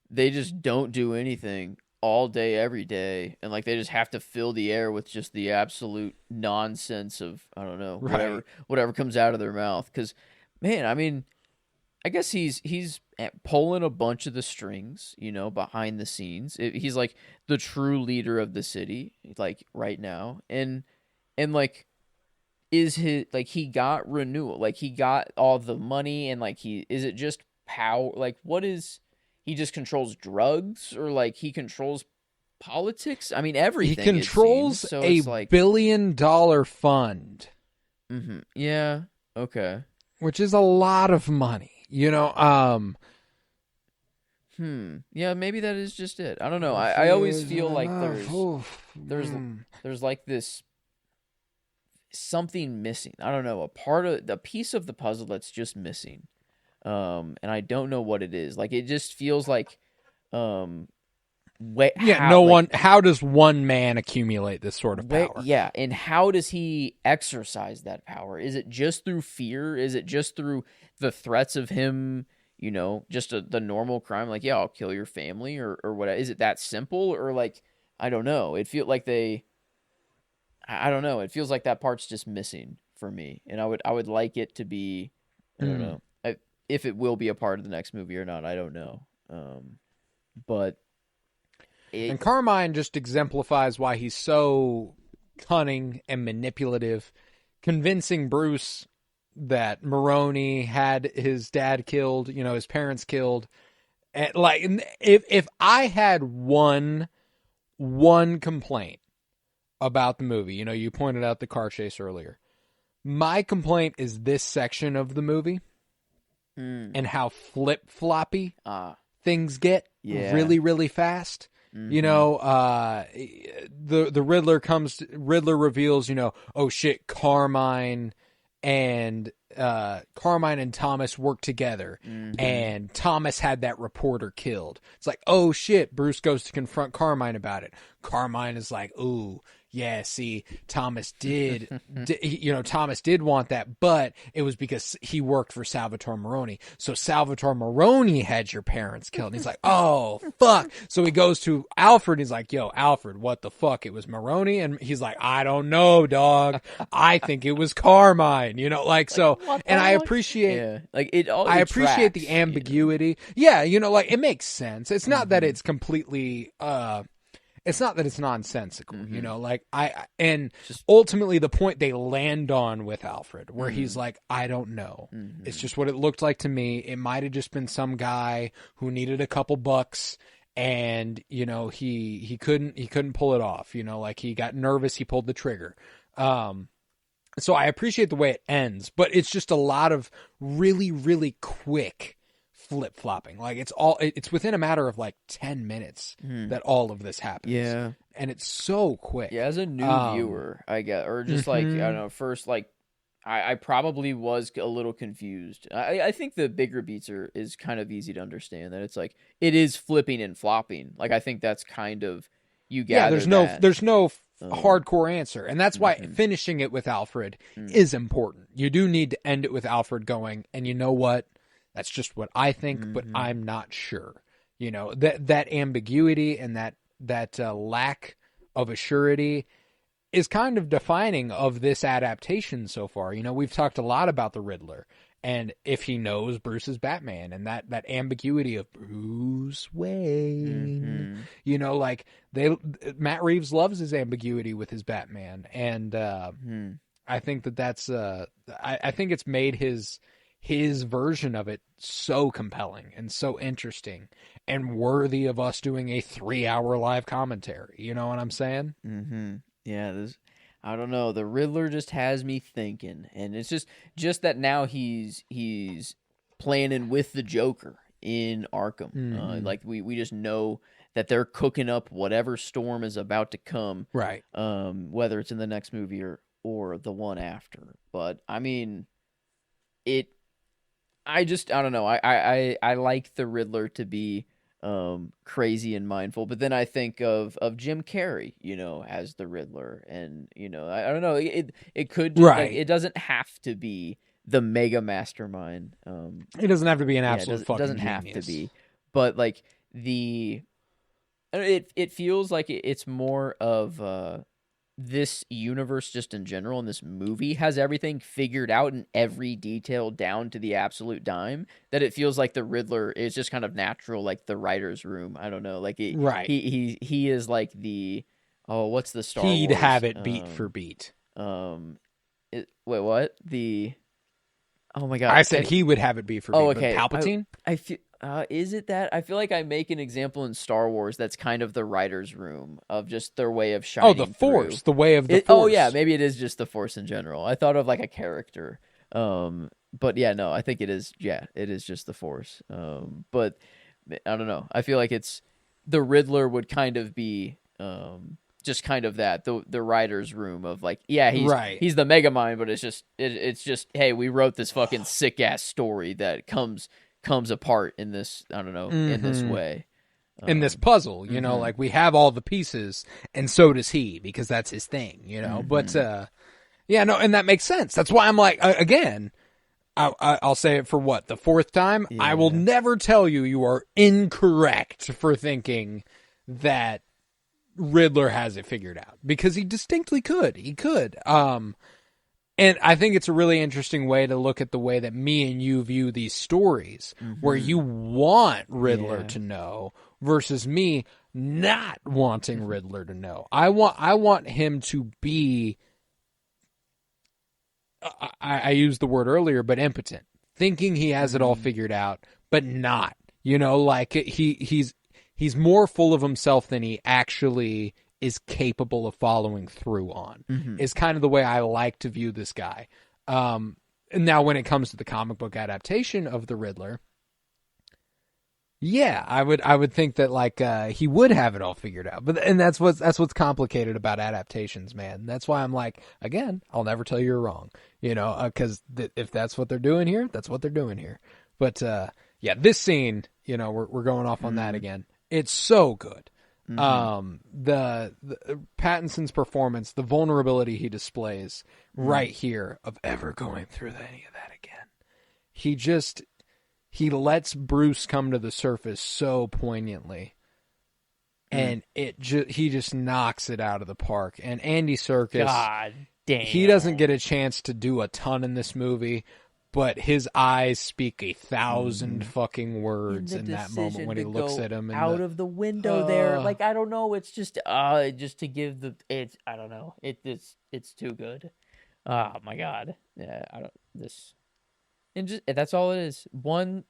they just don't do anything all day, every day, and like they just have to fill the air with just the absolute nonsense of I don't know whatever comes out of their mouth. Because man, I mean, I guess he's pulling a bunch of the strings, behind the scenes. He's like the true leader of the city, like right now, and like. Is he got renewal, like he got all the money, and like is it just power, like what is he just controls drugs, or like he controls politics? I mean everything. He controls so a like, $1 billion fund. Yeah. Okay. Which is a lot of money, Yeah, maybe that is just it. I don't know. I always feel like there's like this something missing. I don't know, a piece of the puzzle that's just missing. And I don't know what it is. Like it just feels like how does one man accumulate this sort of power? Yeah, and how does he exercise that power? Is it just through fear? Is it just through the threats of him, just the normal crime, like, yeah, I'll kill your family or what? Is it that simple? Or like, I don't know. It feels like I don't know. It feels like that part's just missing for me, and I would like it to be. I don't know if it will be a part of the next movie or not. I don't know. But and Carmine just exemplifies why he's so cunning and manipulative, convincing Bruce that Maroney had his dad killed, his parents killed. And like, if I had one complaint about the movie, you pointed out the car chase earlier. My complaint is this section of the movie and how flip-floppy things get really, really fast. The Riddler reveals, oh shit, Carmine and Thomas work together, and Thomas had that reporter killed. It's like, oh shit, Bruce goes to confront Carmine about it. Carmine is like, ooh, yeah, see, Thomas did want that, but it was because he worked for Salvatore Maroni. So Salvatore Maroni had your parents killed. And he's like, oh, fuck. So he goes to Alfred. And he's like, yo, Alfred, what the fuck? It was Maroni? And he's like, I don't know, dog. I think it was Carmine, so, and I appreciate, I appreciate the ambiguity. Yeah, it makes sense. It's not that it's completely, it's not that it's nonsensical, and ultimately the point they land on with Alfred, where he's like, I don't know. It's just what it looked like to me. It might have just been some guy who needed a couple bucks, and he couldn't pull it off. He got nervous, he pulled the trigger. So I appreciate the way it ends, but it's just a lot of really, really quick flip-flopping. Like, it's within a matter of 10 minutes that all of this happens. Yeah. And it's so quick. Yeah, as a new viewer, I get, or just I don't know, first, I probably was a little confused. I think the bigger beats is kind of easy to understand, that it's it is flipping and flopping. I think that's kind of, you gather there's no hardcore answer. And that's why finishing it with Alfred is important. You do need to end it with Alfred going, and you know what? That's just what I think, but I'm not sure. That ambiguity and that lack of assurity is kind of defining of this adaptation so far. We've talked a lot about the Riddler, and if he knows Bruce is Batman, and that ambiguity of Bruce Wayne. Matt Reeves loves his ambiguity with his Batman, and I think that's I think it's made his version of it so compelling and so interesting and worthy of us doing a 3-hour live commentary. You know what I'm saying? Yeah, I don't know. The Riddler just has me thinking, and it's just that now he's planning with the Joker in Arkham. We just know that they're cooking up whatever storm is about to come. Right. Whether it's in the next movie or the one after. But I mean, I don't know. I like the Riddler to be crazy and mindful, but then I think of Jim Carrey, as the Riddler, and I don't know. It could just, it doesn't have to be the mega mastermind. It doesn't have to be an absolute fucking doesn't genius. have to be, but it feels like it's more of this universe just in general, and this movie has everything figured out in every detail down to the absolute dime, that it feels like the Riddler is just kind of natural, like the writer's room. I don't know, he is like the what's the Star He'd Wars? have it beat for beat. Wait, what? Oh my god! I said he would have it beat for beat. Okay, but Palpatine. I feel. Is it that? I feel like I make an example in Star Wars that's kind of the writer's room of just their way of shining. Oh, the Force, the way of the Force. Oh yeah, maybe it is just the Force in general. I thought of like a character. But yeah, no, I think it is. Yeah, it is just the Force. But I don't know. I feel like it's the Riddler would kind of be just kind of that the writer's room of like, yeah, he's the Megamind, but it's just hey, we wrote this fucking sick ass story that comes apart in this, I don't know, in this way. In this puzzle, like we have all the pieces, and so does he, because that's his thing, But yeah, no, and that makes sense. That's why I'm like, again, I'll say it for the fourth time. Yeah. I will never tell you are incorrect for thinking that Riddler has it figured out, because he distinctly could. He could. And I think it's a really interesting way to look at the way that me and you view these stories, where you want Riddler to know versus me not wanting Riddler to know. I want him to be, I used the word earlier, but impotent, thinking he has it all figured out, but not. You know, like he's more full of himself than he actually is capable of following through on, is kind of the way I like to view this guy. Now, when it comes to the comic book adaptation of the Riddler, yeah, I would think that like he would have it all figured out. And that's what's complicated about adaptations, man. That's why I'm like, again, I'll never tell you you're wrong, you know, because if that's what they're doing here, that's what they're doing here. But yeah, this scene, you know, we're going off on that again. It's so good. The Pattinson's performance, the vulnerability he displays right here of ever going through any of that again. He lets Bruce come to the surface so poignantly, and he just knocks it out of the park. And Andy Serkis, God damn, he doesn't get a chance to do a ton in this movie, but his eyes speak 1,000 fucking words in that moment when he looks at him out of the window there. Like, I don't know. It's just to give I don't know. It's too good. Oh my God. Yeah. And just, that's all it is. 1,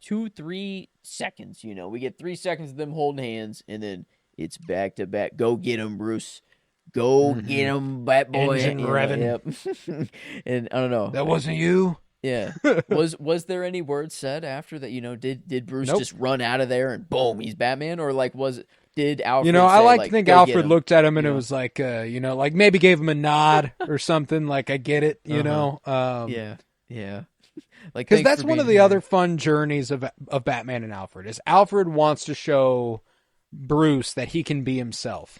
2, 3 seconds. You know, we get 3 seconds of them holding hands, and then it's back to back. Go get him, Bruce. Go get him, Bat Boy. Engine revving. Yep. And I don't know. That wasn't you. Yeah. Was there any word said after that? You know, did Bruce just run out of there and boom, he's Batman, or like did Alfred? You know, I like to think Alfred looked at him and you it was like, you know, like maybe gave him a nod or something. Like, I get it, you know. Yeah. Like, because that's one of the other fun journeys of Batman and Alfred is Alfred wants to show Bruce that he can be himself.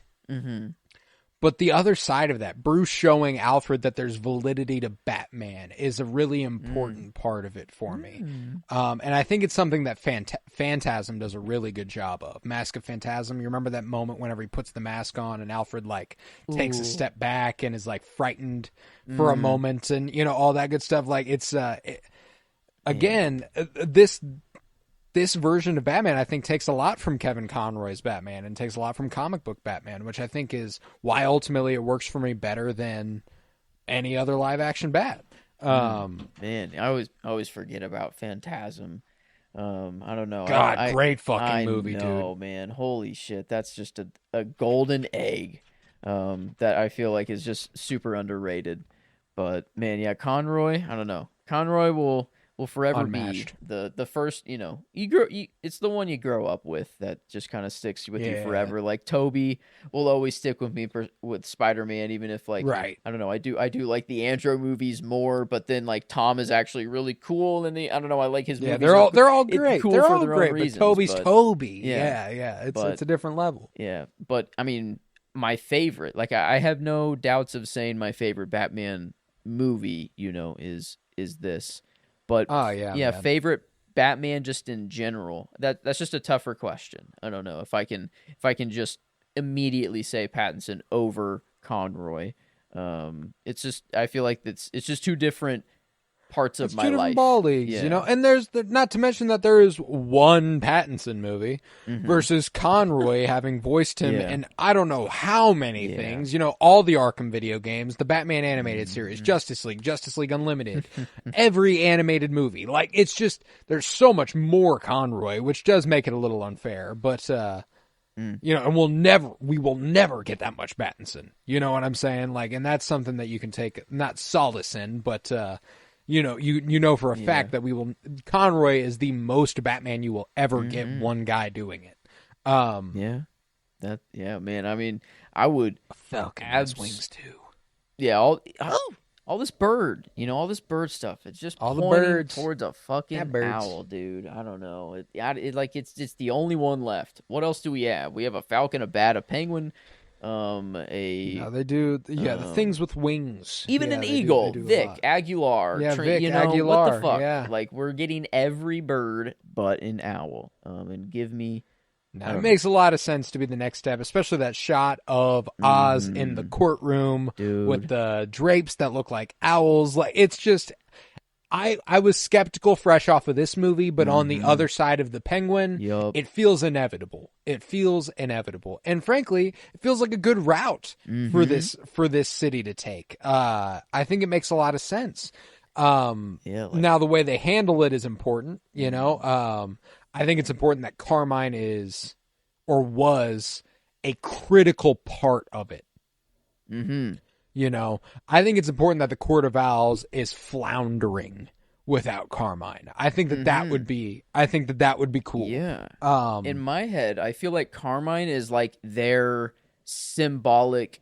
But the other side of that, Bruce showing Alfred that there's validity to Batman, is a really important part of it for me. And I think it's something that Phantasm does a really good job of. Mask of Phantasm, you remember that moment whenever he puts the mask on and Alfred like takes a step back and is like frightened for a moment, and you know, all that good stuff. Like, it's this version of Batman, I think, takes a lot from Kevin Conroy's Batman and takes a lot from comic book Batman, which I think is why ultimately it works for me better than any other live action Bat. Man, I always forget about Phantasm. I don't know. God, great fucking movie, dude. Oh man, holy shit, that's just a golden egg that I feel like is just super underrated. But man, yeah, Conroy, I don't know. Conroy will forever Unmatched. be the first, you know, it's the one you grow up with that just kind of sticks with you forever. Like Toby will always stick with me with Spider-Man, even if like, I don't know, I do like the Andrew movies more, but then like Tom is actually really cool, and I don't know, I like his movies. They're all great. Cool they're for all their great, own reasons, but Toby's but, Toby. It's a different level. Yeah, but I mean, my favorite, like I have no doubts of saying my favorite Batman movie, you know, is this. But favorite Batman just in general. That's just a tougher question. I don't know if I can just immediately say Pattinson over Conroy. It's just, I feel like it's just two different parts of my life. Two different ball leagues, you know. And there's not to mention that there is one Pattinson movie versus Conroy having voiced him in I don't know how many things. You know, all the Arkham video games, the Batman animated series, Justice League Unlimited, every animated movie. Like, it's just, there's so much more Conroy, which does make it a little unfair. But you know, and we will never get that much Pattinson. You know what I'm saying? Like, and that's something that you can take not solace in, but you know, you know for a fact that Conroy is the most Batman you will ever get one guy doing it. Man. I mean, I would a Falcon has wings too. Yeah, all this bird, you know, all this bird stuff. It's just all pointing the birds towards a fucking owl, dude. I don't know. It's the only one left. What else do we have? We have a falcon, a bat, a penguin. They do. The things with wings. Even an eagle, Vic Aguilar. Vic Aguilar. What the fuck? Yeah. Like, we're getting every bird but an owl. And give me No, it makes a lot of sense to be the next step, especially that shot of Oz in the courtroom with the drapes that look like owls. Like, it's just, I was skeptical fresh off of this movie, but on the other side of the Penguin, it feels inevitable. It feels inevitable, and frankly, it feels like a good route for this city to take. I think it makes a lot of sense. Now the way they handle it is important, you know. I think it's important that Carmine is, or was, a critical part of it. You know, I think it's important that the Court of Owls is floundering without Carmine. I think that would be cool. Yeah. In my head, I feel like Carmine is like their symbolic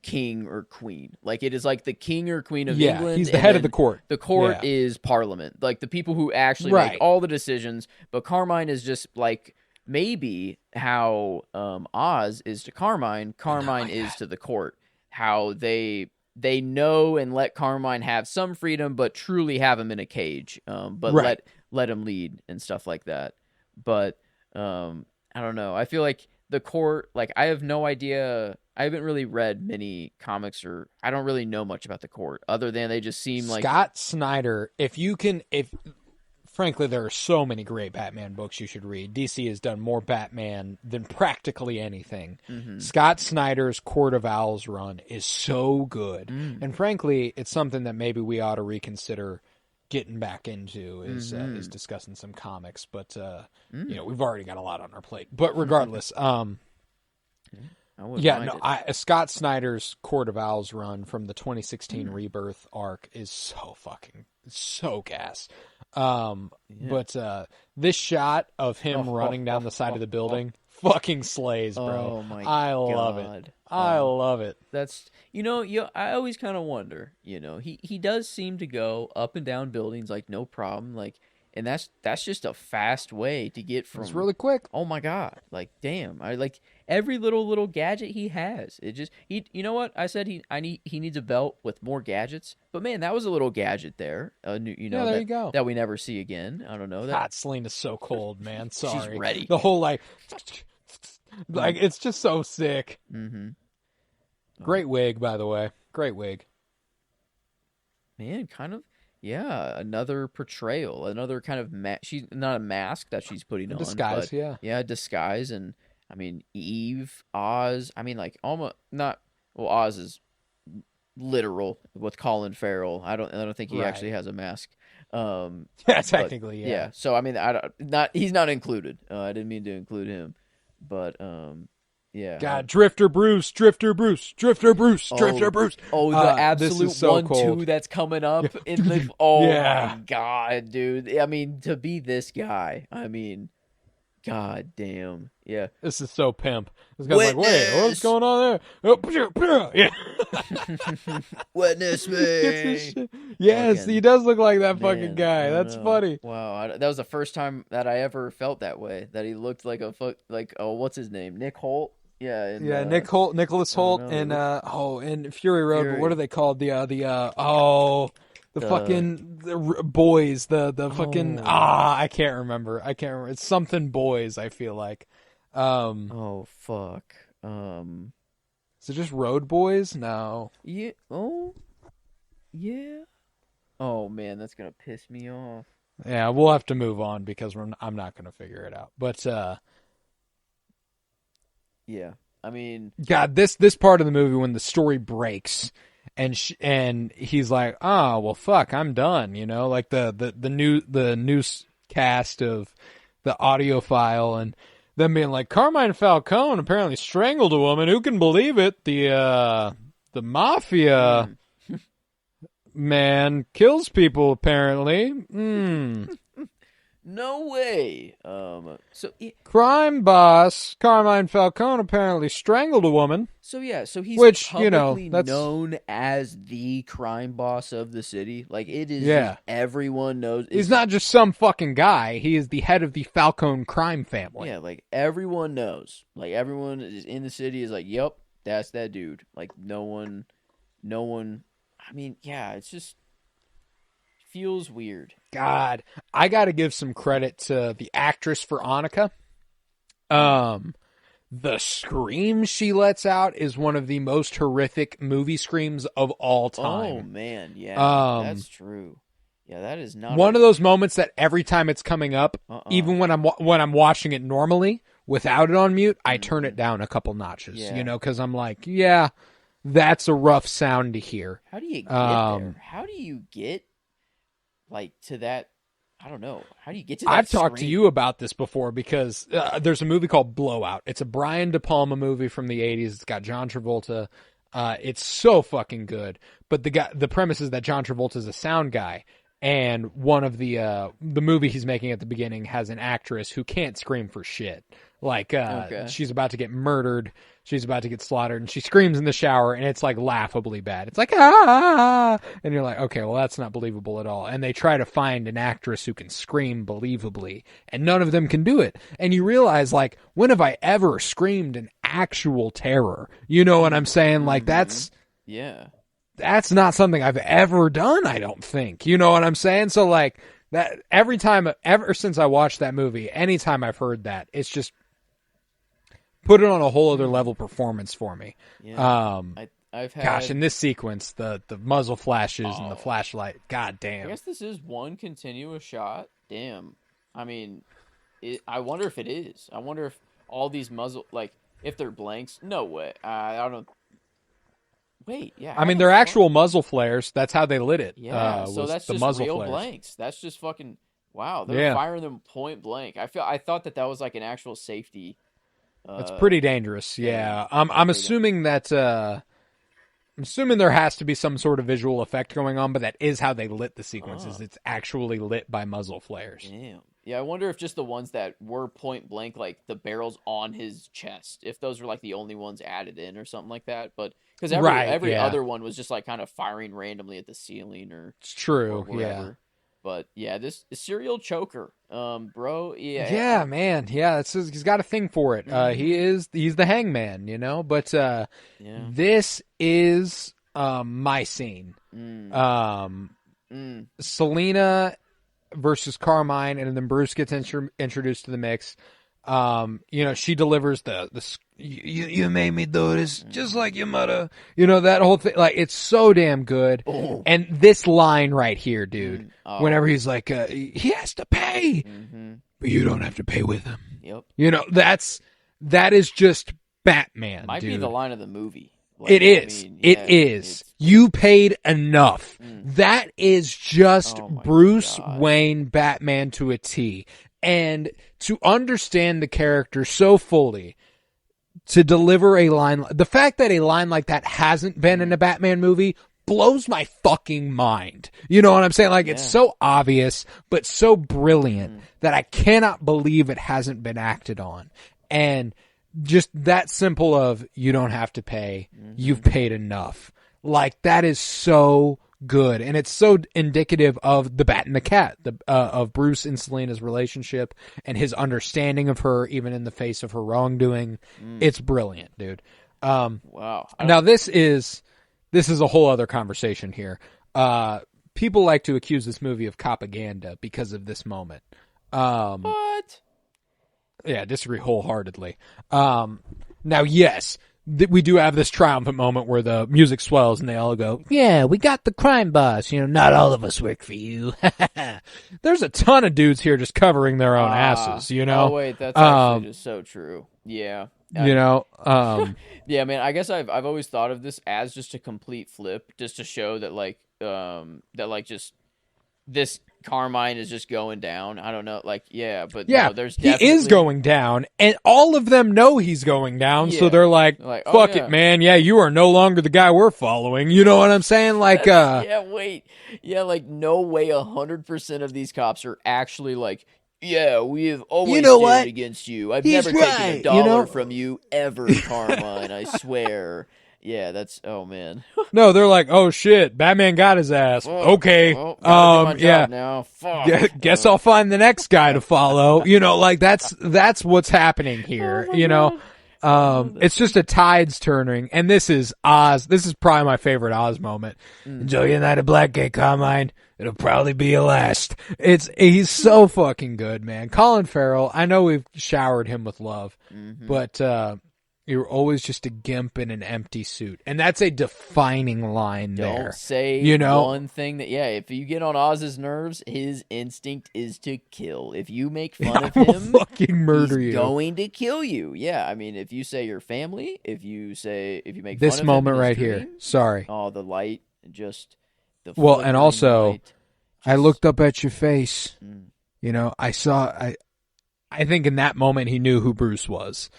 king or queen. Like, it is like the king or queen of England. He's the head of the court. The court is Parliament, like the people who actually make all the decisions. But Carmine is just like maybe how Oz is to Carmine. Carmine is to the court. How they know and let Carmine have some freedom, but truly have him in a cage. But let him lead and stuff like that. But I don't know. I feel like the court, like, I have no idea. I haven't really read many comics, or I don't really know much about the court other than they just seem like Scott Snyder. Frankly, there are so many great Batman books you should read. DC has done more Batman than practically anything. Scott Snyder's Court of Owls run is so good. And frankly, it's something that maybe we ought to reconsider getting back into is discussing some comics. But, you know, we've already got a lot on our plate. But regardless, Scott Snyder's Court of Owls run from the 2016 Rebirth arc is so gas. But this shot of him running down the side of the building fucking slays, bro. Oh my I love it. I love it. That's, I always kind of wonder, he does seem to go up and down buildings like no problem, like, and that's just a fast way to get from. It's really quick. Oh my god! Like, damn! I like every little gadget he has. It just you know what I said? He needs a belt with more gadgets. But man, that was a little gadget there. There you go. That we never see again. I don't know. God, Selena's so cold, man. Sorry. She's ready. The whole like it's just so sick. Great wig, by the way. Great wig. Man, kind of. Yeah, another portrayal, another kind of she's not a mask that she's putting on, disguise, but disguise. And I mean, Eve, Oz. I mean, like, almost not. Well, Oz is literal with Colin Farrell. I don't think he actually has a mask. Technically, yeah. So I mean, he's not included. I didn't mean to include him, but yeah. God, Drifter Bruce. Oh, the absolute so 1-2 that's coming up in the. Oh my god, dude! I mean, to be this guy, I mean, god damn, yeah. This is so pimp. This guy's like, wait, what's going on there? Yeah. Witness me. Yes, he does look like that fucking guy. That's funny. Wow, that was the first time that I ever felt that way. That he looked like what's his name? Nick Holt. Yeah, Nick Holt, Nicholas Holt, and in Fury Road. But what are they called? The fucking boys. The fucking I can't remember. It's something boys. I feel like. Oh fuck. Is it just Road Boys? No. Yeah. Oh. Yeah. Oh man, that's gonna piss me off. Yeah, we'll have to move on because I'm not gonna figure it out. But yeah, I mean, God, this part of the movie when the story breaks and he's like, oh well, fuck, I'm done. You know, like the newscast of the audio file and them being like, Carmine Falcone apparently strangled a woman. Who can believe it? The mafia man kills people apparently. No way. Crime boss Carmine Falcone apparently strangled a woman. So he's publicly that's known as the crime boss of the city. Like, it is everyone knows. He's not just some fucking guy. He is the head of the Falcone crime family. Yeah, like, everyone knows. Like, everyone is in the city is like, yep, that's that dude. Like, no one. I mean, yeah, it's just feels weird. God, I got to give some credit to the actress for Annika. The scream she lets out is one of the most horrific movie screams of all time. Oh man, yeah, that's true. Yeah, that is not one of those moments that every time it's coming up, even when I'm watching it normally without it on mute, I turn it down a couple notches. Yeah. You know, because I'm like, yeah, that's a rough sound to hear. How do you get there? How do you get like to that? I don't know. How do you get to that? I've talked to you about this before because there's a movie called Blowout. It's a Brian De Palma movie from the 80s. It's got John Travolta. It's so fucking good. But the premise is that John Travolta is a sound guy, and one of the movie he's making at the beginning has an actress who can't scream for shit. Like, she's about to get murdered. She's about to get slaughtered, and she screams in the shower, and it's like laughably bad. It's like, ah! And you're like, okay, well, that's not believable at all. And they try to find an actress who can scream believably, and none of them can do it. And you realize, like, when have I ever screamed in actual terror? You know what I'm saying? Like, that's not something I've ever done, I don't think. You know what I'm saying? So, like, that every time, ever since I watched that movie, anytime I've heard that, it's just put it on a whole other level performance for me. Yeah. I've had... Gosh, in this sequence, the muzzle flashes and the flashlight, god damn. I guess this is one continuous shot. Damn. I mean, I wonder if it is. I wonder if all these muzzle, like, if they're blanks. No way. I don't. Wait, yeah. I mean, they're actual muzzle flares. That's how they lit it. Yeah, so that's just muzzle real flares. blanks. That's just fucking wow. They're firing them point blank. I thought that was like an actual safety. That's pretty dangerous. Yeah, I'm assuming that. I'm assuming there has to be some sort of visual effect going on, but that is how they lit the sequences. It's actually lit by muzzle flares. Damn. Yeah, I wonder if just the ones that were point blank, like the barrels on his chest, if those were like the only ones added in or something like that. But because every other one was just like kind of firing randomly at the ceiling or it's true, or wherever. But yeah, this serial choker, bro. Yeah, yeah, man. Yeah, he's got a thing for it. He's the hangman, you know. But this is my scene. Selena versus Carmine, and then Bruce gets introduced to the mix. You know, she delivers the you made me do this just like your mother. You know, that whole thing, like, it's so damn good. Oh. And this line right here, dude, whenever he's like, he has to pay, but you don't have to pay with him. Yep. You know, that is just Batman. Might be the line of the movie. Like, it is. You paid enough. That is just Bruce Wayne Batman to a T. And to understand the character so fully, to deliver a line, the fact that a line like that hasn't been in a Batman movie blows my fucking mind. You know what I'm saying? Like, it's so obvious, but so brilliant that I cannot believe it hasn't been acted on. And just that simple of, you don't have to pay, you've paid enough. Like, that is so good, and it's so indicative of the Bat and the Cat, of Bruce and Selena's relationship and his understanding of her, even in the face of her wrongdoing. It's brilliant, dude. Wow. Now this is a whole other conversation here. People like to accuse this movie of propaganda because of this moment. What? Yeah, I disagree wholeheartedly. Now, yes, we do have this triumphant moment where the music swells and they all go, yeah, we got the crime boss. You know, not all of us work for you. There's a ton of dudes here just covering their own asses, you know? Oh, wait, that's actually just so true. Yeah. You know? Yeah, man, I guess I've always thought of this as just a complete flip, just to show that, just this Carmine is just going down. I don't know, but no, there's definitely... he is going down, and all of them know he's going down, so they're like fuck it, man, you are no longer the guy we're following. You know what I'm saying? Like, no way 100% of these cops are actually like, yeah, we have always stood against you. I've never taken a dollar from you ever, Carmine, I swear. Yeah, that's... Oh, man. No, they're like, oh, shit, Batman got his ass. Okay. Well, gotta do my job now. Fuck. Guess I'll find the next guy to follow. You know, like, that's what's happening here, you know? It's just a tides turning, and this is Oz. This is probably my favorite Oz moment. Joe, you're not a black gay, Carmine. It'll probably be a last. He's so fucking good, man. Colin Farrell, I know we've showered him with love, but you're always just a gimp in an empty suit. And that's a defining line there. Don't say one thing that, if you get on Oz's nerves, his instinct is to kill. If you make fun of him, fucking murder he's you. Going to kill you. Yeah, I mean, if you say your family, if you make this fun of moment him right dream, here. Sorry. Oh, the light, just the and also, light, I looked up at your face. I saw. I think in that moment he knew who Bruce was.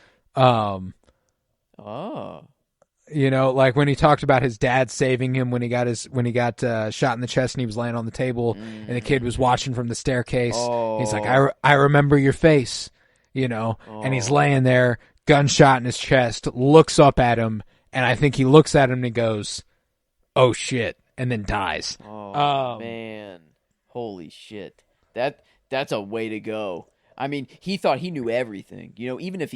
Like when he talked about his dad saving him when he got shot in the chest and he was laying on the table and the kid was watching from the staircase. He's like, I remember your face, and he's laying there, gunshot in his chest, looks up at him, and I think he looks at him and he goes, "Oh shit," and then dies. Oh man, holy shit! That's a way to go. I mean, he thought he knew everything. Even if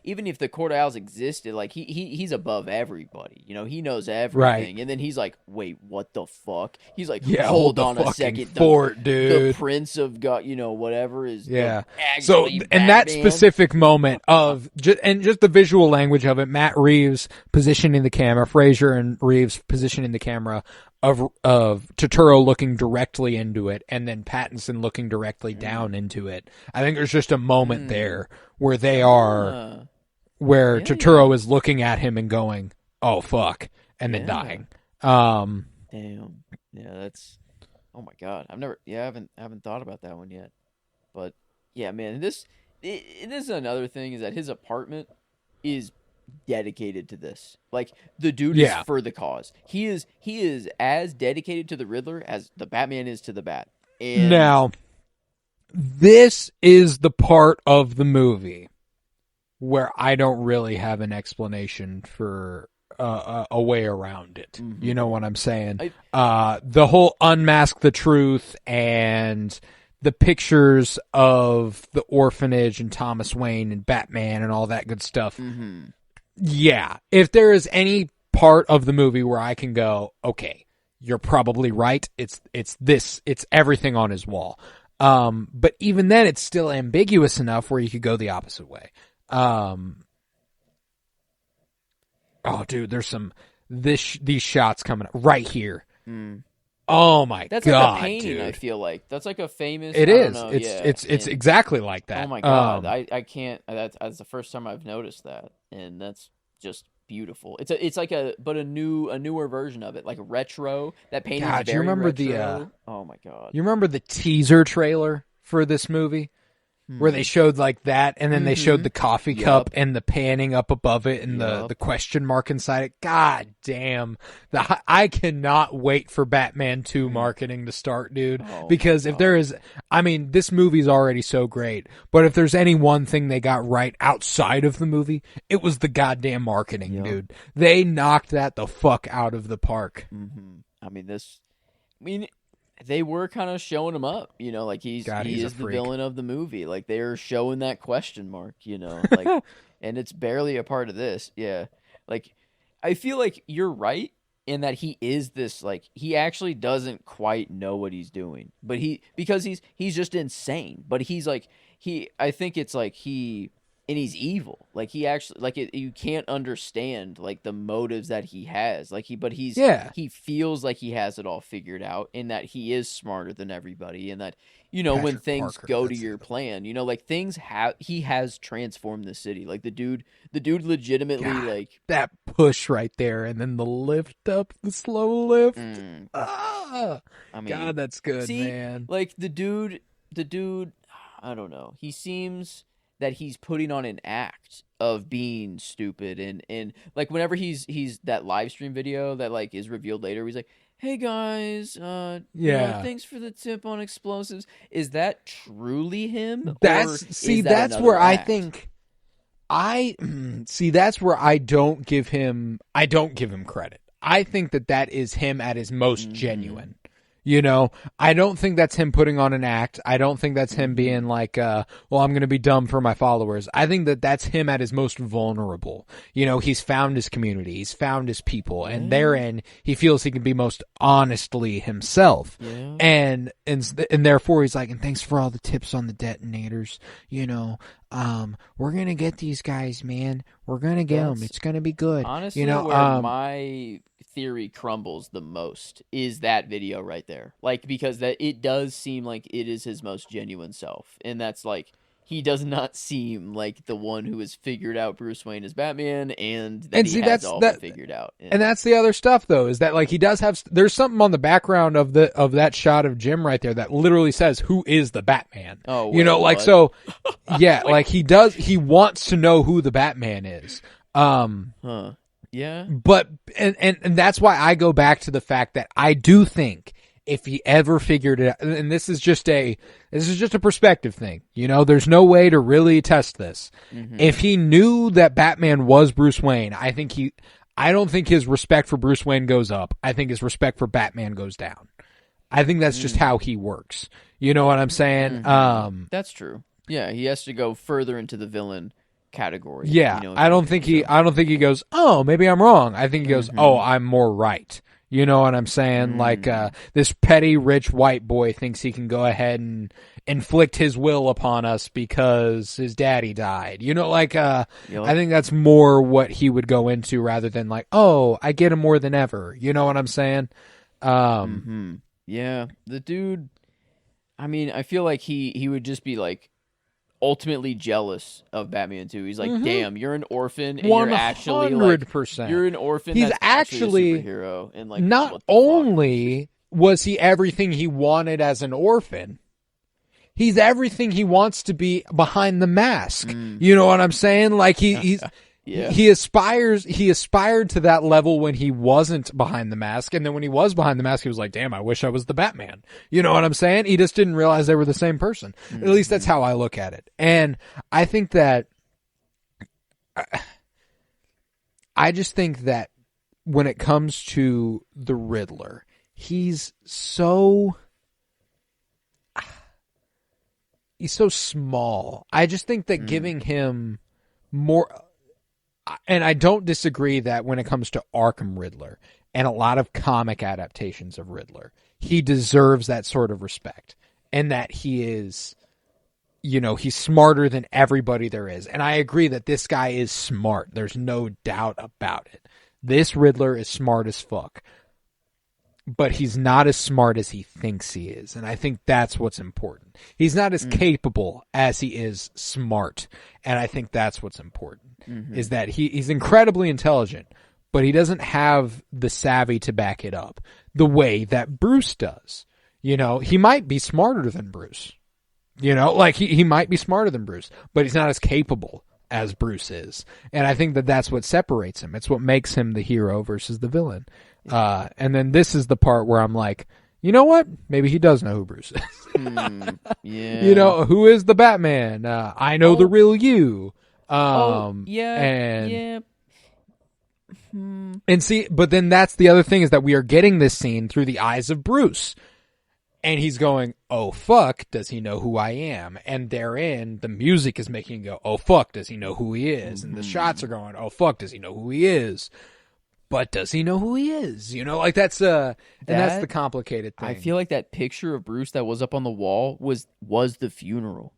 even if the Court Owls existed, like he's above everybody. He knows everything. Right. And then he's like, "Wait, what the fuck?" He's like, hold on a second, fort, dude. The Prince of God, whatever is. So, in that specific moment of just the visual language of it, Matt Reeves positioning the camera, Fraser and Reeves positioning the camera of Turturro looking directly into it, and then Pattinson looking directly down into it. I think there's just a moment there where they are, where Turturro is looking at him and going, "Oh fuck," and then dying. Damn. Yeah, that's. Oh my god, I haven't thought about that one yet. But yeah, man, this is another thing is that his apartment is dedicated to this. Like the dude is for the cause. He is as dedicated to the Riddler as the Batman is to the Bat. And now, this is the part of the movie where I don't really have an explanation for a way around it. You know what I'm saying? The whole unmask the truth and the pictures of the orphanage and Thomas Wayne and Batman and all that good stuff. Yeah, if there is any part of the movie where I can go, okay, you're probably right. It's everything on his wall. But even then, it's still ambiguous enough where you could go the opposite way. Oh, dude, there's these shots coming up right here. Oh my god, that's like a painting. Dude. I feel like that's like a famous. It is. It's exactly like that. Oh my god, I can't. That's the first time I've noticed that, and that's just beautiful. It's like a newer version of it, like a retro. That painting. God, do you remember retro. Oh my god. You remember the teaser trailer for this movie? Where they showed like that, and then they showed the coffee cup and the panning up above it and the question mark inside it. God damn. I cannot wait for Batman 2 marketing to start, dude. Because if there is, I mean, this movie's already so great, but if there's any one thing they got right outside of the movie, it was the goddamn marketing, dude. They knocked that the fuck out of the park. They were kind of showing him up, like he is the villain of the movie. Like they're showing that question mark, like, and it's barely a part of this. Yeah. Like, I feel like you're right in that he is this, like, he actually doesn't quite know what he's doing, but because he's just insane, but he's like, I think it's like and he's evil. Like he actually, like you can't understand like the motives that he has. Like he feels like he has it all figured out, and that he is smarter than everybody, and that Patrick when things Parker, go to your plan, like he has transformed the city. Like the dude legitimately like that push right there, and then the lift up, the slow lift. God, that's good, man. Like the dude, I don't know. He seems that he's putting on an act of being stupid, and like whenever he's that live stream video that like is revealed later, he's like, "Hey guys, thanks for the tip on explosives." Is that truly him? That's where act? I think that's where I don't give him credit. I think that is him at his most genuine. You know, I don't think that's him putting on an act. I don't think that's him being like, well, I'm going to be dumb for my followers. I think that that's him at his most vulnerable. You know, he's found his community. He's found his people. And therein, he feels he can be most honestly himself. Yeah. And therefore, he's like, and thanks for all the tips on the detonators. You know, we're going to get these guys, man. We're going to get them. It's going to be good. Honestly, you know, where my theory crumbles the most is that video right there. Like, because that it does seem like it is his most genuine self. And that's like, he does not seem like the one who has figured out Bruce Wayne as Batman and that he has all figured out. And that's the other stuff, though, is that like he does have, there's something on the background of that shot of Jim right there that literally says, who is the Batman? Oh, you know, like, what? so, yeah, like he wants to know who the Batman is. Yeah. But and that's why I go back to the fact that I do think if he ever figured it out, and this is just a perspective thing, you know, there's no way to really test this. Mm-hmm. If he knew that Batman was Bruce Wayne, I don't think his respect for Bruce Wayne goes up. I think his respect for Batman goes down. I think that's just how he works. You know what I'm saying? Mm-hmm. That's true. Yeah, he has to go further into the villain category. Yeah, you know, I don't think he goes, oh, maybe I'm wrong. I think he goes, oh, I'm more right. You know what I'm saying? Like, this petty, rich white boy thinks he can go ahead and inflict his will upon us because his daddy died. You know, like, I think that's more what he would go into rather than like, oh, I get him more than ever. You know what I'm saying? Yeah, the dude, I mean, I feel like he would just be like, ultimately jealous of Batman too. He's like, damn, you're an orphan and you're actually like 100%. You're an orphan. He's that's actually a superhero. And like, not only was he everything he wanted as an orphan, he's everything he wants to be behind the mask. You know what I'm saying? Like he's he aspired to that level when he wasn't behind the mask, and then when he was behind the mask, he was like, damn, I wish I was the Batman. You know what I'm saying? He just didn't realize they were the same person. At least that's how I look at it. And I think that I just think that when it comes to the Riddler, he's so small. I just think that giving him more. And I don't disagree that when it comes to Arkham Riddler and a lot of comic adaptations of Riddler, he deserves that sort of respect and that he is, you know, he's smarter than everybody there is. And I agree that this guy is smart. There's no doubt about it. This Riddler is smart as fuck. But he's not as smart as he thinks he is. And I think that's what's important. He's not as capable as he is smart. And I think that's what's important. Is that he's incredibly intelligent, but he doesn't have the savvy to back it up the way that Bruce does. You know, he might be smarter than Bruce. You know, like he might be smarter than Bruce, but he's not as capable as Bruce is. And I think that that's what separates him. It's what makes him the hero versus the villain. And then this is the part where I'm like, you know what? Maybe he does know who Bruce is. Yeah. You know, who is the Batman? I know the real you. And see, but then that's the other thing is that we are getting this scene through the eyes of Bruce. And he's going, oh, fuck, does he know who I am? And therein, the music is making him go, oh, fuck, does he know who he is? And the shots are going, oh, fuck, does he know who he is? But does he know who he is? You know, like that's and that's the complicated thing. I feel like that picture of Bruce that was up on the wall was the funeral.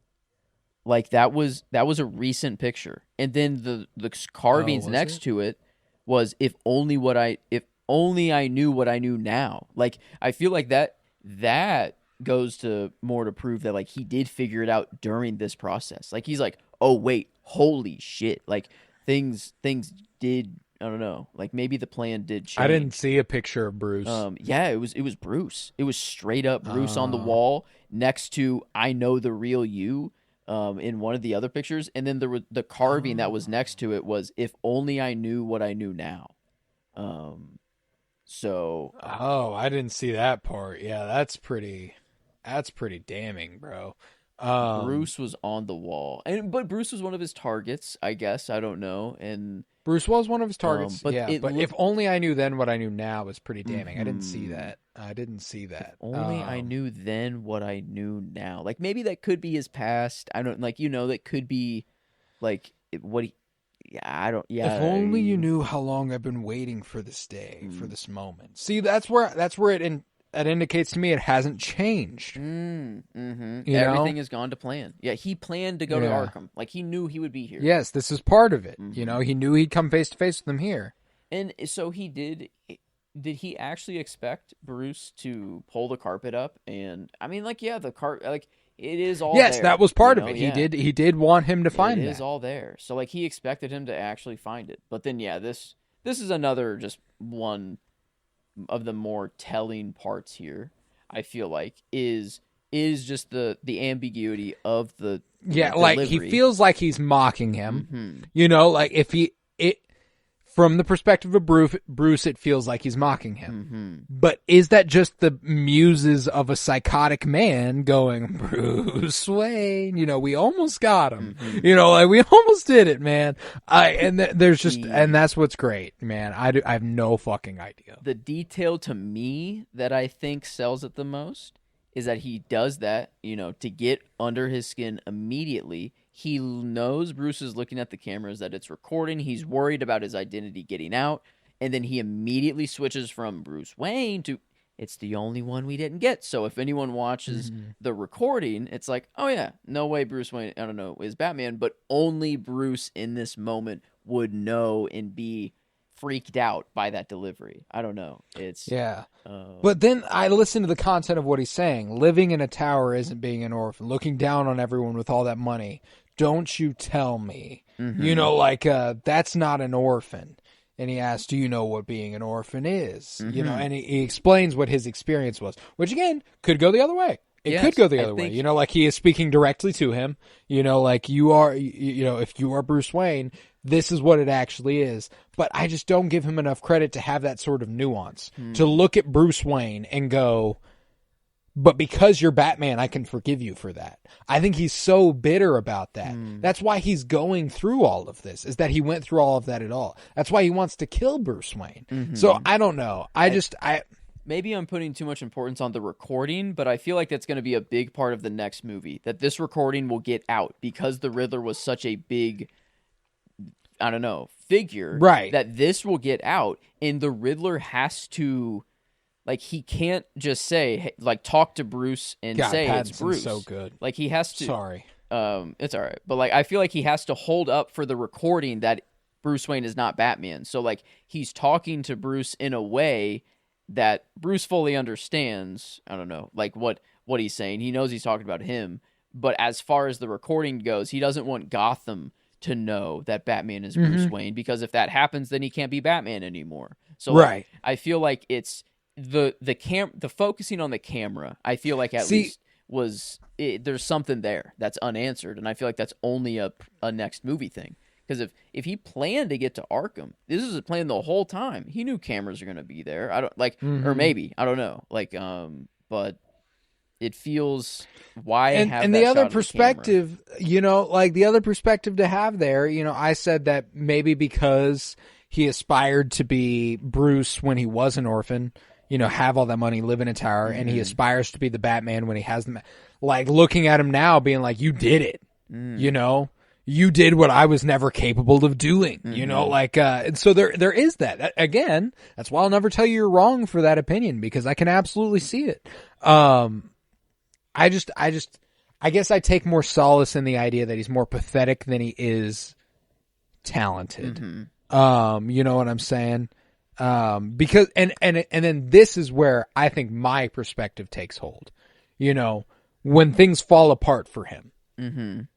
Like that was a recent picture. And then the carvings next to it was if only I knew what I knew now. Like I feel like that goes to more to prove that like he did figure it out during this process. Like he's like, "Oh wait, holy shit." Like things did, I don't know. Like maybe the plan did change. I didn't see a picture of Bruce. Yeah, it was Bruce. It was straight up Bruce on the wall next to I know the real you. In one of the other pictures, and then the carving that was next to it was if only I knew what I knew now. So I didn't see that part. Yeah, that's pretty damning, bro. Bruce was on the wall, but Bruce was one of his targets, I guess. I don't know, and Bruce was one of his targets. But if only I knew then what I knew now was pretty damning. I didn't see that. If only I knew then what I knew now. Like maybe that could be his past. I don't that could be like what he. Yeah, I don't. Yeah. If only you knew how long I've been waiting for this day, for this moment. See, that's where that indicates to me it hasn't changed. Everything has gone to plan. Yeah, he planned to go to Arkham. Like he knew he would be here. Yes, this is part of it. He knew he'd come face to face with him here. And so he did. Did he actually expect Bruce to pull the carpet up? And I mean, the carpet, it is all yes, there, that was part of it. He did want him to find it. It is all there. So he expected him to actually find it. But then this is another just one of the more telling parts here. I feel like is just the ambiguity of the delivery. He feels like he's mocking him. From the perspective of Bruce, it feels like he's mocking him. But is that just the muses of a psychotic man going, Bruce Wayne, we almost got him. We almost did it, man. And that's what's great, man. I have no fucking idea. The detail to me that I think sells it the most is that he does that, to get under his skin immediately. He knows Bruce is looking at the cameras, that it's recording. He's worried about his identity getting out. And then he immediately switches from Bruce Wayne to, it's the only one we didn't get. So if anyone watches the recording, it's like, oh yeah, no way Bruce Wayne, I don't know, is Batman. But only Bruce in this moment would know and be freaked out by that delivery. I don't know. But then I listen to the content of what he's saying. Living in a tower isn't being an orphan. Looking down on everyone with all that money. Don't you tell me. That's not an orphan. And he asks, do you know what being an orphan is? And he explains what his experience was, which again could go the other way. It could go the other way. He is speaking directly to him. You are, if you are Bruce Wayne, this is what it actually is. But I just don't give him enough credit to have that sort of nuance. To look at Bruce Wayne and go, but because you're Batman, I can forgive you for that. I think he's so bitter about that. That's why he's going through all of this, is that he went through all of that at all. That's why he wants to kill Bruce Wayne. So I don't know. Maybe I'm putting too much importance on the recording, but I feel like that's going to be a big part of the next movie, that this recording will get out because the Riddler was such a big, I don't know, figure. Right. That this will get out, and the Riddler has to, he can't just say, talk to Bruce and say Pattinson's it's Bruce. So good. He has to. Sorry. It's all right. But, I feel like he has to hold up for the recording that Bruce Wayne is not Batman. So, he's talking to Bruce in a way that Bruce fully understands. I don't know, what he's saying. He knows he's talking about him. But as far as the recording goes, he doesn't want Gotham to know that Batman is Bruce Wayne, because if that happens, then he can't be Batman anymore. So right. I feel like it's the focusing on the camera. I feel like at least there's something there that's unanswered, and I feel like that's only a next movie thing. Because if he planned to get to Arkham, this is a plan the whole time. He knew cameras are going to be there. I don't or maybe I don't know. But it feels and the other perspective, the other perspective to have there. I said that maybe because he aspired to be Bruce when he was an orphan. Have all that money, live in a tower, and he aspires to be the Batman when he has them. Looking at him now, being like, "You did it," You did what I was never capable of doing, and so there is that. Again, that's why I'll never tell you you're wrong for that opinion, because I can absolutely see it. I guess I take more solace in the idea that he's more pathetic than he is talented. You know what I'm saying? Because, and then this is where I think my perspective takes hold, when things fall apart for him.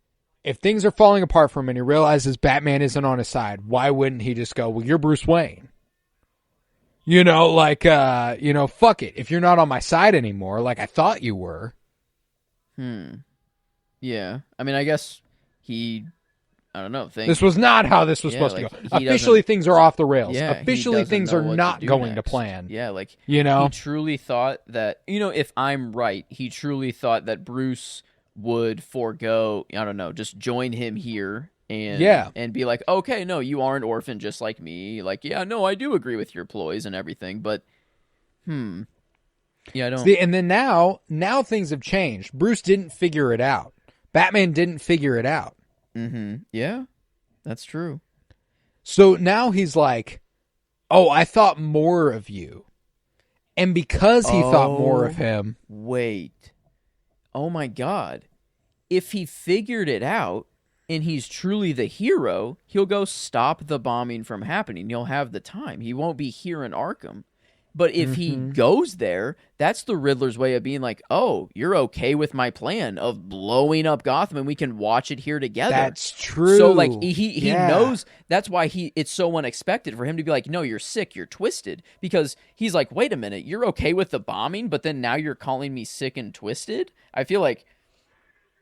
If things are falling apart for him and he realizes Batman isn't on his side, why wouldn't he just go, well, you're Bruce Wayne? Fuck it. If you're not on my side anymore, like I thought you were. Yeah. I mean, I guess I don't know. This was not how this was supposed to go. Officially, things are off the rails. Yeah, officially, things are not going to plan. Yeah, he truly thought that, if I'm right, he truly thought that Bruce would forego, I don't know, just join him here and be like, okay, no, you are an orphan just like me. Like, yeah, no, I do agree with your ploys and everything, but yeah, I don't. See, and then now things have changed. Bruce didn't figure it out. Batman didn't figure it out. Yeah, that's true. So now he's like, oh, I thought more of you. And because he thought more of him. Wait. Oh my God. If he figured it out and he's truly the hero, he'll go stop the bombing from happening. He'll have the time. He won't be here in Arkham. But if he goes there, that's the Riddler's way of being like, oh, you're okay with my plan of blowing up Gotham and we can watch it here together. That's true. So, like, he knows. That's why it's so unexpected for him to be like, no, you're sick, you're twisted. Because he's like, wait a minute, you're okay with the bombing, but then now you're calling me sick and twisted? I feel like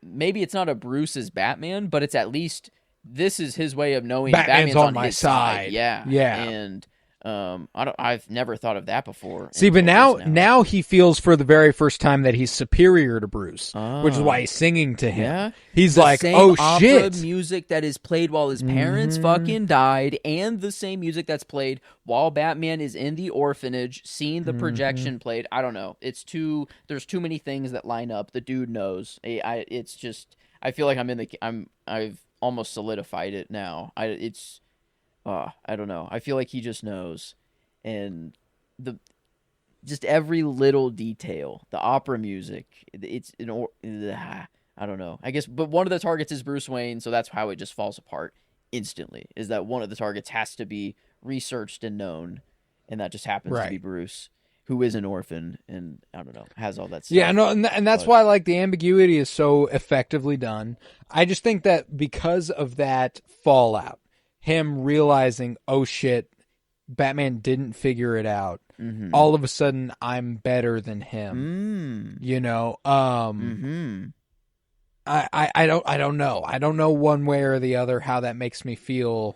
maybe it's not a Bruce's Batman, but it's at least this is his way of knowing Batman's on my side. Yeah. And I've never thought of that before. See, but now he feels for the very first time that he's superior to Bruce, which is why he's singing to him. Yeah. He's like, oh shit. The music that is played while his parents fucking died, and the same music that's played while Batman is in the orphanage, seeing the projection played. I don't know. There's too many things that line up. The dude knows. It's just, I feel like I've almost solidified it now. I don't know. I feel like he just knows, and just every little detail, the opera music. I don't know. I guess, but one of the targets is Bruce Wayne, so that's how it just falls apart instantly. Is that one of the targets has to be researched and known, and that just happens to be Bruce, who is an orphan, and I don't know, has all that stuff. Yeah, no, and that's why like the ambiguity is so effectively done. I just think that because of that fallout. Him realizing, oh shit, Batman didn't figure it out. All of a sudden, I'm better than him. You know, I don't know. I don't know one way or the other how that makes me feel,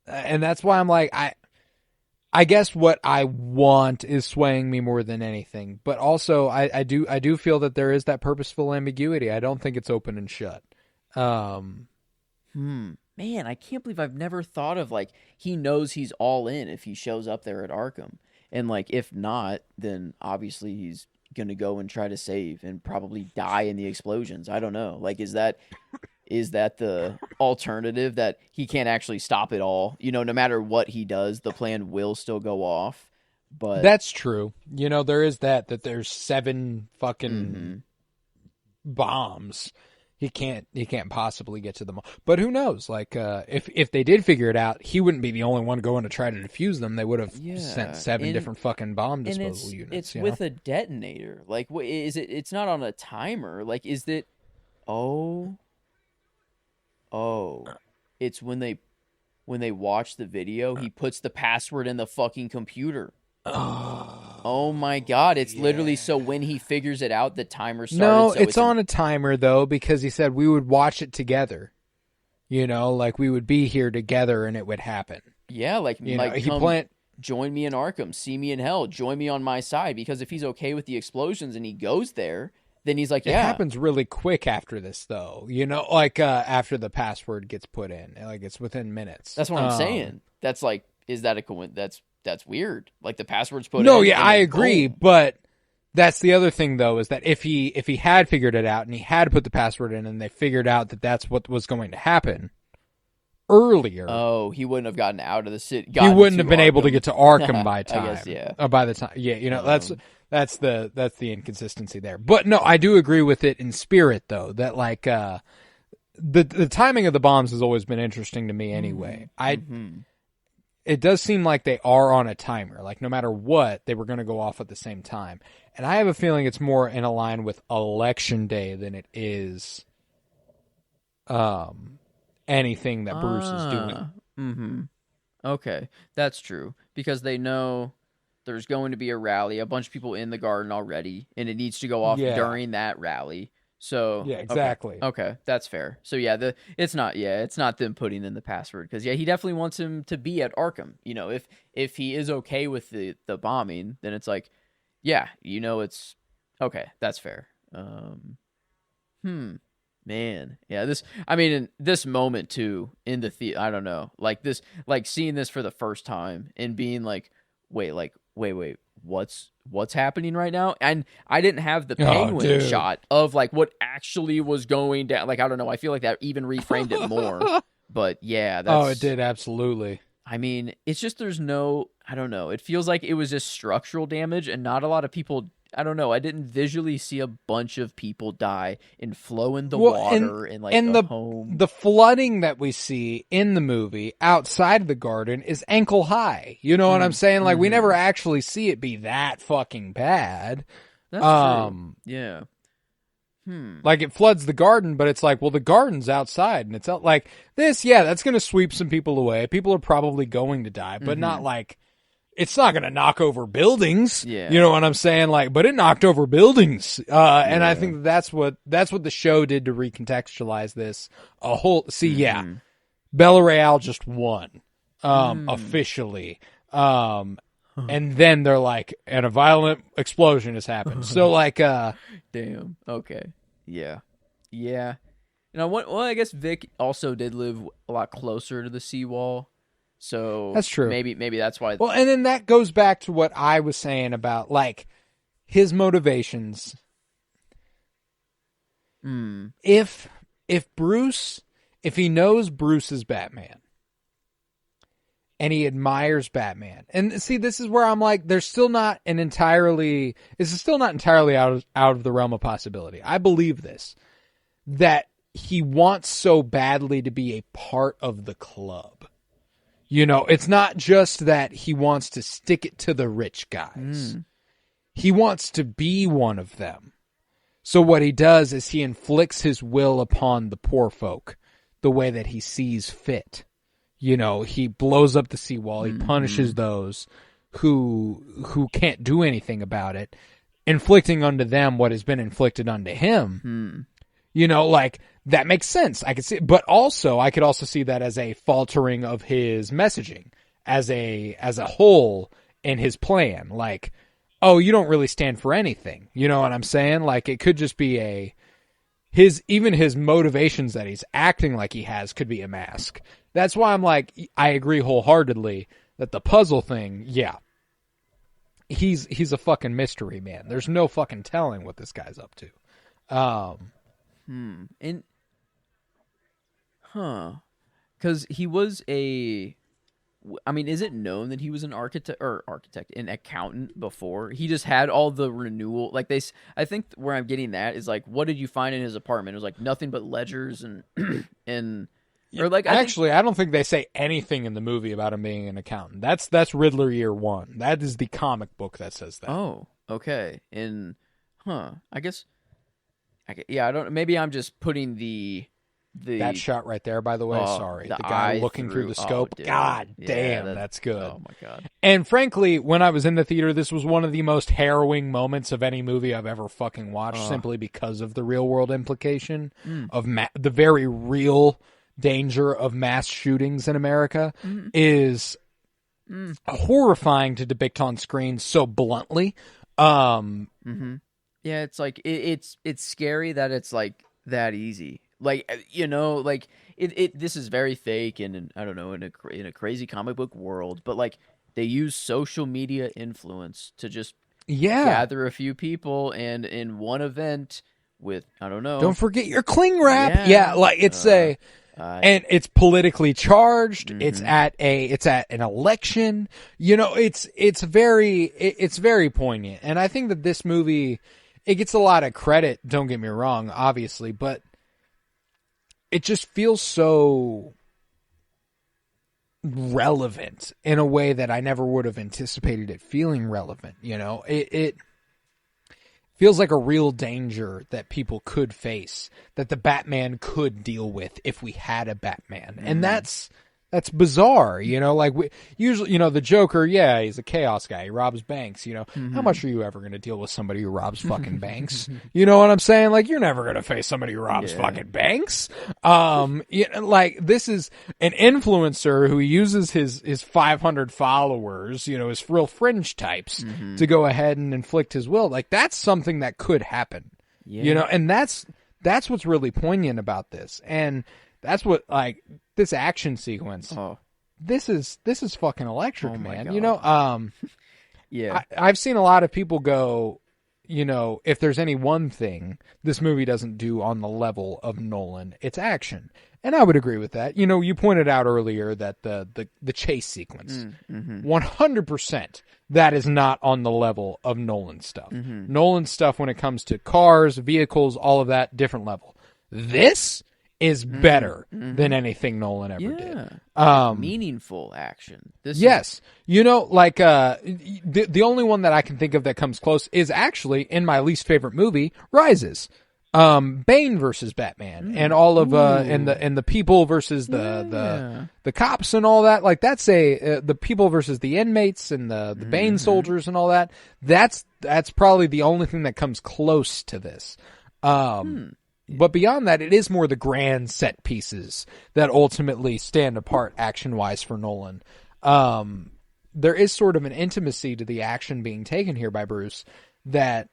and that's why I'm like, I guess what I want is swaying me more than anything. But also, I do feel that there is that purposeful ambiguity. I don't think it's open and shut. Man, I can't believe I've never thought of, like, he knows he's all in if he shows up there at Arkham. And, like, if not, then obviously he's going to go and try to save and probably die in the explosions. I don't know. Like, is that the alternative, that he can't actually stop it all? You know, no matter what he does, the plan will still go off. But that's true. You know, there is that there's 7 fucking bombs. He can't possibly get to them all. But who knows? Like, if they did figure it out, he wouldn't be the only one going to try to defuse them. They would have sent 7 different fucking bomb disposal units. It's with a detonator. Like, what is it? It's not on a timer. Like, is it? Oh, it's when they watch the video, he puts the password in the fucking computer. Oh my God! It's literally so when he figures it out, the timer started. No, so it's on a timer though, because he said we would watch it together. You know, like we would be here together and it would happen. Yeah, like join me in Arkham, see me in hell, join me on my side. Because if he's okay with the explosions and he goes there, then he's like, It happens really quick after this though. You know, like after the password gets put in, like it's within minutes. That's what I'm saying. That's like, is that a coincidence? That's weird. Like the password's put in. No, yeah, I agree, but that's the other thing though, is that if he had figured it out and he had put the password in and they figured out that that's what was going to happen earlier. Oh, he wouldn't have gotten out of the city. He wouldn't have been able to get to Arkham by time. I guess, yeah. By the time, yeah, you know, that's the inconsistency there. But no, I do agree with it in spirit though, that like the timing of the bombs has always been interesting to me anyway. It does seem like they are on a timer. Like, no matter what, they were going to go off at the same time. And I have a feeling it's more in line with Election Day than it is anything that Bruce is doing. Okay, that's true. Because they know there's going to be a rally, a bunch of people in the garden already, and it needs to go off during that rally. So yeah, exactly. Okay, that's fair. So yeah, it's not them putting in the password, because he definitely wants him to be at Arkham. You know, if he is okay with the bombing, then it's like, yeah, you know, it's okay. That's fair. Man, yeah, in this moment too, in the theater, I don't know, like this, like seeing this for the first time and being like, wait, what's happening right now? And I didn't have the penguin shot of like what actually was going down. Like, I don't know, I feel like that even reframed it more. But yeah, it did, absolutely. I mean, it's just I don't know, it feels like it was just structural damage and not a lot of people. I don't know. I didn't visually see a bunch of people die and flow in the water and the home. The flooding that we see in the movie outside of the garden is ankle high. You know what I'm saying? Like, we never actually see it be that fucking bad. That's true. Yeah. Like, it floods the garden, but it's like, well, the garden's outside, and it's out like this. Yeah, that's going to sweep some people away. People are probably going to die, but not like. It's not going to knock over buildings. Yeah. You know what I'm saying? Like, but it knocked over buildings. And I think that's what the show did to recontextualize this a whole. See, Bella Real just won, officially. And then they're like, and a violent explosion has happened. So like, damn. Okay. Yeah. Yeah. You know what? Well, I guess Vic also did live a lot closer to the seawall. So that's true. Maybe that's why. Well, and then that goes back to what I was saying about like his motivations. If he knows Bruce is Batman and he admires Batman, and see, this is where I'm like, this is still not entirely out of the realm of possibility. I believe that he wants so badly to be a part of the club. You know, it's not just that he wants to stick it to the rich guys. He wants to be one of them. So what he does is he inflicts his will upon the poor folk the way that he sees fit. You know, he blows up the seawall. He punishes those who can't do anything about it, inflicting unto them what has been inflicted unto him. You know, like, that makes sense. I could see it. But also, I could also see that as a faltering of his messaging as a whole in his plan. Like, oh, you don't really stand for anything. You know what I'm saying? Like, it could just be even his motivations that he's acting like he has could be a mask. That's why I'm like, I agree wholeheartedly that the puzzle thing, he's a fucking mystery, man. There's no fucking telling what this guy's up to. Because he was is it known that he was an an accountant before? He just had all the renewal, like I think where I'm getting that is like, what did you find in his apartment? It was like nothing but ledgers and or like, I don't think they say anything in the movie about him being an accountant. That's Riddler Year One. That is the comic book that says that. Oh, okay. I guess. I don't. Maybe I'm just putting that shot right there. By the way, sorry, the guy looking through the scope. God damn, that's good. Oh my god. And frankly, when I was in the theater, this was one of the most harrowing moments of any movie I've ever fucking watched, simply because of the real world implication of the very real danger of mass shootings in America is horrifying to depict on screen so bluntly. Yeah, it's like it's scary that it's like that easy. Like, you know, like this is very fake and I don't know, in a crazy comic book world, but like they use social media influence to just gather a few people and in one event with, I don't know. Don't forget your cling wrap. Yeah, like it's and it's politically charged. It's at an election. You know, it's very poignant. And I think that this movie, it gets a lot of credit, don't get me wrong, obviously, but it just feels so relevant in a way that I never would have anticipated it feeling relevant. You know, it feels like a real danger that people could face, that the Batman could deal with if we had a Batman. And that's bizarre, you know, like we usually, you know, the Joker, he's a chaos guy. He robs banks, you know. How much are you ever going to deal with somebody who robs fucking banks? You know what I'm saying? Like, you're never going to face somebody who robs fucking banks. Like, this is an influencer who uses his 500 followers, you know, his real fringe types to go ahead and inflict his will. Like, that's something that could happen, you know, and that's that's what's really poignant about this, and that's what like this action sequence. Oh, this is fucking electric, oh my man. God. You know, yeah, I've seen a lot of people go, you know, if there's any one thing this movie doesn't do on the level of Nolan, it's action. And I would agree with that. You know, you pointed out earlier that the chase sequence, 100%, that is not on the level of Nolan's stuff. Nolan's stuff, when it comes to cars, vehicles, all of that, different level. This is better than anything Nolan ever did. Meaningful action. Yes. You know, like, the only one that I can think of that comes close is actually, in my least favorite movie, Rises. Bane versus Batman and all of, and the people versus the cops and all that. Like, that's the people versus the inmates and the Bane soldiers and all that. That's probably the only thing that comes close to this. But beyond that, it is more the grand set pieces that ultimately stand apart action-wise for Nolan. There is sort of an intimacy to the action being taken here by Bruce that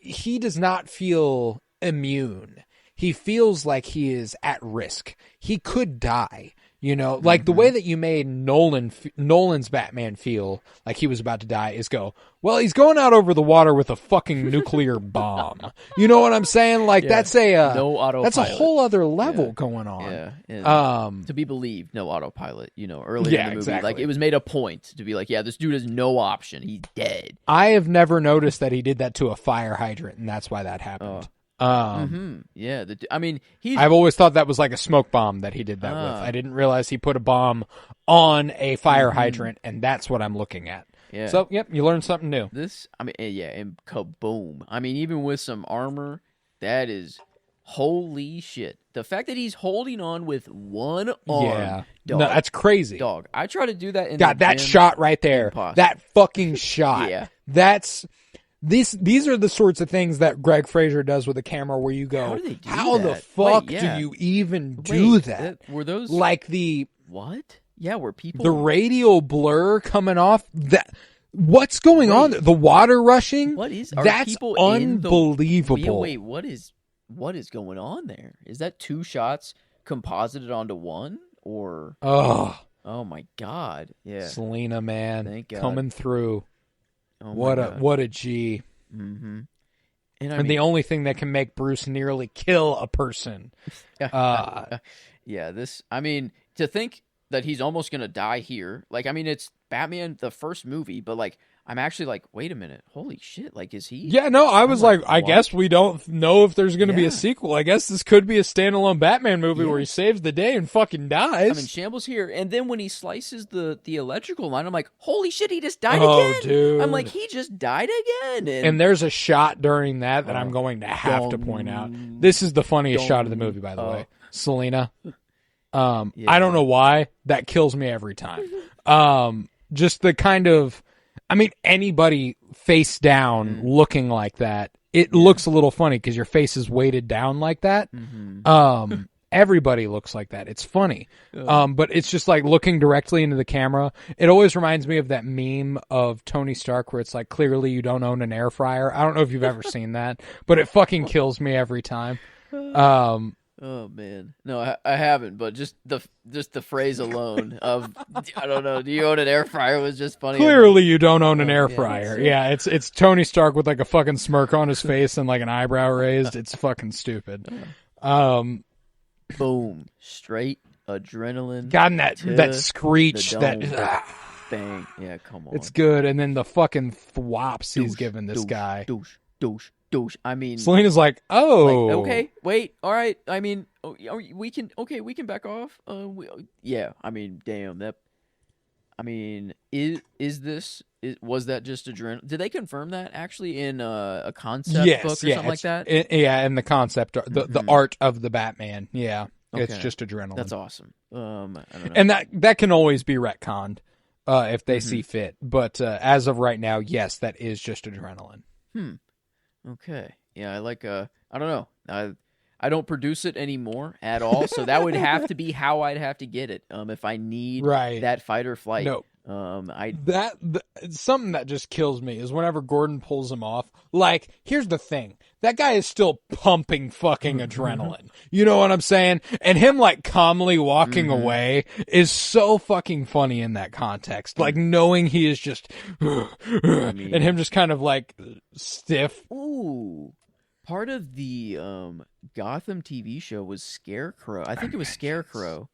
he does not feel immune. He feels like he is at risk. He could die. You know, like the way that you made Nolan's Batman feel like he was about to die is go, well, he's going out over the water with a fucking nuclear bomb. You know what I'm saying? Like that's no autopilot. That's a whole other level going on. Yeah. To be believed, no autopilot. You know, earlier in the movie, exactly. like it was made a point to be like, yeah, this dude has no option. He's dead. I have never noticed that he did that to a fire hydrant, and that's why that happened. Yeah, I mean, I've always thought that was like a smoke bomb that he did that with. I didn't realize he put a bomb on a fire hydrant, and that's what I'm looking at. Yeah. So, yep, you learned something new. And kaboom. I mean, even with some armor, that is holy shit. The fact that he's holding on with one arm, dog, no, that's crazy. Dog, I try to do that in God, the that gym. shot right there, Impossible. that fucking shot. That's... These are the sorts of things that Greg Fraser does with a camera where you go, how the fuck do you even do that? Were those... Like the... What? Yeah, were people... The radial blur coming off... What's going on? The water rushing? What is... That's people unbelievable. Wait, what is going on there? Is that two shots composited onto one? Or... Oh my God. Yeah. Selena, man. Thank God. Coming through. Oh what a G. And the only thing that can make Bruce nearly kill a person. Yeah, this, I mean, to think that he's almost going to die here. Like, I mean, it's Batman, the first movie, but like, I'm actually like, wait a minute. Holy shit. Like, is he? Yeah, no, I was like, I guess we don't know if there's going to be a sequel. I guess this could be a standalone Batman movie where he saves the day and fucking dies. I mean, Shambles here. And then when he slices the electrical line, I'm like, holy shit, he just died again. Dude. I'm like, he just died again. And there's a shot during that I'm going to have to point out. This is the funniest shot of the movie, by the way. Selena. I don't know why. That kills me every time. Just the kind of... I mean, anybody face down looking like that, it looks a little funny because your face is weighted down like that. Everybody looks like that. It's funny. But it's just like looking directly into the camera. It always reminds me of that meme of Tony Stark where it's like, clearly you don't own an air fryer. I don't know if you've ever seen that, but it fucking kills me every time. Oh man, no, I haven't. But just the phrase alone of I don't know. Do you own an air fryer? Was just funny. Clearly, you don't own an air fryer. Yeah, it's Tony Stark with like a fucking smirk on his face and like an eyebrow raised. It's fucking stupid. Boom, straight adrenaline. God, and that screech, that bang. Yeah, come on. It's good. And then the fucking thwops he's giving this guy. Douche. I mean, Selena's like, okay, wait, all right. I mean, we can back off. Yeah. I mean, damn that. I mean, was that just adrenaline? Did they confirm that actually in a concept book or something like that? In the concept, the art of the Batman. Yeah, it's just adrenaline. That's awesome. I don't know. And that can always be retconned if they see fit. But as of right now, yes, that is just adrenaline. Okay. Yeah, I like I don't know. I don't produce it anymore at all, so that would have to be how I'd have to get it. If I need that fight or flight. No. Something that just kills me is whenever Gordon pulls him off. Like, here's the thing: that guy is still pumping fucking adrenaline. You know what I'm saying? And him like calmly walking away is so fucking funny in that context. Like knowing he is just, and him just kind of like stiff. Ooh. Part of the Gotham TV show was Scarecrow. I think it was Scarecrow.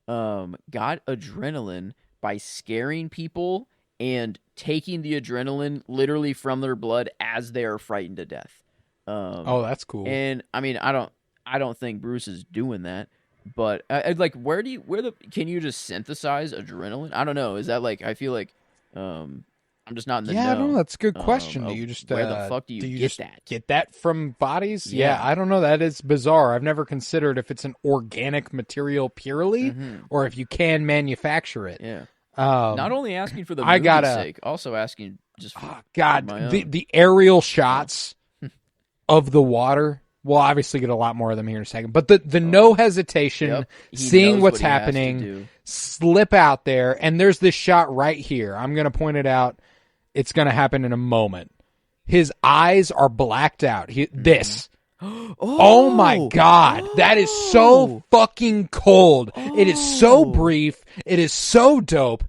Got adrenaline by scaring people and taking the adrenaline literally from their blood as they are frightened to death. That's cool. And I mean, I don't think Bruce is doing that, but like, can you just synthesize adrenaline? I don't know. Is that like, I feel like, I'm just not in the know. Yeah, no, that's a good question. Do you just where the fuck do you get that? Get that from bodies? Yeah, I don't know. That is bizarre. I've never considered if it's an organic material purely, or if you can manufacture it. Yeah. Not only asking for the movie's sake, also asking just for the aerial shots of the water. We'll obviously get a lot more of them here in a second. But the no hesitation, seeing what's happening, slip out there, and there's this shot right here. I'm going to point it out. It's going to happen in a moment. His eyes are blacked out. This. Oh my God. That is so fucking cold. It is so brief. It is so dope.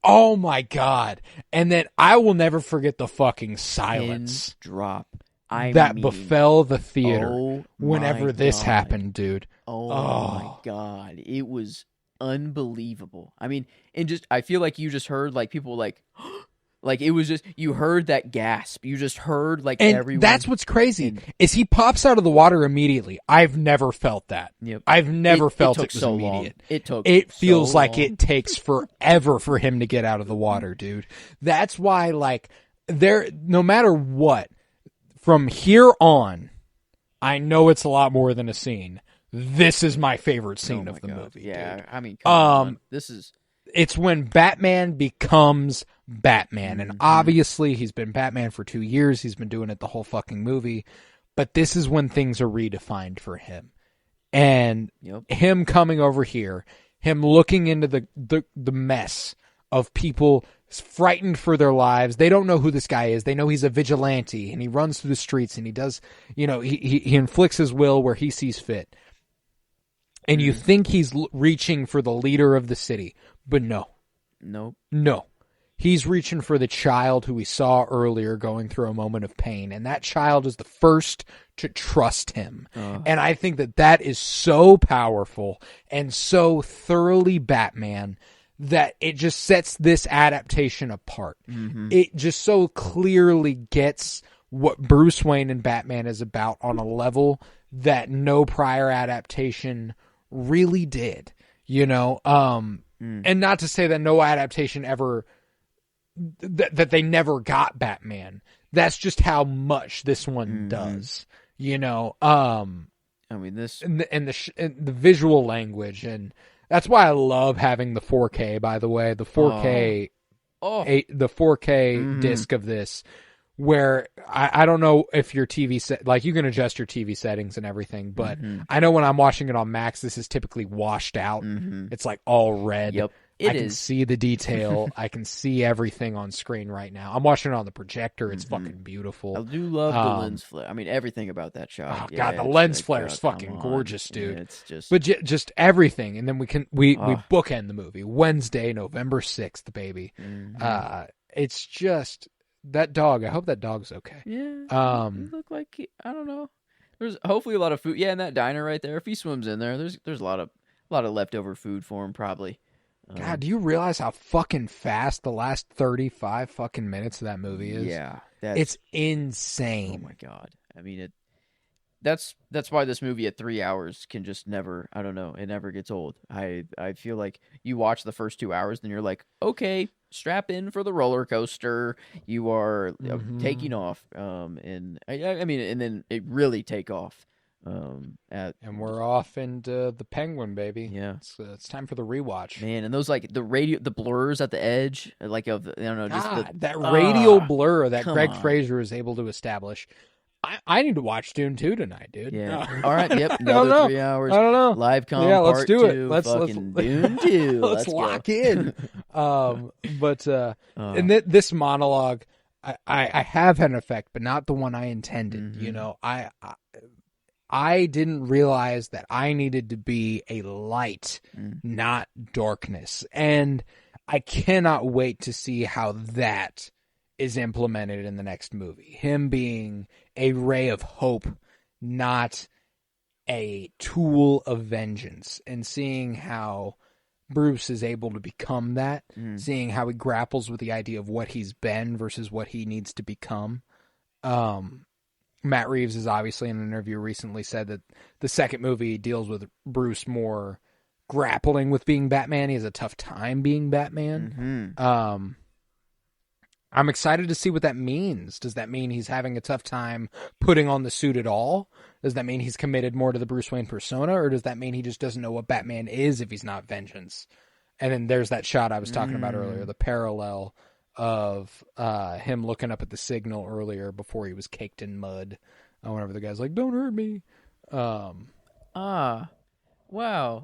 Oh my God. And then I will never forget the fucking silence. Drop. Befell the theater whenever this happened, dude. Oh my God. It was unbelievable. I mean, I feel like you just heard like people like, like it was just, you heard that gasp. You just heard like everyone. That's what's crazy is he pops out of the water immediately. I've never felt that. Yep. I've never felt it was so immediate. Long. It feels like it takes forever for him to get out of the water, dude. That's why like no matter what, from here on, I know it's a lot more than a scene. This is my favorite scene of the movie. Yeah, dude. I mean, come on. It's when Batman becomes Batman. And obviously he's been Batman for 2 years. He's been doing it the whole fucking movie. But this is when things are redefined for him. And him coming over here, him looking into the mess of people frightened for their lives. They don't know who this guy is. They know he's a vigilante and he runs through the streets and he does, he inflicts his will where he sees fit. And you think he's reaching for the leader of the city, but no. No. He's reaching for the child who we saw earlier going through a moment of pain, and that child is the first to trust him. And I think that is so powerful and so thoroughly Batman that it just sets this adaptation apart. It just so clearly gets what Bruce Wayne and Batman is about on a level that no prior adaptation really did, and not to say that no adaptation ever that they never got Batman. That's just how much this one does, I mean, this and the visual language, and that's why I love having the 4K. By the way, the 4K, the 4K disc of this. Where I don't know if your TV set, like you can adjust your TV settings and everything, but I know when I'm watching it on Max, this is typically washed out. It's like all red. Yep, I can see the detail. I can see everything on screen right now. I'm watching it on the projector. It's fucking beautiful. I do love the lens flare. I mean, everything about that shot. Oh God, the lens flare is fucking gorgeous, dude. Yeah, it's just, but just everything, and then we bookend the movie Wednesday, November 6th, baby. It's just. That dog, I hope that dog's okay. Yeah. He look like I don't know. There's hopefully a lot of food. Yeah, in that diner right there. If he swims in there, there's a lot of leftover food for him probably. God, do you realize how fucking fast the last 35 fucking minutes of that movie is? Yeah. It's insane. Oh my God. I mean that's why this movie at 3 hours can just never, I don't know, it never gets old. I feel like you watch the first 2 hours, then you're like, okay, strap in for the roller coaster. You are taking off. And I mean, and then it really take off. And we're off into the Penguin, baby. Yeah, it's time for the rewatch, man. And those like the blurs at the edge, like of I don't know, just that radial blur that Greg Fraser is able to establish. I need to watch Dune 2 tonight, dude. Yeah. No. All right. Yep. Another 3 hours. I don't know. Live com. Yeah, let's part do it. 2, Let's Dune 2. Let's lock go. in. And this monologue, I have had an effect, but not the one I intended. Mm-hmm. You know, I didn't realize that I needed to be a light, not darkness, and I cannot wait to see how that is implemented in the next movie. Him being a ray of hope, not a tool of vengeance, and seeing how Bruce is able to become that, seeing how he grapples with the idea of what he's been versus what he needs to become. Matt Reeves has obviously in an interview recently said that the second movie deals with Bruce more grappling with being Batman. He has a tough time being Batman. I'm excited to see what that means. Does that mean he's having a tough time putting on the suit at all? Does that mean he's committed more to the Bruce Wayne persona? Or does that mean he just doesn't know what Batman is if he's not vengeance? And then there's that shot I was talking about earlier, the parallel of him looking up at the signal earlier before he was caked in mud. Whenever the guy's like, don't hurt me. Wow.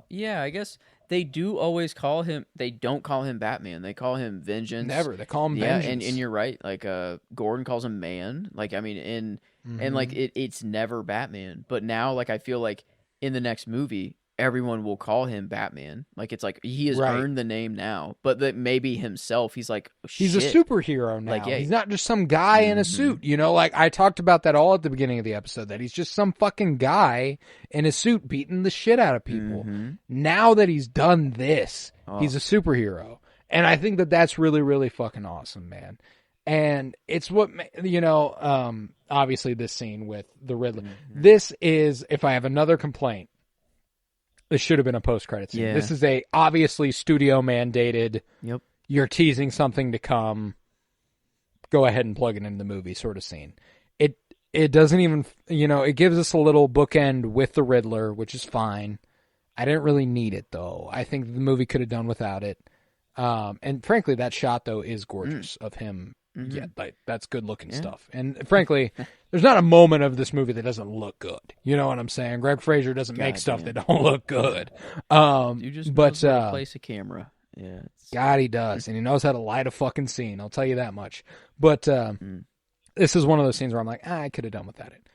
Yeah, I guess they do always call him, they don't call him Batman. They call him Vengeance. Never. They call him Vengeance. And you're right. Like, Gordon calls him Man. Like, I mean, and like, it's never Batman. But now, like, I feel like in the next movie, everyone will call him Batman. Like, it's like, he has earned the name now. But that maybe himself, he's like, he's a superhero now. Like, yeah, he's not just some guy in a suit. You know, like, I talked about that all at the beginning of the episode, that he's just some fucking guy in a suit beating the shit out of people. Now that he's done this, he's a superhero. And I think that that's really, really fucking awesome, man. And it's what, you know, obviously this scene with the Riddler. This is, if I have another complaint, this should have been a post-credit scene. Yeah. This is a obviously studio mandated, Yep. You're teasing something to come, go ahead and plug it into the movie sort of scene. It doesn't even, you know, it gives us a little bookend with the Riddler, which is fine. I didn't really need it, though. I think the movie could have done without it. And frankly, that shot, though, is gorgeous of him. Yeah, that's good-looking stuff. And frankly, there's not a moment of this movie that doesn't look good. You know what I'm saying? Greg Fraser doesn't make stuff that don't look good. You just knows how to place a camera. Yeah, God, he does, and he knows how to light a fucking scene. I'll tell you that much. But this is one of those scenes where I'm like, I could have done without it.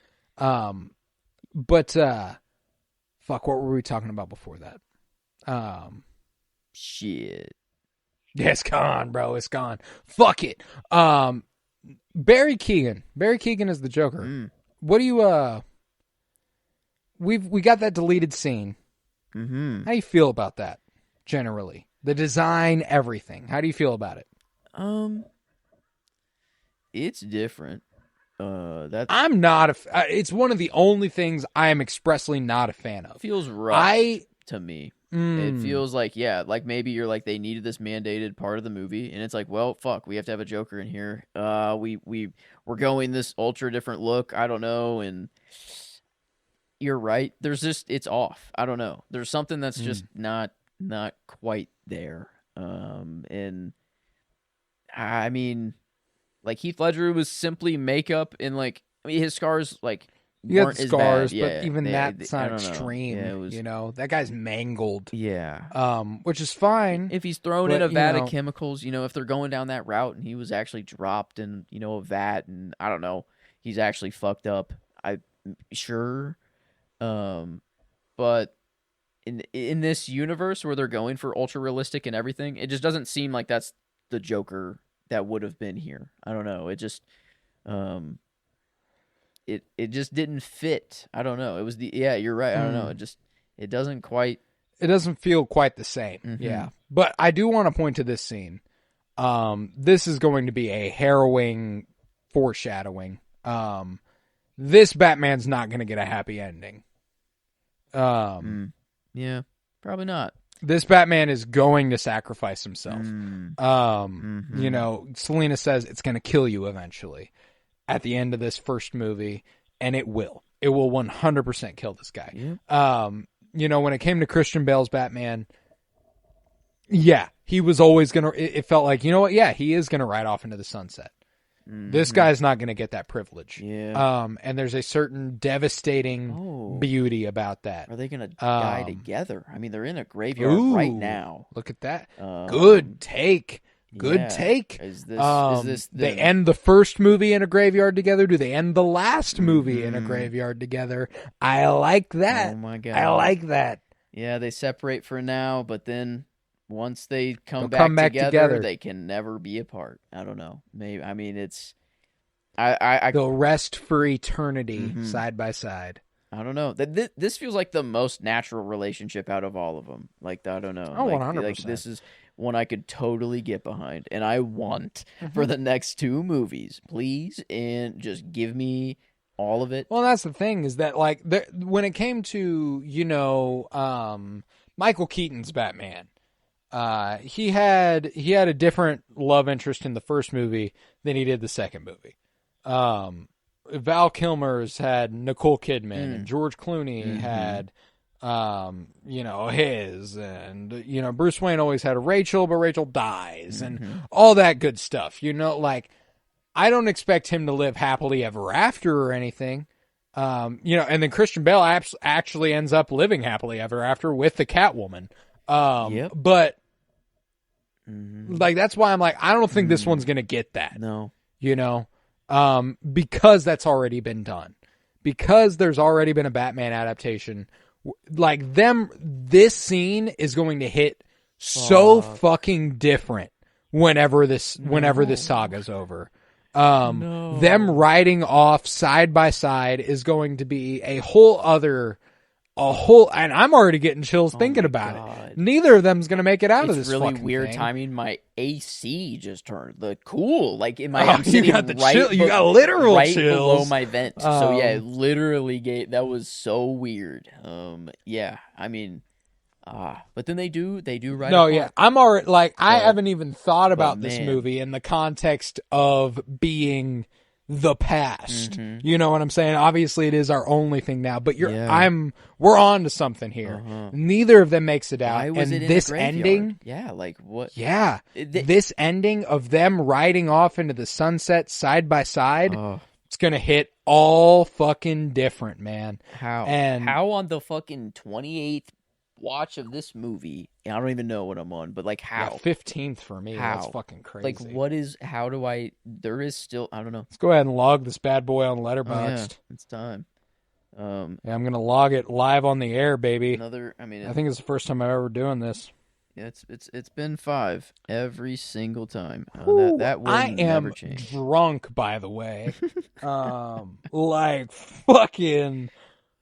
Fuck, what were we talking about before that? Shit. Yeah, it's gone, bro. It's gone. Fuck it. Barry Keoghan. Barry Keoghan is the Joker. What do you we got that deleted scene. How do you feel about that generally? The design, everything. How do you feel about it? It's different. I'm not it's one of the only things I am expressly not a fan of. Feels rushed to me. It feels like, like maybe you're like, they needed this mandated part of the movie, and it's like, well, fuck, we have to have a Joker in here. We're going this ultra different look. I don't know, and you're right. There's just, it's off. I don't know. There's something that's just not quite there. And I mean, like, Heath Ledger was simply makeup, and like, I mean, his scars, like, you got scars, bad. but even that's not extreme. Yeah, was, you know, that guy's mangled. Yeah. Which is fine. If he's thrown in a vat of chemicals, you know, if they're going down that route and he was actually dropped in, you know, a vat, and I don't know, he's actually fucked up. I'm sure. But in this universe where they're going for ultra realistic and everything, it just doesn't seem like that's the Joker that would have been here. I don't know. It just, it just didn't fit. I don't know. It was you're right. I don't know. It doesn't feel quite the same. Yeah. But I do want to point to this scene. This is going to be a harrowing foreshadowing. This Batman's not going to get a happy ending. Yeah, probably not. This Batman is going to sacrifice himself. You know, Selena says it's going to kill you eventually at the end of this first movie, and it will. It will 100% kill this guy. Yeah. You know, when it came to Christian Bale's Batman, he was always going to, it felt like, you know what? Yeah, he is going to ride off into the sunset. This guy's not going to get that privilege. Yeah. And there's a certain devastating beauty about that. Are they going to die together? I mean, they're in a graveyard right now. Look at that. Good take. Good take. Is this they end the first movie in a graveyard together? Do they end the last movie in a graveyard together? I like that. Oh my God. I like that. Yeah, they separate for now, but then once they come back together, they can never be apart. I don't know. Maybe. I mean, it's. They'll rest for eternity side by side. I don't know. This feels like the most natural relationship out of all of them. Like, I don't know. Oh, like, 100%. Like, this is one I could totally get behind, and I want for the next 2 movies, please, and just give me all of it. Well, that's the thing is that like when it came to Michael Keaton's Batman, he had a different love interest in the first movie than he did the second movie. Val Kilmer's had Nicole Kidman and George Clooney had his, and Bruce Wayne always had a Rachel, but Rachel dies and all that good stuff. Like I don't expect him to live happily ever after or anything. And then Christian Bale actually ends up living happily ever after with the Catwoman. But like that's why I'm like I don't think this one's gonna get that. No. Because that's already been done. Because there's already been a Batman adaptation. Like this scene is going to hit so fucking different whenever this saga's over. Them riding off side by side is going to be a whole, and I'm already getting chills thinking about it. Neither of them's going to make it out of this really fucking weird thing. timing. My AC just turned cool. Like in my, I'm sitting you got literal right chills below my vent. So yeah, it literally that was so weird. Yeah, I mean, but then they do right. No, apart. yeah, I'm already like I haven't even thought about this movie in the context of being the past. You know what I'm saying? Obviously it is our only thing now, but we're on to something here. Neither of them makes it out. Why was and it this in a graveyard? ending, like what? Yeah. This ending of them riding off into the sunset side by side, it's going to hit all fucking different, man. How on the fucking 28th watch of this movie, I don't even know what I'm on, but like how? 15th for me. That's fucking crazy. Like there is still, I don't know. Let's go ahead and log this bad boy on Letterboxd. It's time. I'm going to log it live on the air, baby. I think it's the first time I'm ever doing this. Yeah, it's been 5 every single time. That will never change. I am drunk, by the way. Like fucking.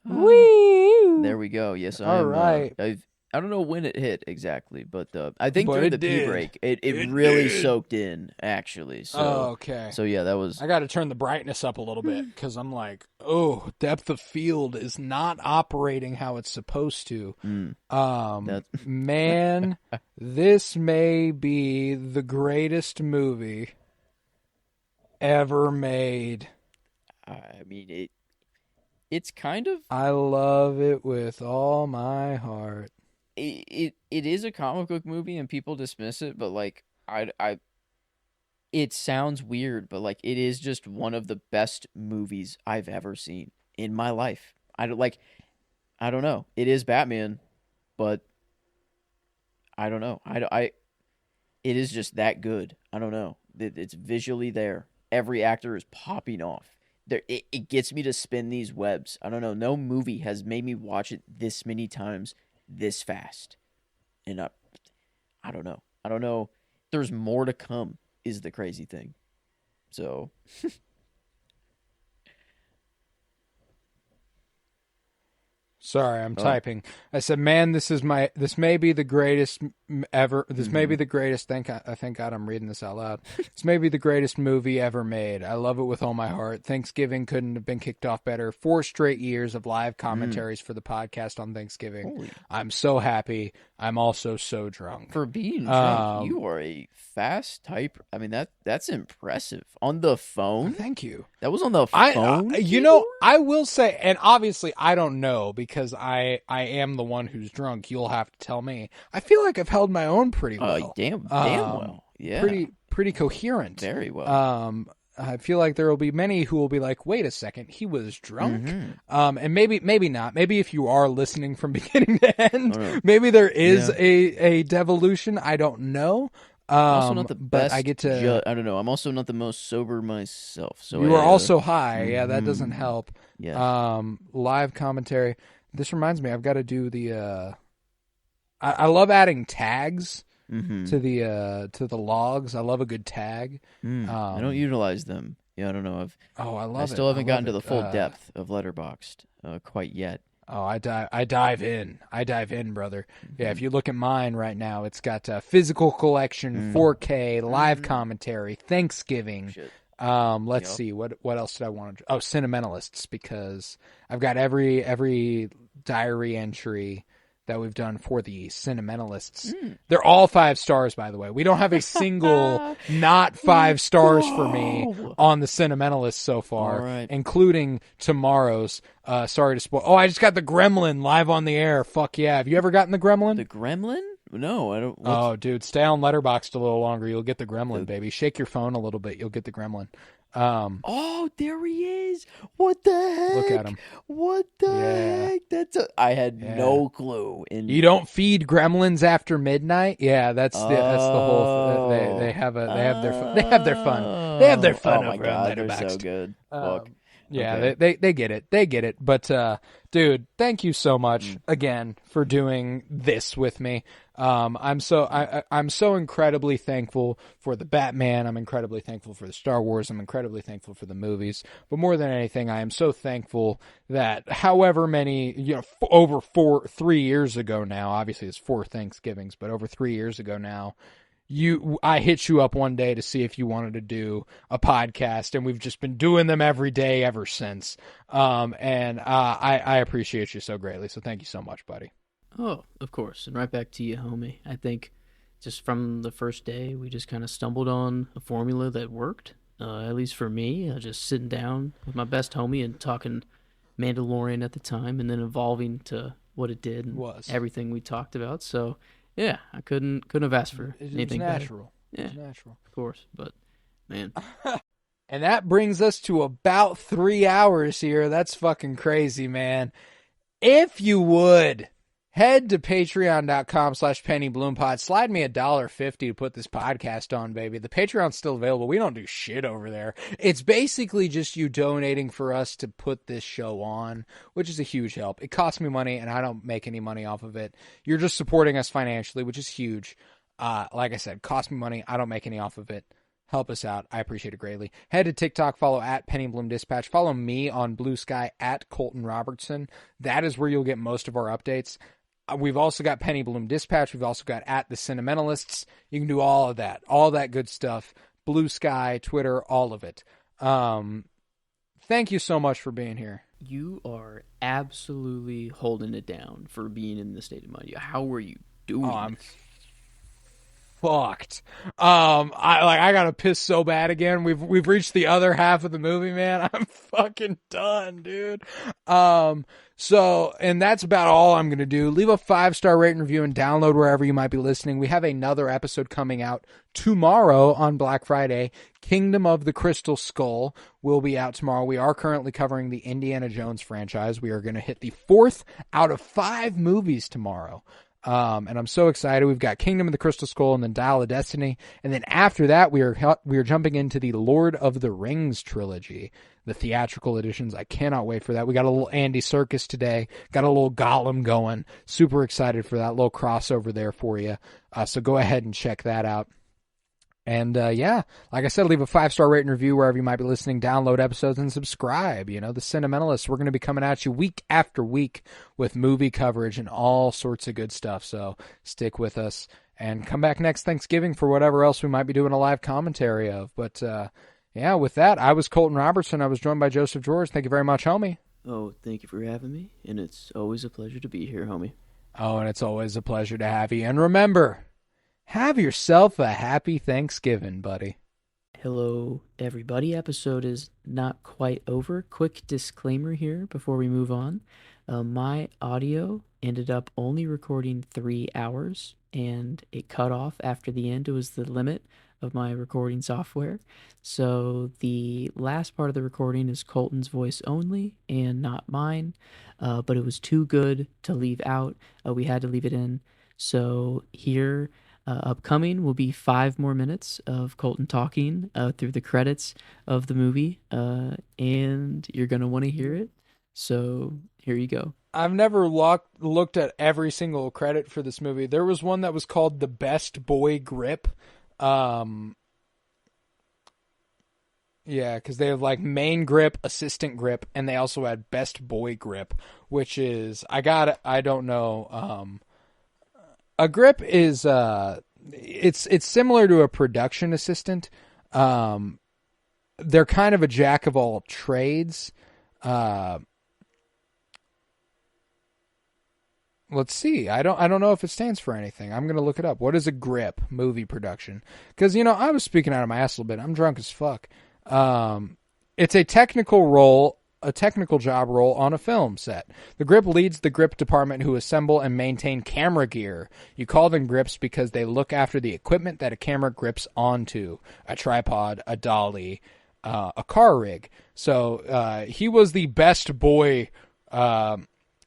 Woo! There we go. Yes, all right. I don't know when it hit exactly, but I think during the pee break, it really soaked in, actually. So, okay. So, yeah, that was... I got to turn the brightness up a little bit, because I'm like, depth of field is not operating how it's supposed to. Man, this may be the greatest movie ever made. I mean, it's kind of... I love it with all my heart. It is a comic book movie and people dismiss it, but like it sounds weird, but like it is just one of the best movies I've ever seen in my life. I don't know. It is Batman, but I don't know. It is just that good. I don't know. It's visually there. Every actor is popping off. It gets me to spin these webs. I don't know. No movie has made me watch it this many times this fast. And I don't know. I don't know. There's more to come is the crazy thing. So... Sorry, I'm typing. I said, man, this may be the greatest ever. This may be the greatest. Thank God I'm reading this out loud. This may be the greatest movie ever made. I love it with all my heart. Thanksgiving couldn't have been kicked off better. 4 straight years of live commentaries for the podcast on Thanksgiving. I'm so happy. I'm also so drunk. For being drunk, you are a fast typer. I mean, that's impressive. On the phone? Thank you. That was on the phone? I will say, and obviously I don't know because I am the one who's drunk. You'll have to tell me. I feel like I've held my own pretty well. Damn well. Yeah. Pretty coherent. Very well. I feel like there will be many who will be like, wait a second, he was drunk? And maybe not. Maybe if you are listening from beginning to end, maybe there is a devolution. I don't know. I'm also not the but best. I get to. I don't know. I'm also not the most sober myself. So you are also high. Yeah, that doesn't help. Yes. Live commentary. This reminds me, I've got to do the. I love adding tags to the logs. I love a good tag. I don't utilize them. Yeah, I don't know. I still haven't gotten to the full depth of Letterboxd quite yet. Oh, I dive in. I dive in, brother. Yeah, if you look at mine right now, it's got physical collection, 4K, live commentary, Thanksgiving. Shit. Let's see what else did I want to? Oh, Sentimentalists, because I've got every diary entry that we've done for the Sentimentalists. They're all 5 stars, by the way. We don't have a single not 5 stars for me on the Sentimentalists so far, including tomorrow's. Sorry to spoil. Oh, I just got the Gremlin live on the air. Fuck yeah. Have you ever gotten the Gremlin? The Gremlin? No, I don't. Oh, dude, stay on Letterboxd a little longer. You'll get the Gremlin, baby. Shake your phone a little bit. You'll get the Gremlin. Oh, there he is. What the heck? Look at him. What the heck? I had no clue. You don't feed gremlins after midnight? Yeah, that's the whole they have their fun. They have their fun oh over my God, on Letterboxd. They're so good. Fuck. Yeah, Okay. they get it. They get it. But dude, thank you so much again for doing this with me. I'm so incredibly thankful for the Batman. I'm incredibly thankful for the Star Wars. I'm incredibly thankful for the movies. But more than anything, I am so thankful that however many, over 3 years ago now, obviously it's 4 Thanksgivings, but over 3 years ago now, I hit you up one day to see if you wanted to do a podcast, and we've just been doing them every day ever since. And I appreciate you so greatly. So thank you so much, buddy. Oh, of course. And right back to you, homie. I think just from the first day, we just kind of stumbled on a formula that worked, at least for me. Just sitting down with my best homie and talking Mandalorian at the time, and then evolving to what it did and everything we talked about. So yeah, I couldn't have asked for anything natural. Better. It's natural. Of course, but man. And that brings us to about 3 hours here. That's fucking crazy, man. If you would head to patreon.com/PennyBloomPod. Slide me $1.50 to put this podcast on, baby. The Patreon's still available. We don't do shit over there. It's basically just you donating for us to put this show on, which is a huge help. It costs me money, and I don't make any money off of it. You're just supporting us financially, which is huge. Like I said, cost me money. I don't make any off of it. Help us out. I appreciate it greatly. Head to TikTok, follow at Penny Bloom Dispatch. Follow me on Blue Sky at Colton Robertson. That is where you'll get most of our updates. We've also got Penny Bloom Dispatch. We've also got at the Sentimentalists. You can do all of that good stuff. Blue Sky, Twitter, all of it. Thank you so much for being here. You are absolutely holding it down for being in the state of mind. How were you doing? Oh, I'm fucked. I gotta piss so bad again. We've reached the other half of the movie, man. I'm fucking done, dude. And that's about all I'm gonna do. Leave a 5-star rating review and download wherever you might be listening. We have another episode coming out tomorrow on Black Friday. Kingdom of the Crystal Skull will be out tomorrow. We are currently covering the Indiana Jones franchise. We are gonna hit the 4th out of 5 movies tomorrow. And I'm so excited. We've got Kingdom of the Crystal Skull and then Dial of Destiny. And then after that, we are jumping into the Lord of the Rings trilogy, the theatrical editions. I cannot wait for that. We got a little Andy Serkis today, got a little Gollum going. Super excited for that little crossover there for you. So go ahead and check that out. And like I said, leave a 5-star rating review wherever you might be listening, download episodes, and subscribe. The Sentimentalists, we're going to be coming at you week after week with movie coverage and all sorts of good stuff. So stick with us and come back next Thanksgiving for whatever else we might be doing a live commentary of. But with that, I was Colton Robertson. I was joined by Joseph George. Thank you very much, homie. Oh, thank you for having me. And it's always a pleasure to be here, homie. Oh, and it's always a pleasure to have you. And remember, have yourself a happy Thanksgiving, buddy. Hello, everybody. Episode is not quite over. Quick disclaimer here before we move on. My audio ended up only recording 3 hours, and it cut off after the end. It was the limit. of my recording software. So the last part of the recording is Colton's voice only and not mine, but it was too good to leave out. We had to leave it in. So here, upcoming will be 5 more minutes of Colton talking through the credits of the movie, and you're going to want to hear it. So here you go. I've never looked at every single credit for this movie. There was one that was called The Best Boy Grip. Yeah, because they have like main grip, assistant grip, and they also had Best Boy Grip, which is, I don't know. A grip is, it's similar to a production assistant. They're kind of a jack of all trades. Let's see. I don't know if it stands for anything. I'm gonna look it up. What is a grip? Movie production? Because I was speaking out of my ass a little bit. I'm drunk as fuck. It's a technical job role on a film set. The grip leads the grip department who assemble and maintain camera gear. You call them grips because they look after the equipment that a camera grips onto: a tripod, a dolly, a car rig. So he was the best boy.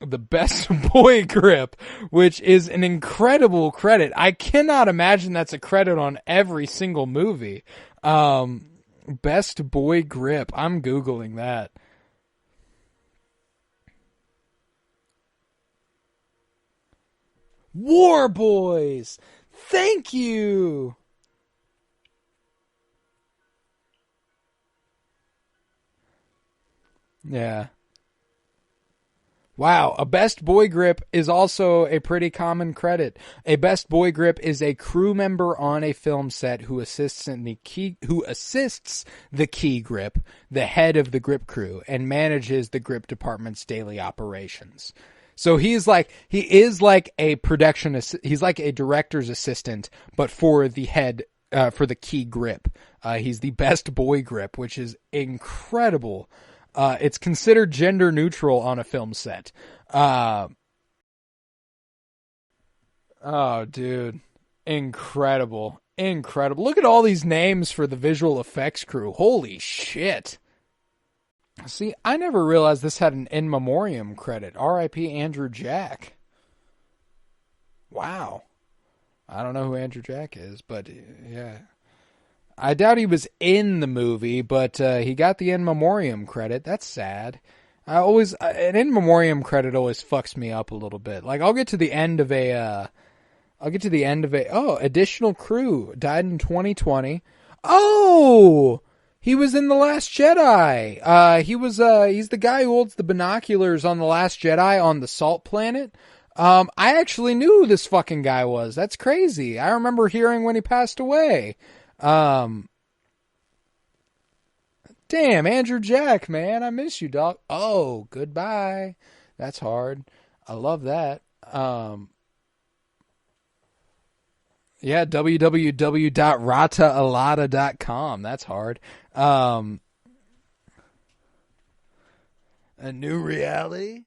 The Best Boy Grip, which is an incredible credit. I cannot imagine that's a credit on every single movie. Best Boy Grip. I'm Googling that. War Boys. Thank you. Yeah. Wow, a Best Boy Grip is also a pretty common credit. A Best Boy Grip is a crew member on a film set who assists the key grip, the head of the grip crew, and manages the grip department's daily operations. So he is like a production, he's like a director's assistant, but for the head, for the key grip. He's the Best Boy Grip, which is incredible. It's considered gender neutral on a film set. Oh, dude. Incredible. Look at all these names for the visual effects crew. Holy shit. See, I never realized this had an in memoriam credit. R.I.P. Andrew Jack. Wow. I don't know who Andrew Jack is, but yeah. I doubt he was in the movie, but he got the in memoriam credit. That's sad. An in memoriam credit always fucks me up a little bit. Like I'll get to the end of additional crew died in 2020. Oh, he was in The Last Jedi. He's the guy who holds the binoculars on The Last Jedi on the Salt Planet. I actually knew who this fucking guy was. That's crazy. I remember hearing when he passed away. Damn, Andrew Jack, man, I miss you, dog. Oh, goodbye. That's hard. I love that. Yeah, www.rataalada.com. That's hard. A new reality.